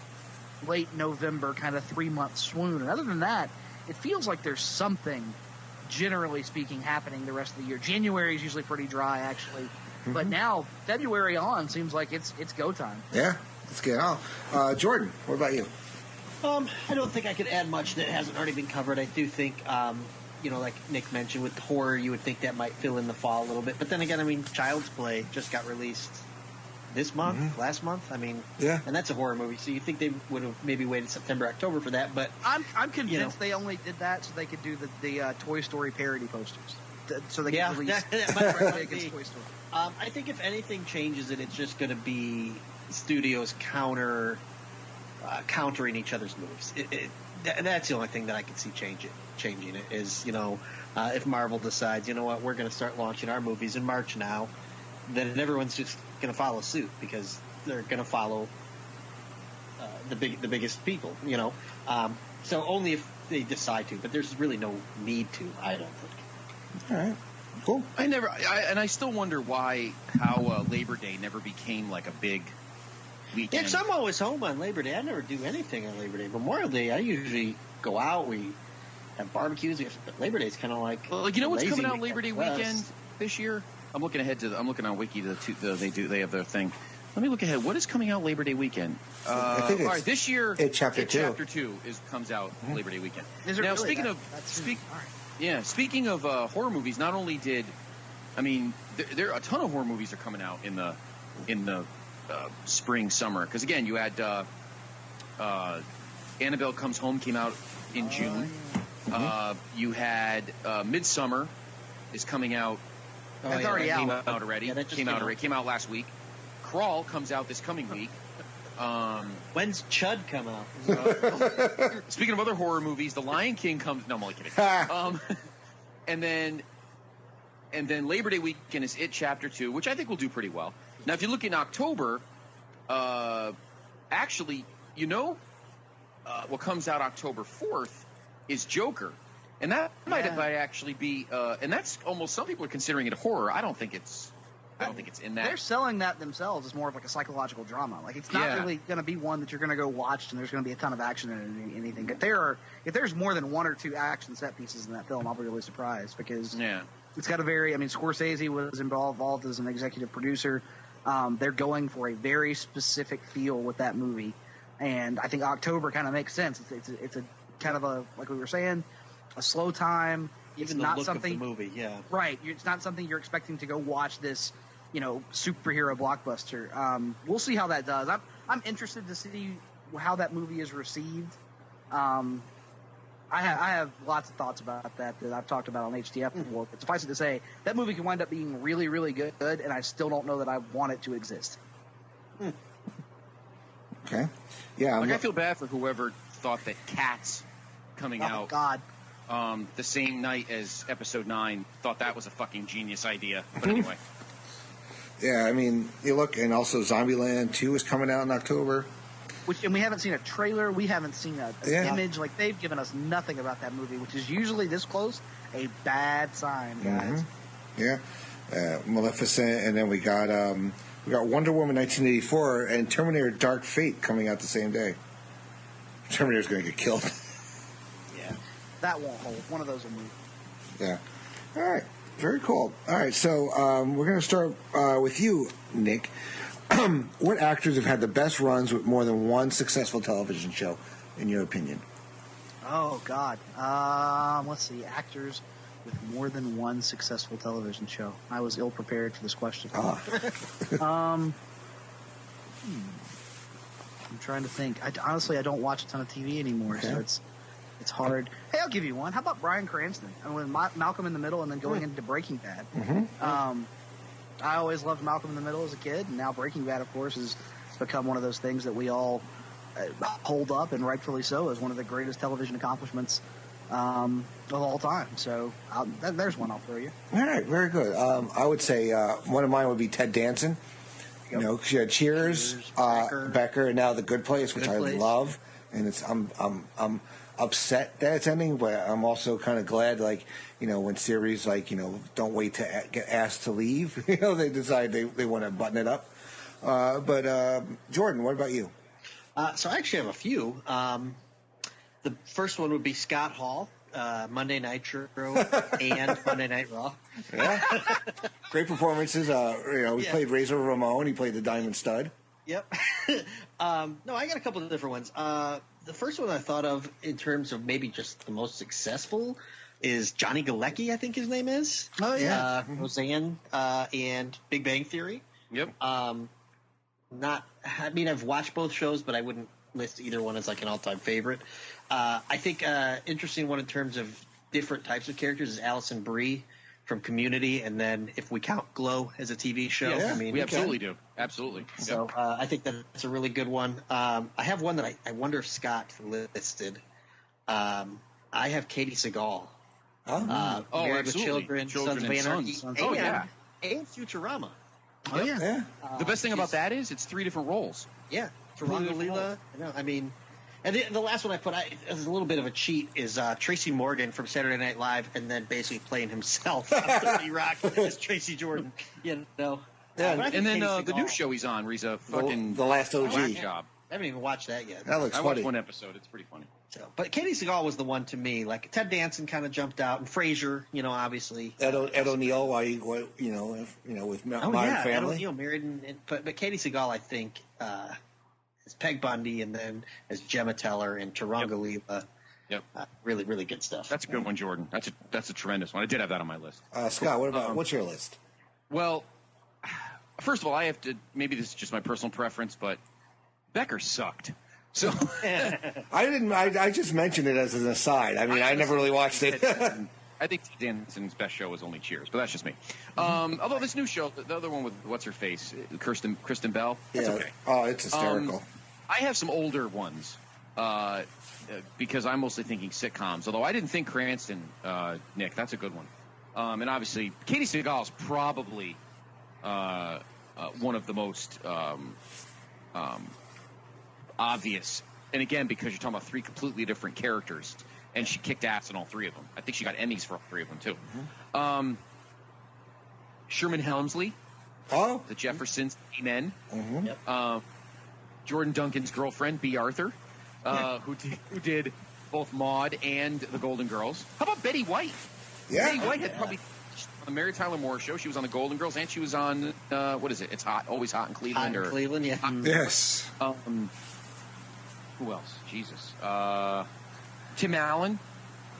late November kind of 3-month swoon. And other than that, it feels like there's something, generally speaking, happening the rest of the year. January is usually pretty dry, actually. Mm-hmm. But now, February on seems like it's go time. Yeah, let's get on. Jordan, what about you? I don't think I could add much that hasn't already been covered. I do think, like Nick mentioned, with the horror, you would think that might fill in the fall a little bit. But then again, I mean, Child's Play just got released this month, last month. I mean, yeah, and that's a horror movie, so you think they would have maybe waited September, October for that. But I'm convinced they only did that so they could do the Toy Story parody posters, so they could release against Toy Story. I think if anything changes it's just going to be studios countering each other's moves. That's the only thing that I can see changing it is, if Marvel decides, you know what, we're going to start launching our movies in March now, then everyone's just going to follow suit because they're going to follow the biggest people, So only if they decide to, but there's really no need to, I don't think. All right. Cool. I still wonder how Labor Day never became like a big weekend. Yeah, 'cause I'm always home on Labor Day. I never do anything on Labor Day. Memorial Day, I usually go out. We have barbecues. But Labor Day is kind of like. Well, you know what's coming out Labor Day weekend this year? I'm looking on Wiki. They have their thing. Let me look ahead. What is coming out Labor Day weekend? I think all right, this year, It Chapter 2. Chapter 2 comes out Labor Day weekend. Is it now, really? Speaking of horror movies, not only there are a ton of horror movies are coming out in the spring, summer. Because again, you had Annabelle Comes Home came out in June. You had Midsummer is coming out. That's already out. Came out already. Yeah, Came out last week. Crawl comes out this coming week. When's Chud come out? Speaking of other horror movies, The Lion King comes. No, I'm only kidding. And then Labor Day weekend is It Chapter 2, which I think will do pretty well. Now, if you look in October, actually, what comes out October 4th is Joker. And that might actually be, and that's almost, some people are considering it horror. I don't think it's in that. They're selling that themselves as more of like a psychological drama. Like, it's not really going to be one that you're going to go watch and there's going to be a ton of action in anything. If there's more than one or two action set pieces in that film, I'll be really surprised because it's got Scorsese was involved as an executive producer. They're going for a very specific feel with that movie. And I think October kind of makes sense. It's a kind of a, like we were saying, a slow time. Even the look of the movie, yeah. Right. It's not something you're expecting to go watch this, superhero blockbuster. We'll see how that does. I'm interested to see how that movie is received. I have lots of thoughts about that I've talked about on HTF before. But suffice it to say, that movie can wind up being really, really good, and I still don't know that I want it to exist. Okay. Yeah. Like, I feel bad for whoever thought that Cats coming out God. The same night as Episode 9 thought that was a fucking genius idea. But anyway. Yeah, I mean, you look, and also Zombieland 2 is coming out in October. And we haven't seen a trailer. We haven't seen an image. Like, they've given us nothing about that movie, which is usually this close a bad sign, guys. Yeah. Maleficent, and then we got Wonder Woman 1984 and Terminator Dark Fate coming out the same day. Terminator's going to get killed. Yeah. That won't hold. One of those will move. Yeah. All right. Very cool. All right, so we're going to start with you, Nick. What actors have had the best runs with more than one successful television show, in your opinion? Oh, God. Let's see. Actors with more than one successful television show. I was ill-prepared for this question. I'm trying to think. Honestly, I don't watch a ton of TV anymore, so it's hard. Hey, I'll give you one. How about Bryan Cranston? I mean, Malcolm in the Middle and then going into Breaking Bad. I always loved Malcolm in the Middle as a kid, and now Breaking Bad, of course, has become one of those things that we all hold up, and rightfully so, as one of the greatest television accomplishments of all time. So there's one I'll throw you. All right, very good. I would say one of mine would be Ted Danson. You know, she had Cheers, Becker, and now The Good Place, which I love. And I'm upset that it's ending, but I'm also kind of glad, like, you know, when series like, you know, don't wait to get asked to leave, you know, they decide they want to button it up. But Jordan, what about you? So I actually have a few. The first one would be Scott Hall, Monday Nitro and Monday Night Raw. Yeah, great performances. You know, he played Razor Ramon. He played the Diamond Stud. Yep. No, I got a couple of different ones. The first one I thought of in terms of maybe just the most successful is Johnny Galecki, I think his name is. Oh, yeah. Roseanne and Big Bang Theory. Yep. I mean, I've watched both shows, but I wouldn't list either one as like an all-time favorite. I think interesting one in terms of different types of characters is Alison Brie from Community, and then if we count Glow as a TV show, Yeah, I mean, we absolutely do. Absolutely. So I think that's a really good one. I have one that I wonder if Scott listed. I have Katie Seagal. Married with absolutely. Children, Sons of and Anarchy, Sons. Oh, yeah. And Futurama. Oh, yeah. The best thing about that is it's 3 different roles. Yeah. Taronga Leela. I mean, and the last one I put, as a little bit of a cheat, is Tracy Morgan from Saturday Night Live, and then basically playing himself on 30 Rock as Tracy Jordan. You know. Yeah, and then the new show he's on, where he's a fucking the last OG job. I haven't even watched that yet. That looks funny. I watched one episode. It's pretty funny. So, but Katie Seagal was the one to me. Like Ted Danson kind of jumped out, and Frasier, you know, obviously. Ed O'Neill, with Modern Family. Ed O'Neill married, but Katie Seagal, I think, as Peg Bundy, and then as Gemma Teller and Taronga Leela. Yep. Really, really good stuff. That's a good one, Jordan. That's a tremendous one. I did have that on my list. Scott, what about what's your list? Well, first of all, I have to. Maybe this is just my personal preference, but Becker sucked. So I just mentioned it as an aside. I mean, I never really watched it. I think Danson's best show was only Cheers, but that's just me. Although this new show, the other one with what's her face, Kristen Bell, that's okay. Oh, it's hysterical. I have some older ones because I'm mostly thinking sitcoms. Although I didn't think Cranston, Nick, that's a good one. And obviously, Katie Seagal is probably one of the most obvious. And again, because you're talking about 3 completely different characters, and she kicked ass in all 3 of them. I think she got Emmys for all 3 of them too. Sherman Hemsley, the Jeffersons, Amen. Jordan Duncan's girlfriend, B. Arthur, who did both Maude and The Golden Girls. How about Betty White? Yeah, Betty White had probably on the Mary Tyler Moore Show. She was on The Golden Girls, and she was on what is it? It's always hot in Cleveland. Cleveland, yeah. Yes. Who else? Jesus. Tim Allen,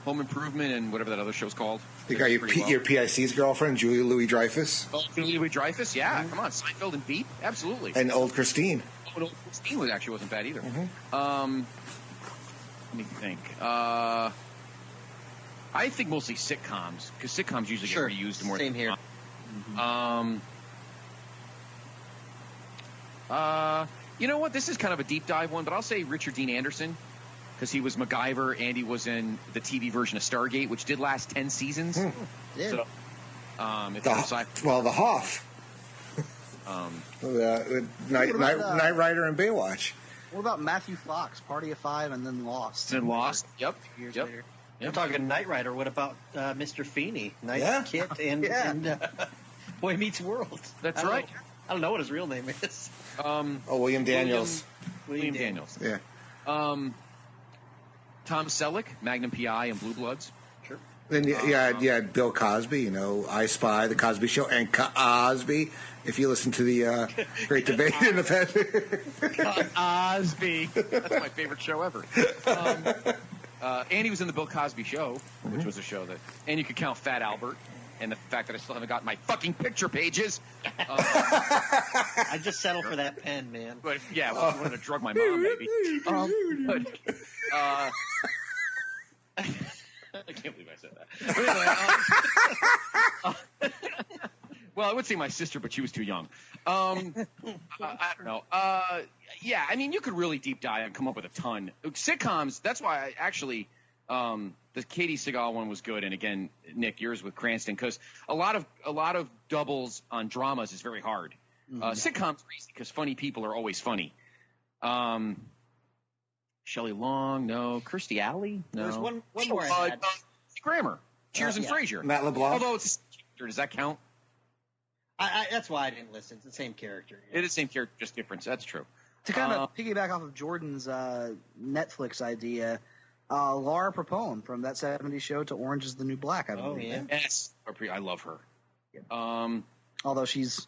Home Improvement, and whatever that other show's called. You got your PIC's girlfriend, Julia Louis-Dreyfus. Oh, Julia Louis-Dreyfus, yeah. Come on, Seinfeld and Veep, absolutely. And Old Christine. Oh, and Old Christine wasn't bad either. Let me think. I think mostly sitcoms, because sitcoms usually get reused more. Same here. You know what? This is kind of a deep dive one, but I'll say Richard Dean Anderson, because he was MacGyver and he was in the TV version of Stargate, which did last 10 seasons. Yeah. So, the Hoff. Knight Rider and Baywatch. What about Matthew Fox, Party of Five, and then Lost? And Lost, yep. Years later. We're talking Knight Rider. What about Mr. Feeney? Knight Kit and Boy Meets World. That's right. I don't know what his real name is. William Daniels. William Daniels. Yeah. Tom Selleck, Magnum PI, and Blue Bloods. Sure. Then you had Bill Cosby, I Spy, The Cosby Show, and Cosby. If you listen to the Great Debate in the past. Cosby. That's my favorite show ever. And he was in the Bill Cosby Show, which was a show that... And you could count Fat Albert. And the fact that I still haven't got my fucking picture pages. I just settle for that pen, man. But yeah, well, you wanted to drug my mom, maybe. I can't believe I said that. But anyway, well, I would say my sister, but she was too young. I don't know. Yeah, I mean, you could really deep dive and come up with a ton. Sitcoms, that's why I actually... the Katie Seagal one was good, and again, Nick, yours with Cranston, because a lot of doubles on dramas is very hard. Sitcoms are easy because funny people are always funny. Shelley Long, no. Kirstie Alley, no. There's one more I had. Grammer, Cheers and Frasier. Matt LeBlanc. Although it's a character, does that count? That's why I didn't listen. It's the same character. Yeah. It is the same character, just different. That's true. To kind of piggyback off of Jordan's Netflix idea. Laura Prepone from That 70s Show to Orange is the New Black, I believe. Yeah. Yes. I love her. Yeah. Although she's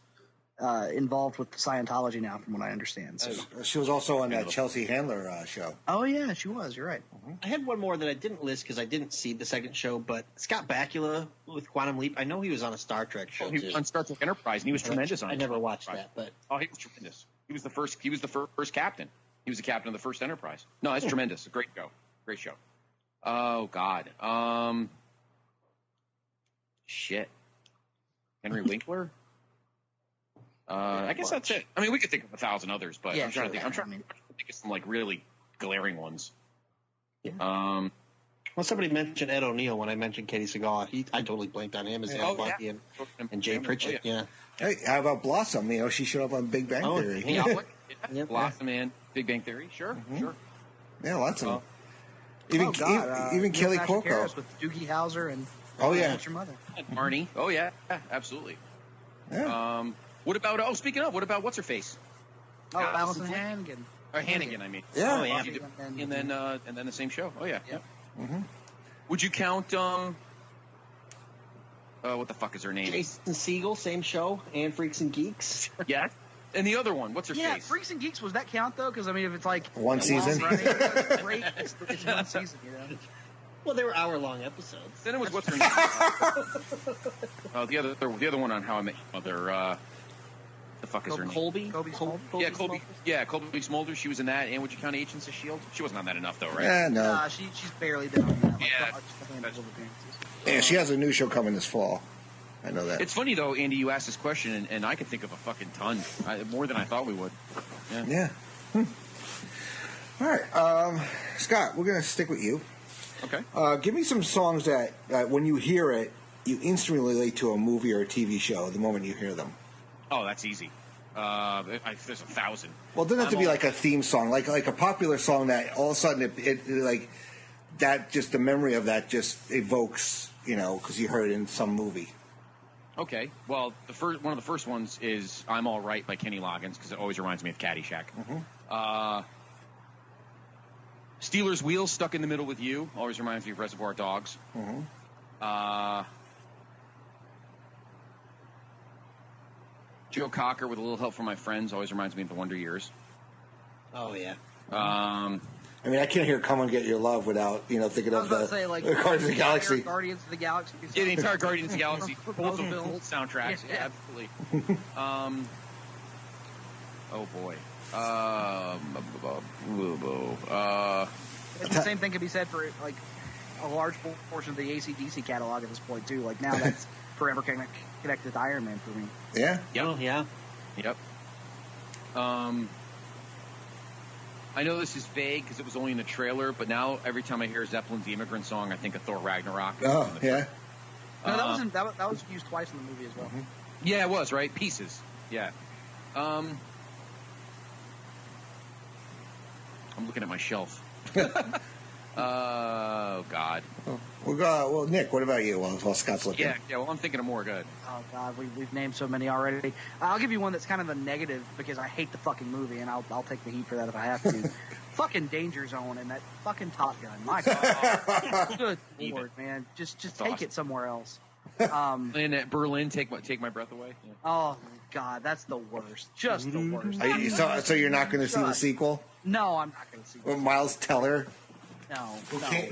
involved with Scientology now, from what I understand. So. She was also on that Chelsea Handler show. Oh, yeah, she was. You're right. I had one more that I didn't list because I didn't see the second show, but Scott Bakula with Quantum Leap. I know he was on a Star Trek show. He was on Star Trek Enterprise, and he was tremendous on it. I never watched that, but he was tremendous. He was the first captain. He was the captain of the first Enterprise. No, it's tremendous. A great show. Great show. Oh, God. Shit. Henry Winkler? I guess that's it. I mean, we could think of 1,000 others, but I'm trying to think of some, like, really glaring ones. Yeah. Well, somebody mentioned Ed O'Neill when I mentioned Katie Seagal. I totally blanked on him as Bucky and Jay Pritchett. Yeah. Hey, how about Blossom? She showed up on Big Bang Theory. Yeah. Blossom and Big Bang Theory. Sure, sure. Yeah, lots of them. Even Kelly Cuoco with Doogie Howser and What's Your Mother? And Marnie. Oh yeah, absolutely. Yeah. What about? Speaking of, what about what's her face? Allison Hannigan. Or Hannigan, I mean. Yeah. Oh, yeah. And then the same show. Oh yeah. Yep. Mm-hmm. Would you count? What the fuck is her name? Jason Segel, same show, and Freaks and Geeks. Yeah. And the other one, what's her face? Yeah, Freaks and Geeks, was that count, though? Because, I mean, if it's like... One season? Great, it's one season, Well, they were hour-long episodes. Then it was, what's her name? The other one on How I Met Your Mother, the fuck is her name? Colby? Colby Colby Smulders. She was in that. And would you count Agents of S.H.I.E.L.D.? She wasn't on that enough, though, right? Yeah, no. She's barely been on that. Yeah, she has a new show coming this fall. I know that. It's funny, though, Andy, you asked this question, and I could think of a fucking ton. More than I thought we would. Yeah. All right. Scott, we're going to stick with you. Okay. Give me some songs that, when you hear it, you instantly relate to a movie or a TV show the moment you hear them. Oh, that's easy. There's 1,000. Well, it doesn't have to be like a theme song, like a popular song that all of a sudden it like that. Just the memory of that just evokes, because you heard it in some movie. Okay. Well, one of the first ones is "I'm All Right" by Kenny Loggins because it always reminds me of Caddyshack. Mm-hmm. Steelers Wheels, "Stuck in the Middle with You" always reminds me of Reservoir Dogs. Mm-hmm. Joe Cocker with "A Little Help from My Friends" always reminds me of The Wonder Years. Oh yeah. I mean, I can't hear "Come and Get Your Love" without thinking of the Guardians of the Galaxy. Guardians of the Galaxy. Yeah, the entire Guardians of the Galaxy, both soundtracks. Yeah, absolutely. Oh boy. The same thing can be said for like a large portion of the AC/DC catalog at this point too. Like now, that's forever connected to Iron Man for me. Yeah. Yep. Oh, yeah. Yep. I know this is vague because it was only in the trailer, but now every time I hear Zeppelin's "The Immigrant Song," I think of Thor Ragnarok. Oh, yeah. No, that was used twice in the movie as well. Yeah, it was, right? Pieces. Yeah. I'm looking at my shelf. Oh, God. Well, Nick, what about you while Scott's looking? Yeah, well, I'm thinking of more. Good. Oh, God, we've named so many already. I'll give you one that's kind of a negative because I hate the fucking movie, and I'll take the heat for that if I have to. Fucking Danger Zone and that fucking Top Gun. My God. Good Lord, man. Just take awesome. it somewhere else. And at Berlin, take my breath away. Yeah. Oh, God, that's the worst. Just the worst. So you're not going to see the sequel? No, I'm not going to see Well, Miles Teller? No.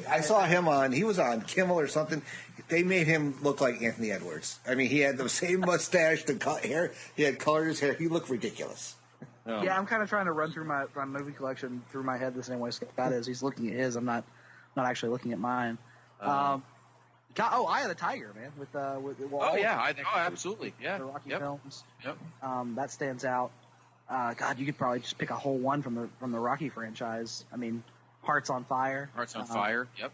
I saw him he was on Kimmel or something. They made him look like Anthony Edwards. I mean, he had the same mustache, the hair. He had colored his hair. He looked ridiculous. Oh. Yeah, I'm kind of trying to run through my movie collection through my head the same way Scott is. He's looking at his. I'm not actually looking at mine. Eye of the Tiger, man. Absolutely. Yeah. The Rocky films. Yep. That stands out. God, you could probably just pick a whole one from the Rocky franchise. I mean, Hearts on Fire. Hearts on Fire. Yep.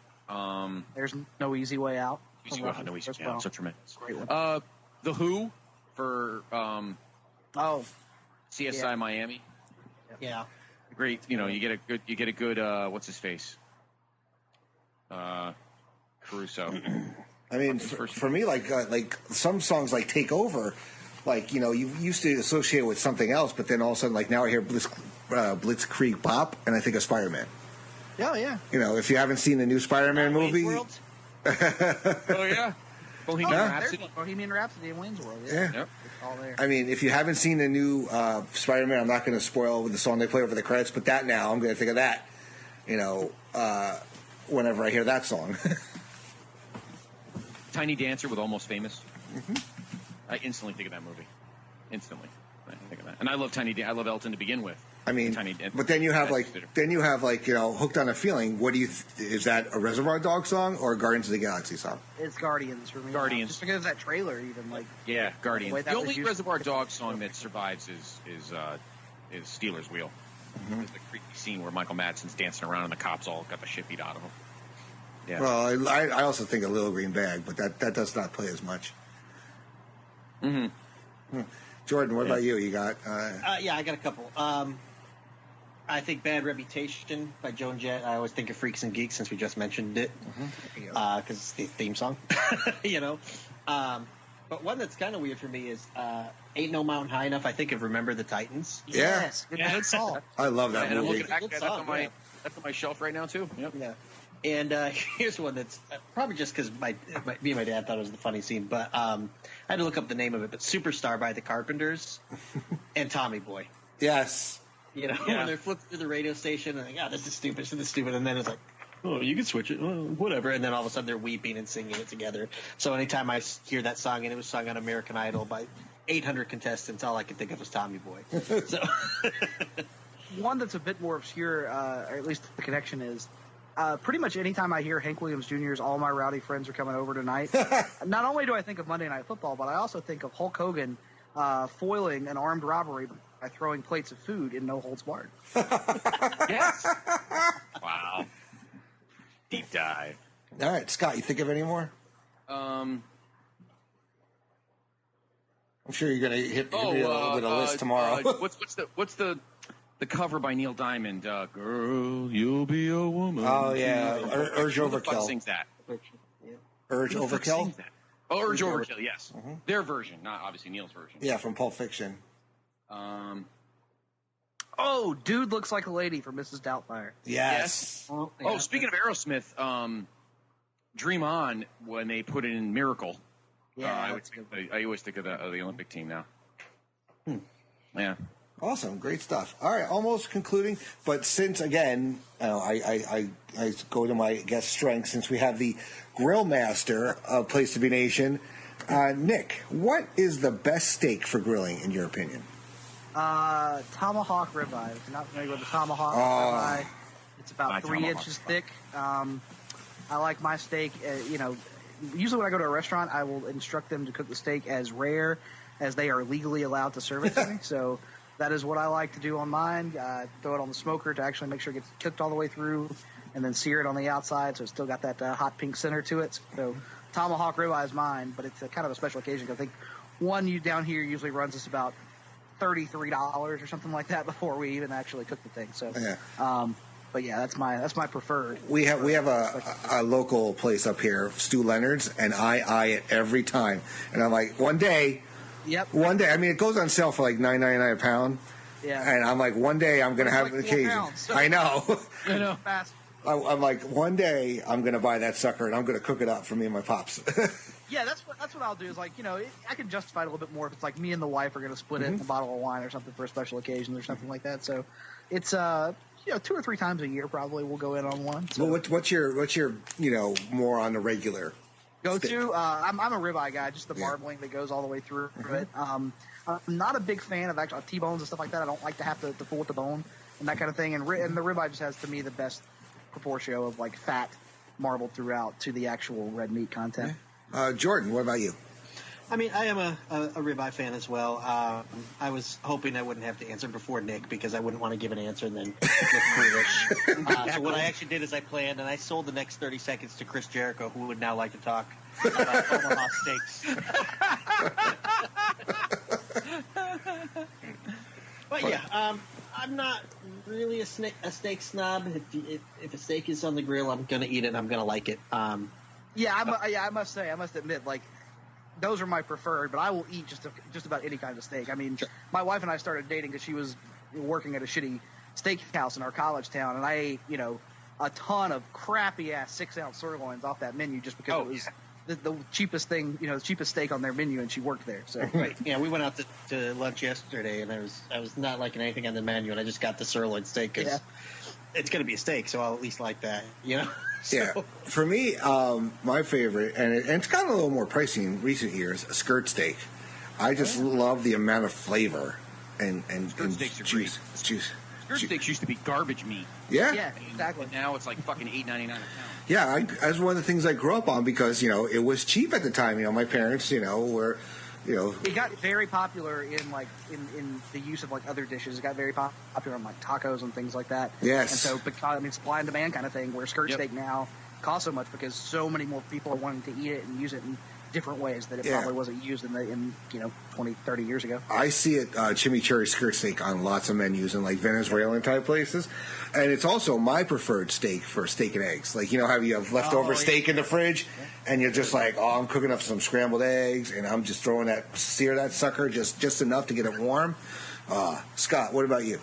There's No Easy Way Out. No Easy Way Out. So tremendous. Great one. The Who for CSI Yeah. Miami. Yeah. Great. You get a good what's his face? Caruso. I mean, for me, like some songs like Take Over, like, you used to associate it with something else, but then all of a sudden, like now I hear Blitzkrieg Bop, and I think of Spider-Man. Oh, yeah. If you haven't seen the new Spider-Man movie. Oh, yeah. Bohemian Rhapsody and Wayne's World. Yeah. Yeah. It's all there. I mean, if you haven't seen the new Spider-Man, I'm not going to spoil the song they play over the credits, but that now, I'm going to think of that, whenever I hear that song. Tiny Dancer with Almost Famous. Mm-hmm. I instantly think of that movie. Instantly. I think of that. And I love I love Elton to begin with. I mean, but then you have Hooked on a Feeling. What do you? Is that a Reservoir Dogs song or a Guardians of the Galaxy song? It's Guardians for me. Guardians. Just because of that trailer, even Yeah, Guardians. The The only Reservoir Dogs song that survives is Steeler's Wheel. Mm-hmm. The creepy scene where Michael Madsen's dancing around and the cops all got the shit beat out of him. Yeah. Well, I also think of Little Green Bag, but that does not play as much. Mm-hmm. Jordan, what about you? You got? Yeah, I got a couple. I think Bad Reputation by Joan Jett. I always think of Freaks and Geeks since we just mentioned it, because it's the theme song, But one that's kind of weird for me is Ain't No Mountain High Enough. I think of Remember the Titans. Yes, good song. I love that And I'm movie. looking back, that's on my shelf right now too. Yep. Yeah. And here's one that's probably just because me and my dad thought it was the funny scene, but I had to look up the name of it. But Superstar by the Carpenters and Tommy Boy. Yes. When they're flipping through the radio station and this is stupid, and then it's like, oh, you can switch it, whatever, and then all of a sudden they're weeping and singing it together. So anytime I hear that song, and it was sung on American Idol by 800 contestants, all I could think of was Tommy Boy. So one that's a bit more obscure, or at least the connection is, pretty much anytime I hear Hank Williams Jr.'s All My Rowdy Friends Are Coming Over Tonight, not only do I think of Monday Night Football, but I also think of Hulk Hogan foiling an armed robbery by throwing plates of food in No Holds Barred. Yes. Wow. Deep dive. All right, Scott, you think of any more? I'm sure you're going to hit me with a list tomorrow. What's the cover by Neil Diamond? Girl, you'll be a woman. Oh yeah, Urge Who the fuck Overkill. sings that? Urge Who the fuck Overkill. sings that? Oh, Urge Overkill. Yes, their version, not obviously Neil's version. Yeah, from Pulp Fiction. Oh, Dude Looks Like a Lady from Mrs. Doubtfire. Yes. Oh, speaking of Aerosmith, Dream On, when they put it in Miracle. Yeah, I always think of the Olympic team now. Yeah. Awesome, great stuff. All right, almost concluding, but since again, I go to my guest strength since we have the grill master of Place to Be Nation, Nick. What is the best steak for grilling in your opinion? Tomahawk ribeye. If you're not familiar with the tomahawk ribeye, it's about 3 inches thick. I like my steak. Usually when I go to a restaurant, I will instruct them to cook the steak as rare as they are legally allowed to serve it to me. So That is what I like to do on mine. Throw it on the smoker to actually make sure it gets cooked all the way through, and then sear it on the outside so it's still got that hot pink center to it. So tomahawk ribeye is mine, but it's kind of a special occasion because I think one you down here usually runs us about $33 or something like that before we even actually cook the thing. So, but yeah, that's my preferred. We have a local place up here, Stu Leonard's, and I eye it every time. And I'm like, one day. One day, I mean, it goes on sale for like $9.99 a pound. Yeah. And I'm like, one day I'm going to have an occasion. Pounds, so I know. I know. Fast. I'm like, one day I'm going to buy that sucker and I'm going to cook it up for me and my pops. Yeah, that's what I'll do. Is like, I can justify it a little bit more if it's like me and the wife are going to split it in a bottle of wine or something for a special occasion or something like that. So it's 2 or 3 times a year probably we'll go in on one. So. Well, what's your more on the regular? I'm a ribeye guy, just the marbling that goes all the way through it. I'm not a big fan of actual T-bones and stuff like that. I don't like to have to fool with the bone and that kind of thing. And the ribeye just has, to me, the best proportion of like fat marbled throughout to the actual red meat content. Jordan, what about you? I mean, I am a ribeye fan as well. I was hoping I wouldn't have to answer before Nick because I wouldn't want to give an answer and then look foolish. So what I actually did is I planned, and I sold the next 30 seconds to Chris Jericho, who would now like to talk about Omaha steaks. But yeah, I'm not really a steak snob. If a steak is on the grill, I'm going to eat it and I'm going to like it. I must admit, like, those are my preferred, but I will eat just about any kind of steak. I mean, my wife and I started dating because she was working at a shitty steakhouse in our college town, and I ate, a ton of crappy-ass 6-ounce sirloins off that menu just because it was the cheapest thing, the cheapest steak on their menu, and she worked there. So right. Yeah, we went out to lunch yesterday, and I was not liking anything on the menu, and I just got the sirloin steak because it's going to be a steak, so I'll at least like that, So. Yeah, for me, my favorite, and it's gotten a little more pricey in recent years, a skirt steak. I just love the amount of flavor and skirt steaks are juice. Great. Juice. Skirt steaks used to be garbage meat. Yeah, exactly. And now it's like fucking $8.99 a pound. Yeah, that's one of the things I grew up on because it was cheap at the time. My parents, were. It got very popular in the use of like other dishes. It got very popular in like tacos and things like that. Yes. And so, supply and demand kind of thing, where skirt steak now costs so much because so many more people are wanting to eat it and use it in different ways that it probably wasn't used in 20, 30 years ago. I see it chimichurri skirt steak on lots of menus in like Venezuelan type places, and it's also my preferred steak for steak and eggs. Like how you have leftover steak in the fridge, and you're just like, I'm cooking up some scrambled eggs, and I'm just sear that sucker just enough to get it warm. Scott, what about you?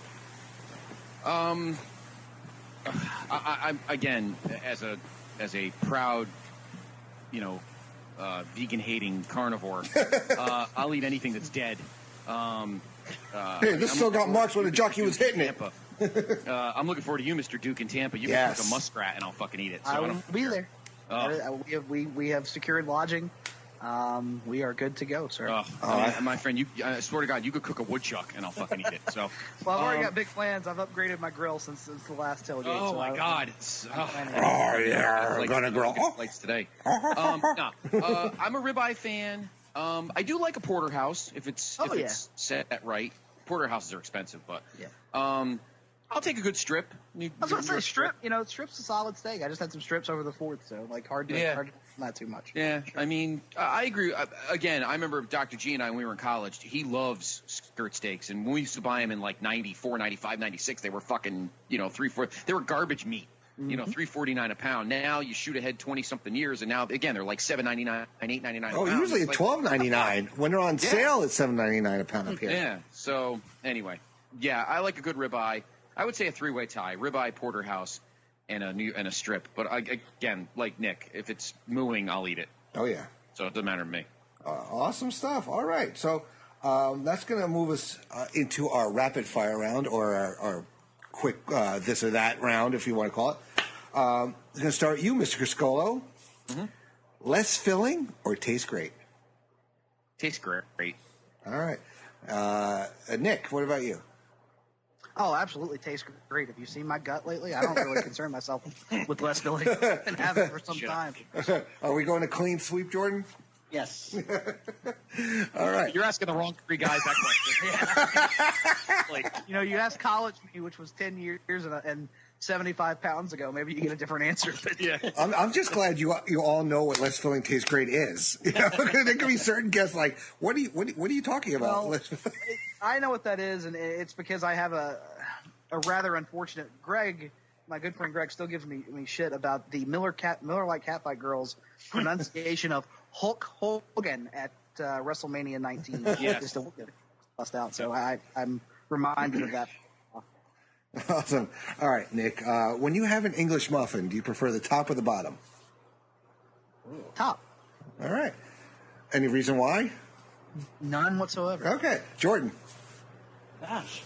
I'm again as a proud, vegan-hating carnivore. I'll eat anything that's dead. Hey, this still got marks where the jockey was hitting it. I'm looking forward to you, Mr. Duke in Tampa. You can cook a muskrat, and I'll fucking eat it. So I will be there. We have secured lodging. We are good to go, sir. My friend, I swear to God, you could cook a woodchuck, and I'll fucking eat it. So, well, I've already got big plans. I've upgraded my grill since the last tailgate. Oh my God! I'm gonna grill lights today. I'm a ribeye fan. I do like a porterhouse if it's set right. Porterhouses are expensive, but I'll take a good strip. I was going to say strip. Strip's a solid steak. I just had some strips over the 4th, so hard to not too much. Yeah, I mean, I agree. Again, I remember Dr. G and I when we were in college. He loves skirt steaks, and when we used to buy them in like 94, 95, 96, they were fucking $3-4. They were garbage meat. $3.49 a pound. Now you shoot ahead 20-something years, and now again they're like $7.99 and $8.99. Oh, usually at $12.99. When they're on sale, it's $7.99 a pound up here. Yeah. So anyway, I like a good ribeye. I would say a 3-way tie: ribeye, porterhouse, and a strip. But again, like Nick, if it's mooing, I'll eat it. Oh yeah. So it doesn't matter to me. Awesome stuff. All right, so that's going to move us into our rapid fire round, or our quick this or that round, if you want to call it. I'm going to start you, Mr. Criscuolo. Mm-hmm. Less filling or taste great? Tastes great. All right. Nick, what about you? Oh, absolutely tastes great. Have you seen my gut lately? I don't really concern myself with less filling and have it for some time. Are we going to clean sweep, Jordan? Yes. All right. You're asking the wrong three guys that question. You asked college me, which was 10 years and 75 pounds ago. Maybe you get a different answer. But yeah. I'm just glad you all know what Less Filling Tastes Great is. There could be certain guests like, what are you talking about? Well, I know what that is, and it's because I have a rather unfortunate Greg. My good friend Greg still gives me shit about the Miller Lite Catfight Girls pronunciation of Hulk Hogan at WrestleMania 19. Yes. Just bust out. So I'm reminded of that. Awesome. All right, Nick. When you have an English muffin, do you prefer the top or the bottom? Top. All right. Any reason why? None whatsoever. Okay, Jordan. Gosh,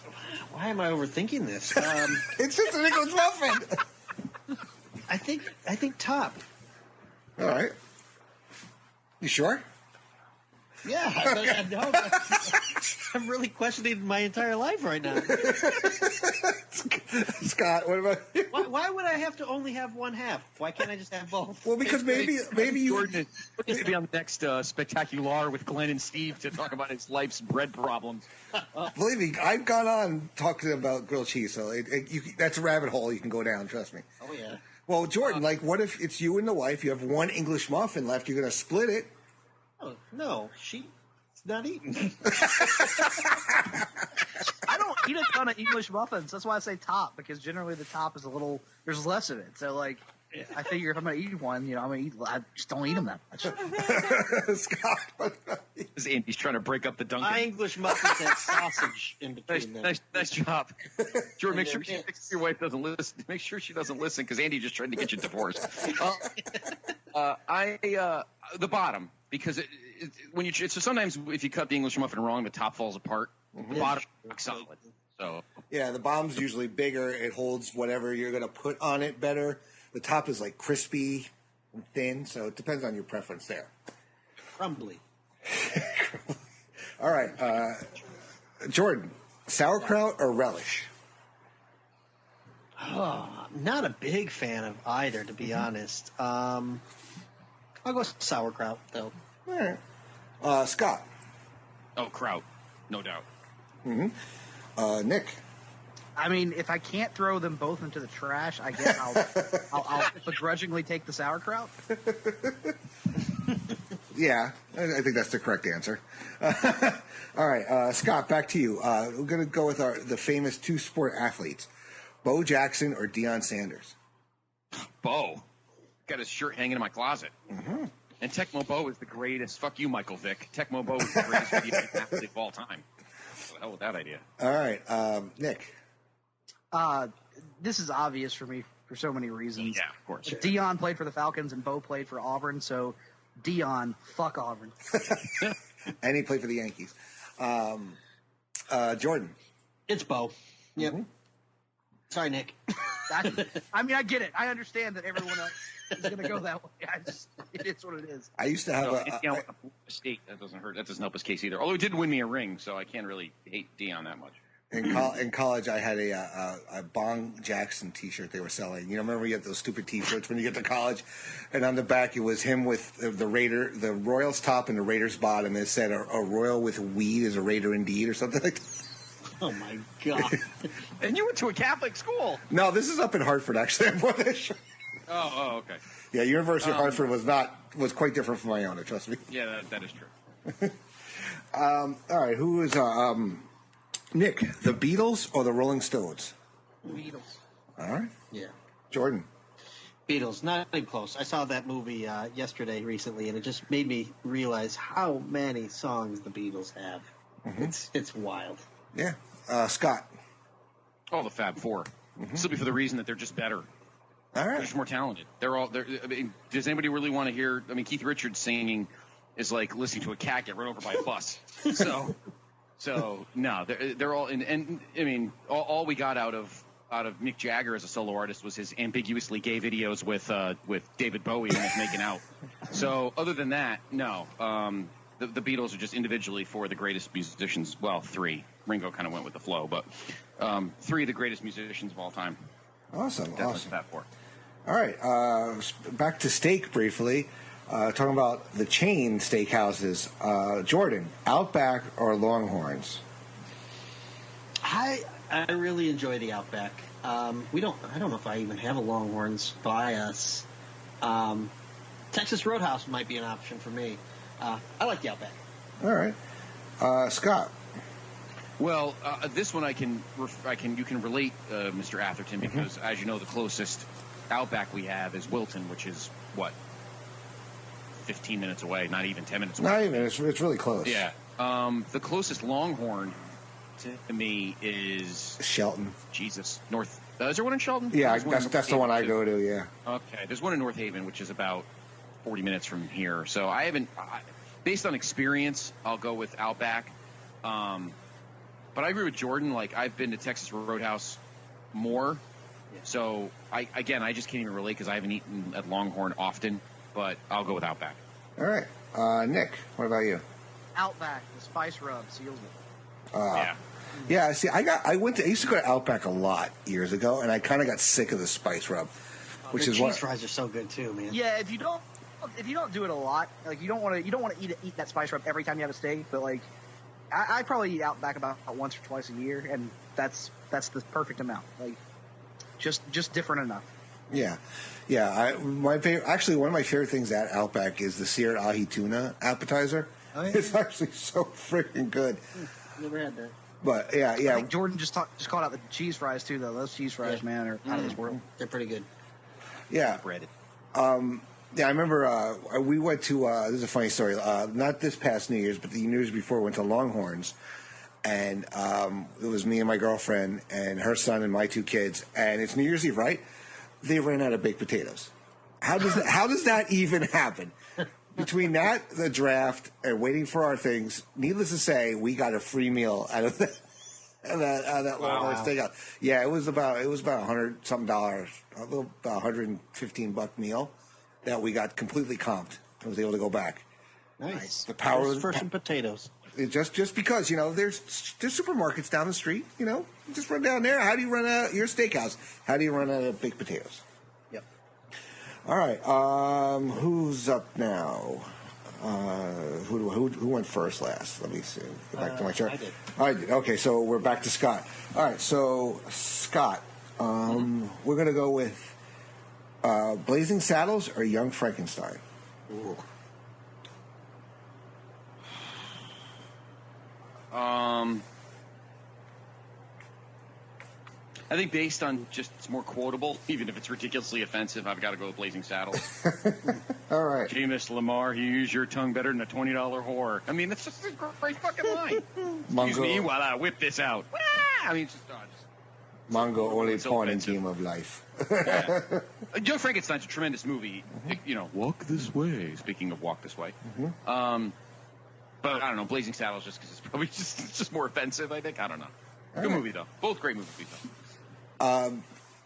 why am I overthinking this? It's just an English muffin. I think top. All right. You sure? Yeah, no, I'm really questioning my entire life right now. Scott, what about you? Why would I have to only have one half? Why can't I just have both? Well, because maybe you. Jordan needs to be on the next Spectacular with Glenn and Steve to talk about his life's bread problems. Believe me, I've gone on talking about grilled cheese, so that's a rabbit hole you can go down. Trust me. Oh yeah. Well, Jordan, what if it's you and the wife? You have one English muffin left. You're going to split it. Oh no, she's not eating. I don't eat a ton of English muffins. That's why I say top, because generally the top is there's less of it. So I figure if I'm going to eat one, I just don't eat them that much. Scott, This Andy's trying to break up the Duncan. My English muffins have sausage in between them. Nice job. Jordan, make sure your wife doesn't listen. Make sure she doesn't listen, because Andy just tried to get you divorced. The bottom, because so sometimes if you cut the English muffin wrong, the top falls apart. The bottom looks solid. So yeah, the bottom's usually bigger. It holds whatever you're going to put on it better. The top is like crispy and thin, so it depends on your preference there. Crumbly. All right, Jordan, sauerkraut or relish? Oh, not a big fan of either, to be honest. I'll go sauerkraut, though. All right. Scott. Oh, kraut, no doubt. Mm-hmm. Nick. I mean, if I can't throw them both into the trash, I guess I'll begrudgingly take the sauerkraut. Yeah, I think that's the correct answer. All right, Scott, back to you. We're going to go with the famous two-sport athletes, Bo Jackson or Deion Sanders. Bo. Got his shirt hanging in my closet. Mm-hmm. And Tecmo Bo is the greatest. Fuck you, Michael Vick. Tecmo Bo is the greatest video game athlete of all time. What the hell with that idea? All right, Nick. This is obvious for me for so many reasons. Yeah, of course. Deion played for the Falcons and Bo played for Auburn, so Deion, fuck Auburn. And he played for the Yankees. Jordan. It's Bo. Yep. Mm-hmm. Sorry, Nick. I mean, I get it. I understand that everyone else is going to go that way. It is what it is. I used to have a state that doesn't hurt. That doesn't help his case either. Although it did win me a ring, so I can't really hate Deion that much. In college, I had a Bong Jackson T-shirt they were selling. Remember you get those stupid T-shirts when you get to college, and on the back it was him with the Royals top and the Raiders bottom. It said a Royal with weed is a Raider indeed, or something like that. Oh my God! And you went to a Catholic school? No, this is up in Hartford actually. Oh, okay. Yeah, University of Hartford was quite different from Iona. Trust me. Yeah, that is true. All right, who is Nick, the Beatles or the Rolling Stones? Beatles. All right. Yeah. Jordan. Beatles, not even close. I saw that movie yesterday recently, and it just made me realize how many songs the Beatles have. Mm-hmm. It's wild. Yeah. Scott. Oh, the Fab Four. Mm-hmm. Simply for the reason that they're just better. All right. They're just more talented. I mean, does anybody really want to hear? I mean, Keith Richards singing is like listening to a cat get run over by a bus. So no, they're all and I mean, all we got out of Mick Jagger as a solo artist was his ambiguously gay videos with David Bowie when he's making out. So other than that, no. The Beatles are just individually four of the greatest musicians. Well, three. Ringo kind of went with the flow, but three of the greatest musicians of all time. Awesome. Definitely awesome. Fab Four. All right. Back to steak briefly. talking about the chain steakhouses. Jordan, Outback or Longhorns? I really enjoy the Outback. I don't know if I even have a Longhorns by us. Texas Roadhouse might be an option for me. I like the Outback. All right. Scott. Well, this one you can relate, Mr. Atherton, because as you know, the closest Outback we have is Wilton, which is what, 15 minutes away, not even 10 minutes away. Not even. It's really close. Yeah. The closest Longhorn to me is Shelton. Jesus, North. Is there one in Shelton? Yeah, that's the one I go to. Yeah. Okay. There's one in North Haven, which is about 40 minutes from here. So I haven't. Based on experience, I'll go with Outback. But I agree with Jordan. Like, I've been to Texas Roadhouse more. Yeah. So I just can't even relate because I haven't eaten at Longhorn often. But I'll go with Outback. All right. Nick, what about you? Outback, the spice rub seals it. Yeah. Yeah, see, I used to go to Outback a lot years ago, and I kind of got sick of the spice rub, which the is cheese fries are so good too, man. Yeah, if you don't do it a lot, like you don't want to eat that spice rub every time you have a steak, but like I probably eat Outback about once or twice a year, and that's the perfect amount. Like just different enough. Yeah. My favorite, actually, one of my favorite things at Outback is the seared ahi tuna appetizer. Oh, yeah. It's actually so freaking good. Never had that. But yeah. I think Jordan just called out the cheese fries too, though. Those cheese fries, man, are out of this world. They're pretty good. Yeah. Breaded. Yeah, I remember we went to. This is a funny story. Not this past New Year's, but the New Year's before, we went to Longhorns, and it was me and my girlfriend and her son and my two kids. And it's New Year's Eve, right? They ran out of baked potatoes. How does that even happen? Between that, the draft, and waiting for our things, needless to say, we got a free meal out of that Longhorn steakhouse. Yeah, it was about $100-something, about $115 meal that we got completely comped. I was able to go back. Nice. The power for some potatoes. Just because, there's supermarkets down the street, just run down there. How do you run out your steakhouse? How do you run out of baked potatoes? Yep. All right. Who's up now? Who went first last? Let me see. Go back to my chart. I did. Okay, so we're back to Scott. All right, so Scott, we're going to go with Blazing Saddles or Young Frankenstein? Ooh. I think based on just it's more quotable, even if it's ridiculously offensive, I've got to go with Blazing Saddles. All right. Jameis Lamar, you use your tongue better than a $20 whore. I mean, that's just a great fucking line. Excuse me while I whip this out. I mean, it's just Mongo only porn and game of life. Yeah. Young Frankenstein's a tremendous movie. Walk this way. Speaking of walk this way. But I don't know, Blazing Saddles just because it's probably just more offensive, I think. I don't know. Good movie, though. Both great movies, though.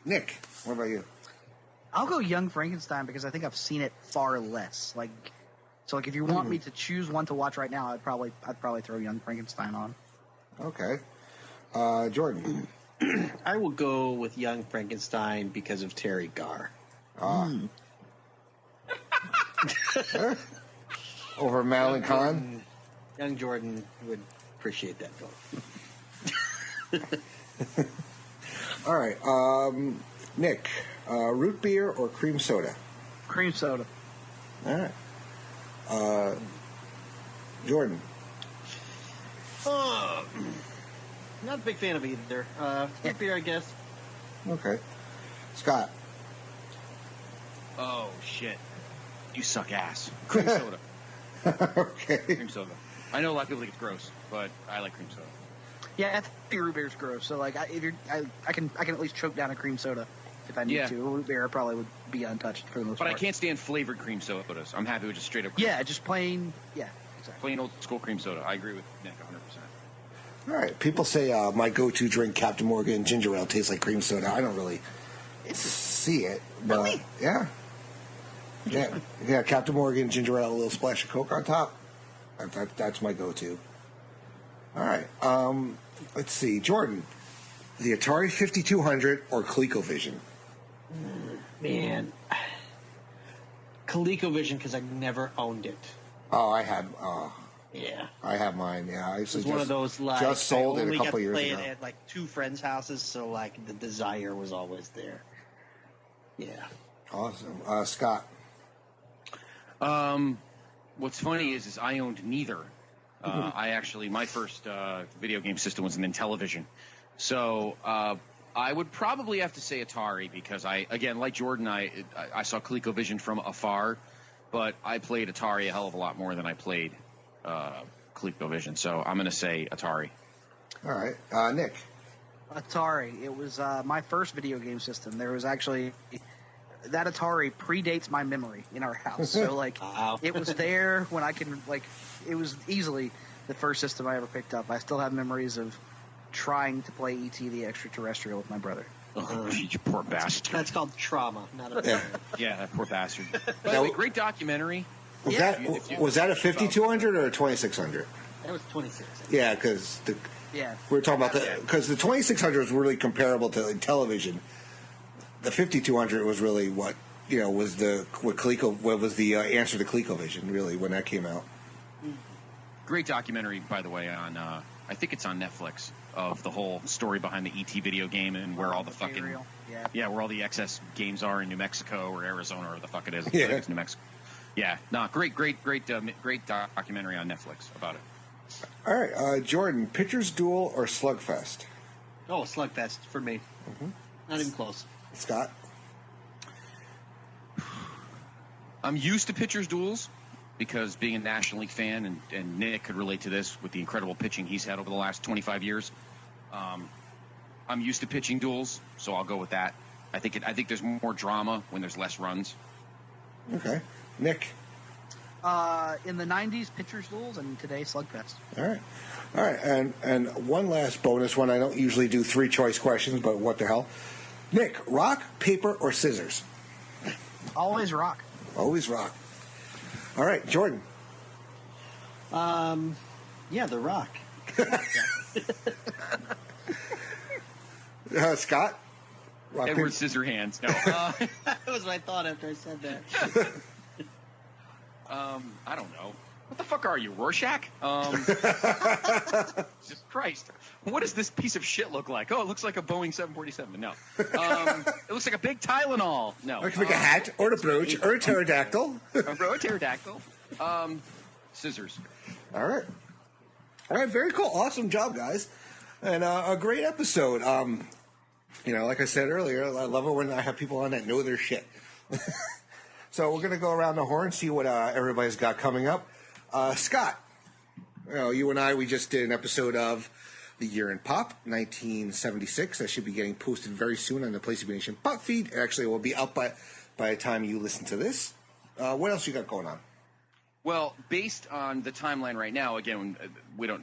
Nick, what about you? I'll go Young Frankenstein because I think I've seen it far less. So if you want me to choose one to watch right now, I'd probably throw Young Frankenstein on. Okay. Jordan. I will go with Young Frankenstein because of Terry Garr. Over Madeline Kahn? Young Jordan would appreciate that vote. All right. Nick, root beer or cream soda? Cream soda. All right. Jordan. Not a big fan of either. Root beer, I guess. Okay. Scott. Oh, shit. You suck ass. Cream soda. Okay. Cream soda. I know a lot of people think it's gross, but I like cream soda. Yeah, I think root beer's gross. So I can at least choke down a cream soda if I need to. Root beer probably would be untouched for the most part. But I can't stand flavored cream sodas. I'm happy with just straight up. Yeah, just plain. Yeah, exactly. Plain old school cream soda. I agree with Nick 100%. All right. People say my go-to drink, Captain Morgan ginger ale, tastes like cream soda. I don't really see it, but really? Yeah, Captain Morgan ginger ale, a little splash of Coke on top. That's my go-to. All right. Let's see. Jordan, the Atari 5200 or ColecoVision? Man. ColecoVision because I never owned it. Oh, I had. Yeah. I have mine. Yeah, I used to It was one of those like just sold I it a only couple got to years play ago. it at like 2 friends' houses, so like the desire was always there. Yeah. Awesome, Scott. What's funny is I owned neither. I actually, my first video game system was an Intellivision. So I would probably have to say Atari because again, like Jordan, I saw ColecoVision from afar, but I played Atari a hell of a lot more than I played ColecoVision. So I'm going to say Atari. All right. Nick. Atari. It was my first video game system. There was actually... That Atari predates my memory in our house. So, like, it was there when I can, like, it was easily the first system I ever picked up. I still have memories of trying to play E.T. the Extraterrestrial with my brother. Oh, you poor bastard. That's called trauma, not a Yeah, that poor bastard. By the way, great documentary. Was that a 5200 or a 2600? That was 26. Yeah, because we were talking about because the 2600 was really comparable to like, television. The 5200 was really what was the answer to ColecoVision really when that came out. Great documentary, by the way, on I think it's on Netflix of the whole story behind the ET video game and where all the fucking where all the excess games are in New Mexico or Arizona or the fuck it is. I think it's New Mexico. Yeah, no, great documentary on Netflix about it. All right, Jordan, Pitcher's Duel or Slugfest? Oh, Slugfest for me. Not even close. Scott? I'm used to pitchers' duels because being a National League fan, and Nick could relate to this with the incredible pitching he's had over the last 25 years. I'm used to pitching duels, so I'll go with that. I think there's more drama when there's less runs. Okay. Nick? In the 90s, pitchers' duels, and today, Slugfest. All right. And one last bonus one. I don't usually do 3-choice questions, but what the hell? Nick, rock, paper, or scissors? Always rock. Always rock. All right, Jordan. Yeah, the rock. Scott? Rock, Edward Scissorhands. No. That was my thought after I said that. I don't know. What the fuck are you, Rorschach? Jesus Christ. What does this piece of shit look like? Oh, it looks like a Boeing 747. No. It looks like a big Tylenol. No. Looks like a hat or a brooch or a pterodactyl. A pterodactyl. Scissors. All right. Very cool. Awesome job, guys. And a great episode. Like I said earlier, I love it when I have people on that know their shit. So we're going to go around the horn, see what everybody's got coming up. Scott, you and I, we just did an episode of The Year in Pop, 1976. That should be getting posted very soon on the Place to Be Nation Pop feed. Actually, it will be out by the time you listen to this. What else you got going on? Well, based on the timeline right now, again, we're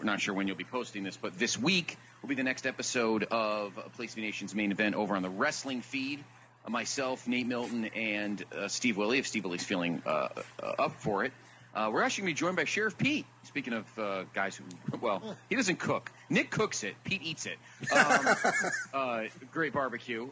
not sure when you'll be posting this, but this week will be the next episode of Place to Be Nation's main event over on the wrestling feed. Myself, Nate Milton, and Steve Willie, if Steve Willie's feeling up for it. We're actually going to be joined by Sheriff Pete. Speaking of guys who, he doesn't cook. Nick cooks it. Pete eats it. Great barbecue.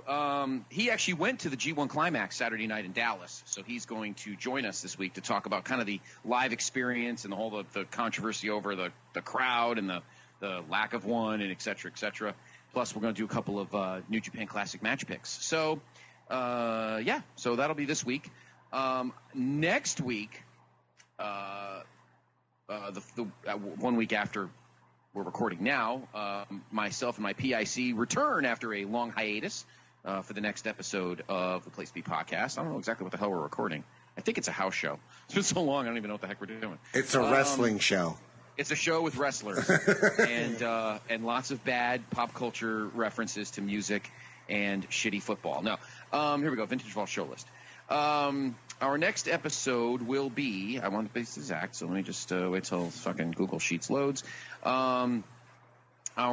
He actually went to the G1 Climax Saturday night in Dallas, so he's going to join us this week to talk about kind of the live experience and the whole the controversy over the crowd and the lack of one and et cetera, et cetera. Plus, we're going to do a couple of New Japan Classic match picks. So, so that'll be this week. Next week, the 1 week after we're recording now, myself and my PIC return after a long hiatus for the next episode of the Place to Be podcast. I don't know exactly what the hell we're recording. I think it's a house show. It's been so long, I don't even know what the heck we're doing. It's a wrestling show. It's a show with wrestlers and lots of bad pop culture references to music and shitty football. Now, here we go, Vintage Vault show list. Our next episode will be, I want to be exact, so let me just wait till fucking Google Sheets loads. Our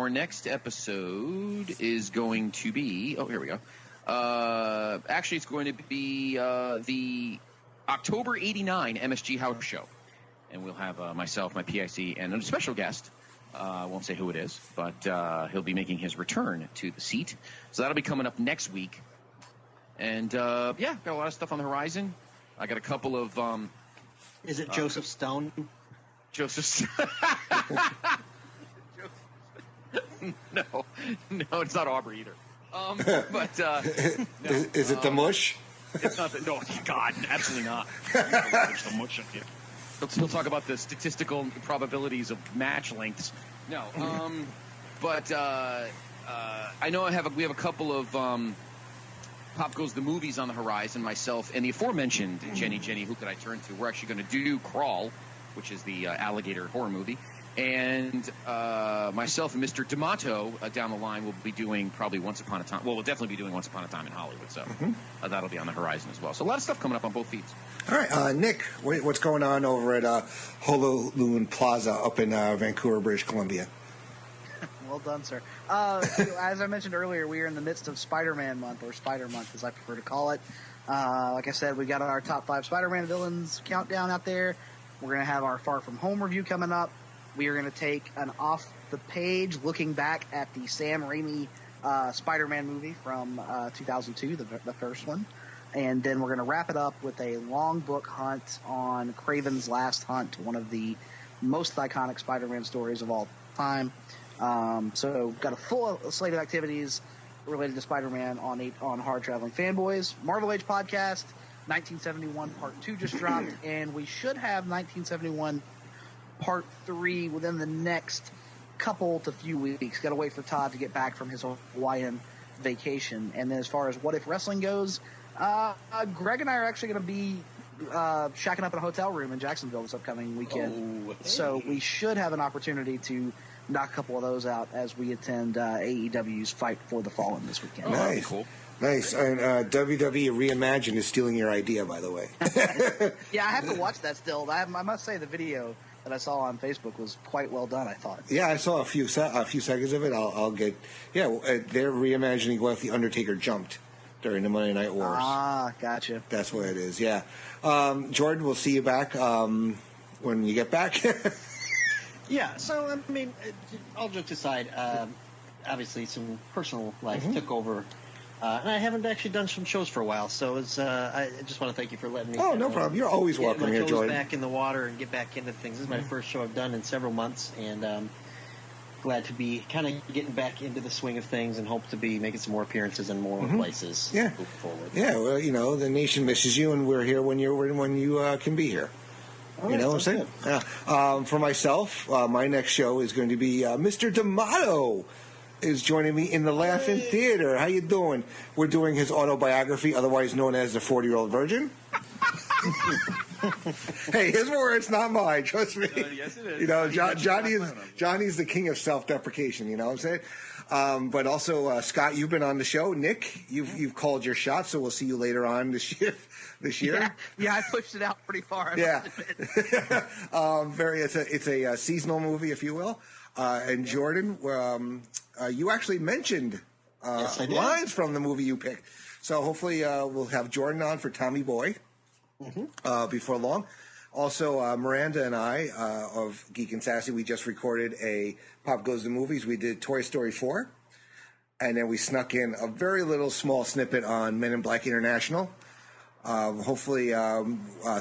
next episode is going to be, here we go. Actually, it's going to be the October 89 MSG House Show. And we'll have myself, my PIC, and a special guest. I won't say who it is, but he'll be making his return to the seat. So that'll be coming up next week. And, got a lot of stuff on the horizon. I got a couple of. Is it Joseph Stone? Joseph. No, it's not Aubrey either. But no, is it the mush? It's not. No, God, absolutely not. The mush. We'll talk about the statistical probabilities of match lengths. No, but I know we have a couple of Pop Goes the Movies on the horizon. Myself and the aforementioned Jenny, who could I turn to? We're actually going to do Crawl, which is the alligator horror movie. And myself and Mr. D'Amato down the line will be doing probably Once Upon a Time. Well, we'll definitely be doing Once Upon a Time in Hollywood. So that'll be on the horizon as well. So a lot of stuff coming up on both feeds. All right, Nick, what's going on over at Honolulu Plaza up in Vancouver, British Columbia? Well done, sir. As I mentioned earlier, we are in the midst of Spider-Man month, or Spider Month, as I prefer to call it. Like I said, we got our top 5 Spider-Man villains countdown out there. We're going to have our Far From Home review coming up. We are going to take an off-the-page looking back at the Sam Raimi Spider-Man movie from 2002, the first one. And then we're going to wrap it up with a long book hunt on Craven's Last Hunt, one of the most iconic Spider-Man stories of all time. So got a full slate of activities related to Spider-Man on Hard Traveling Fanboys. Marvel Age Podcast, 1971 Part 2 just dropped, and we should have 1971 Part 3 within the next couple to few weeks. Got to wait for Todd to get back from his Hawaiian vacation. And then as far as What If Wrestling goes, Greg and I are actually going to be shacking up in a hotel room in Jacksonville this upcoming weekend. So we should have an opportunity to knock a couple of those out as we attend AEW's Fight for the Fallen this weekend. Nice. Cool. Nice. And WWE Reimagined is stealing your idea, by the way. Yeah, I have to watch that still. I must say the video that I saw on Facebook was quite well done, I thought. Yeah, I saw a few seconds of it. I'll get. Yeah, they're reimagining what if the Undertaker jumped during the Monday Night Wars. Ah, gotcha. That's what it is. Yeah, Jordan, we'll see you back when you get back. Yeah. So I mean, all jokes aside, obviously some personal life took over. And I haven't actually done some shows for a while, so I just want to thank you for letting me. Oh, no problem. You're always welcome here, Jordan. Get back in the water and get back into things. This is my first show I've done in several months, and glad to be kind of getting back into the swing of things, and hope to be making some more appearances in more places. Yeah. Moving forward. Yeah. Well, the nation misses you, and we're here when you can be here. You know what I'm saying? Yeah. For myself, my next show is going to be Mr. D'Amato is joining me in the Laughing Theater. How you doing? We're doing his autobiography, otherwise known as The 40-Year-Old Virgin. Hey, his words, not mine. Trust me. Yes, it is. Johnny's the king of self-deprecation. You know what I'm saying? But also, Scott, you've been on the show. Nick, you've called your shot, so we'll see you later on this year. Yeah, I pushed it out pretty far. Yeah. It's a seasonal movie, if you will. And Jordan, you actually mentioned lines from the movie you picked. So hopefully we'll have Jordan on for Tommy Boy before long. Also, Miranda and I of Geek and Sassy, we just recorded a Pop Goes the Movies. We did Toy Story 4. And then we snuck in a very little small snippet on Men in Black International. Hopefully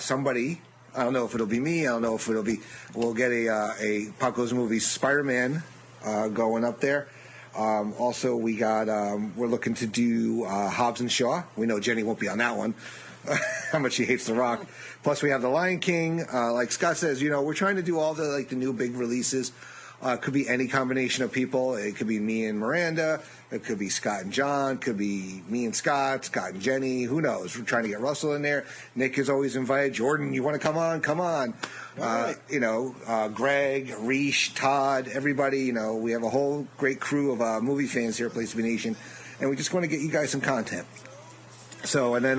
somebody... I don't know if it'll be me. I don't know if we'll get a Pop Goes Movies Spider-Man going up there. Also, we're looking to do Hobbs and Shaw. We know Jenny won't be on that one. How much she hates The Rock. Plus, we have The Lion King. Like Scott says, we're trying to do all the new big releases. Could be any combination of people. It could be me and Miranda. It could be Scott and John. Could be me and Scott and Jenny. Who knows? We're trying to get Russell in there. Nick is always invited. Jordan, you want to come on? Come on. Greg, Reesh, Todd, everybody. We have a whole great crew of movie fans here at Place to Be Nation, and we just want to get you guys some content. So, and then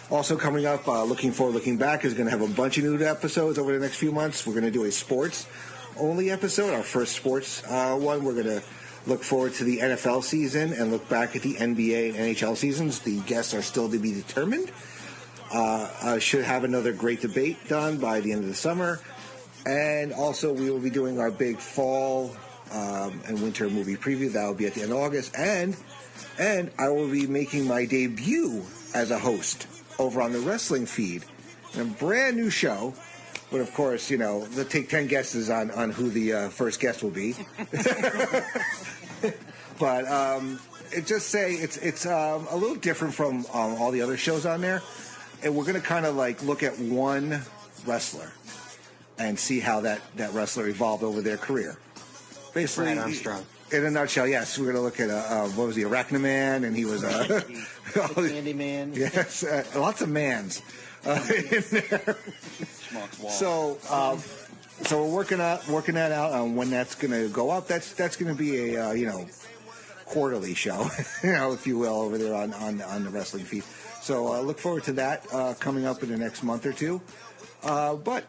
also coming up, Looking Forward, Looking Back is going to have a bunch of new episodes over the next few months. We're going to do a sports-only episode, our first sports one. We're going to look forward to the NFL season and look back at the NBA and NHL seasons. The guests are still to be determined. Should have another great debate done by the end of the summer. And also we will be doing our big fall and winter movie preview. That will be at the end of August. And I will be making my debut as a host over on the wrestling feed and a brand new show. But of course, they'll take 10 guesses on who the first guest will be. But it's a little different from all the other shows on there, and we're going to kind of like look at one wrestler and see how that wrestler evolved over their career. Basically, Brad Armstrong. In a nutshell, yes, we're going to look at what was he, Arachnaman, and he was Candyman. Yes, lots of mans in there. So we're working that out on when that's going to go up. That's going to be a quarterly show, if you will, over there on the wrestling feed. So look forward to that coming up in the next month or two. But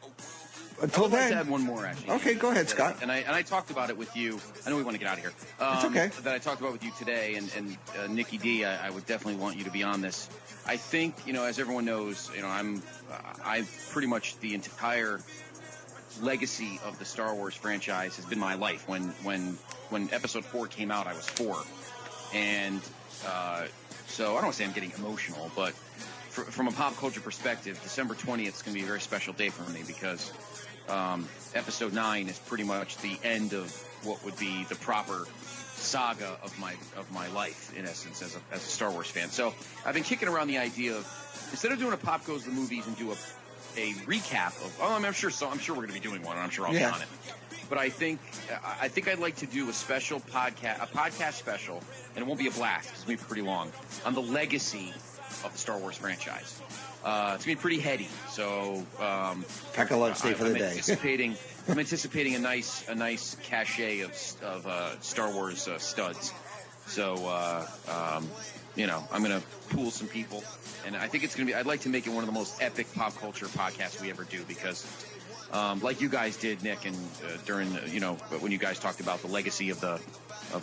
until then, I'd like to add one more, actually. Okay, go ahead, Scott. And I talked about it with you. I know we want to get out of here. It's okay. That I talked about with you today, and Nikki D. I would definitely want you to be on this. I think, as everyone knows, I'm pretty much the entire legacy of the Star Wars franchise has been my life. When Episode 4 came out, I was 4, and so I don't want to say I'm getting emotional, but from a pop culture perspective, December 20th is going to be a very special day for me because Episode 9 is pretty much the end of what would be the proper saga of my life, in essence, as a Star Wars fan. So I've been kicking around the idea of, instead of doing a Pop Goes the Movies and do a recap of, I'm sure we're going to be doing one, and I'm sure I'll be on it. But I think I'd like to do a special podcast special, and it won't be a blast, it's going to be pretty long, on the legacy of the Star Wars franchise. It's going to be pretty heady, so pack a lunch day for the day. I'm anticipating a nice cachet of Star Wars studs. So I'm going to pool some people, and I think it's going to be. I'd like to make it one of the most epic pop culture podcasts we ever do because, like you guys did, Nick, and during when you guys talked about the legacy of the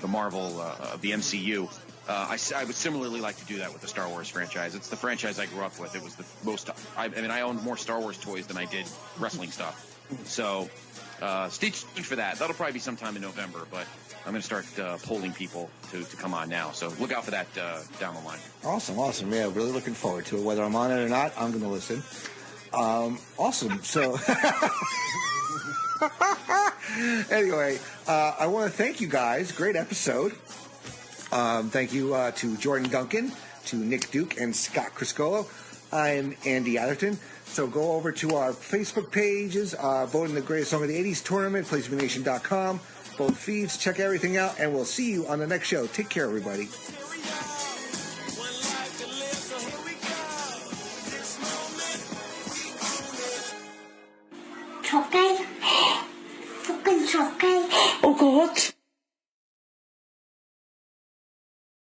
Marvel of the MCU. I would similarly like to do that with the Star Wars franchise. It's the franchise I grew up with. It was the most. I owned more Star Wars toys than I did wrestling stuff. So stay tuned for that. That'll probably be sometime in November. But I'm going to start polling people to come on now. So look out for that down the line. Awesome. Yeah, really looking forward to it. Whether I'm on it or not, I'm going to listen. Awesome. So anyway, I want to thank you guys. Great episode. Thank you to Jordan Duncan, to Nick Duke, and Scott Criscuolo. I'm Andy Atherton. So go over to our Facebook pages, vote in the Greatest Song of the 80s tournament, PlaceToBeNation.com, both feeds, check everything out, and we'll see you on the next show. Take care, everybody.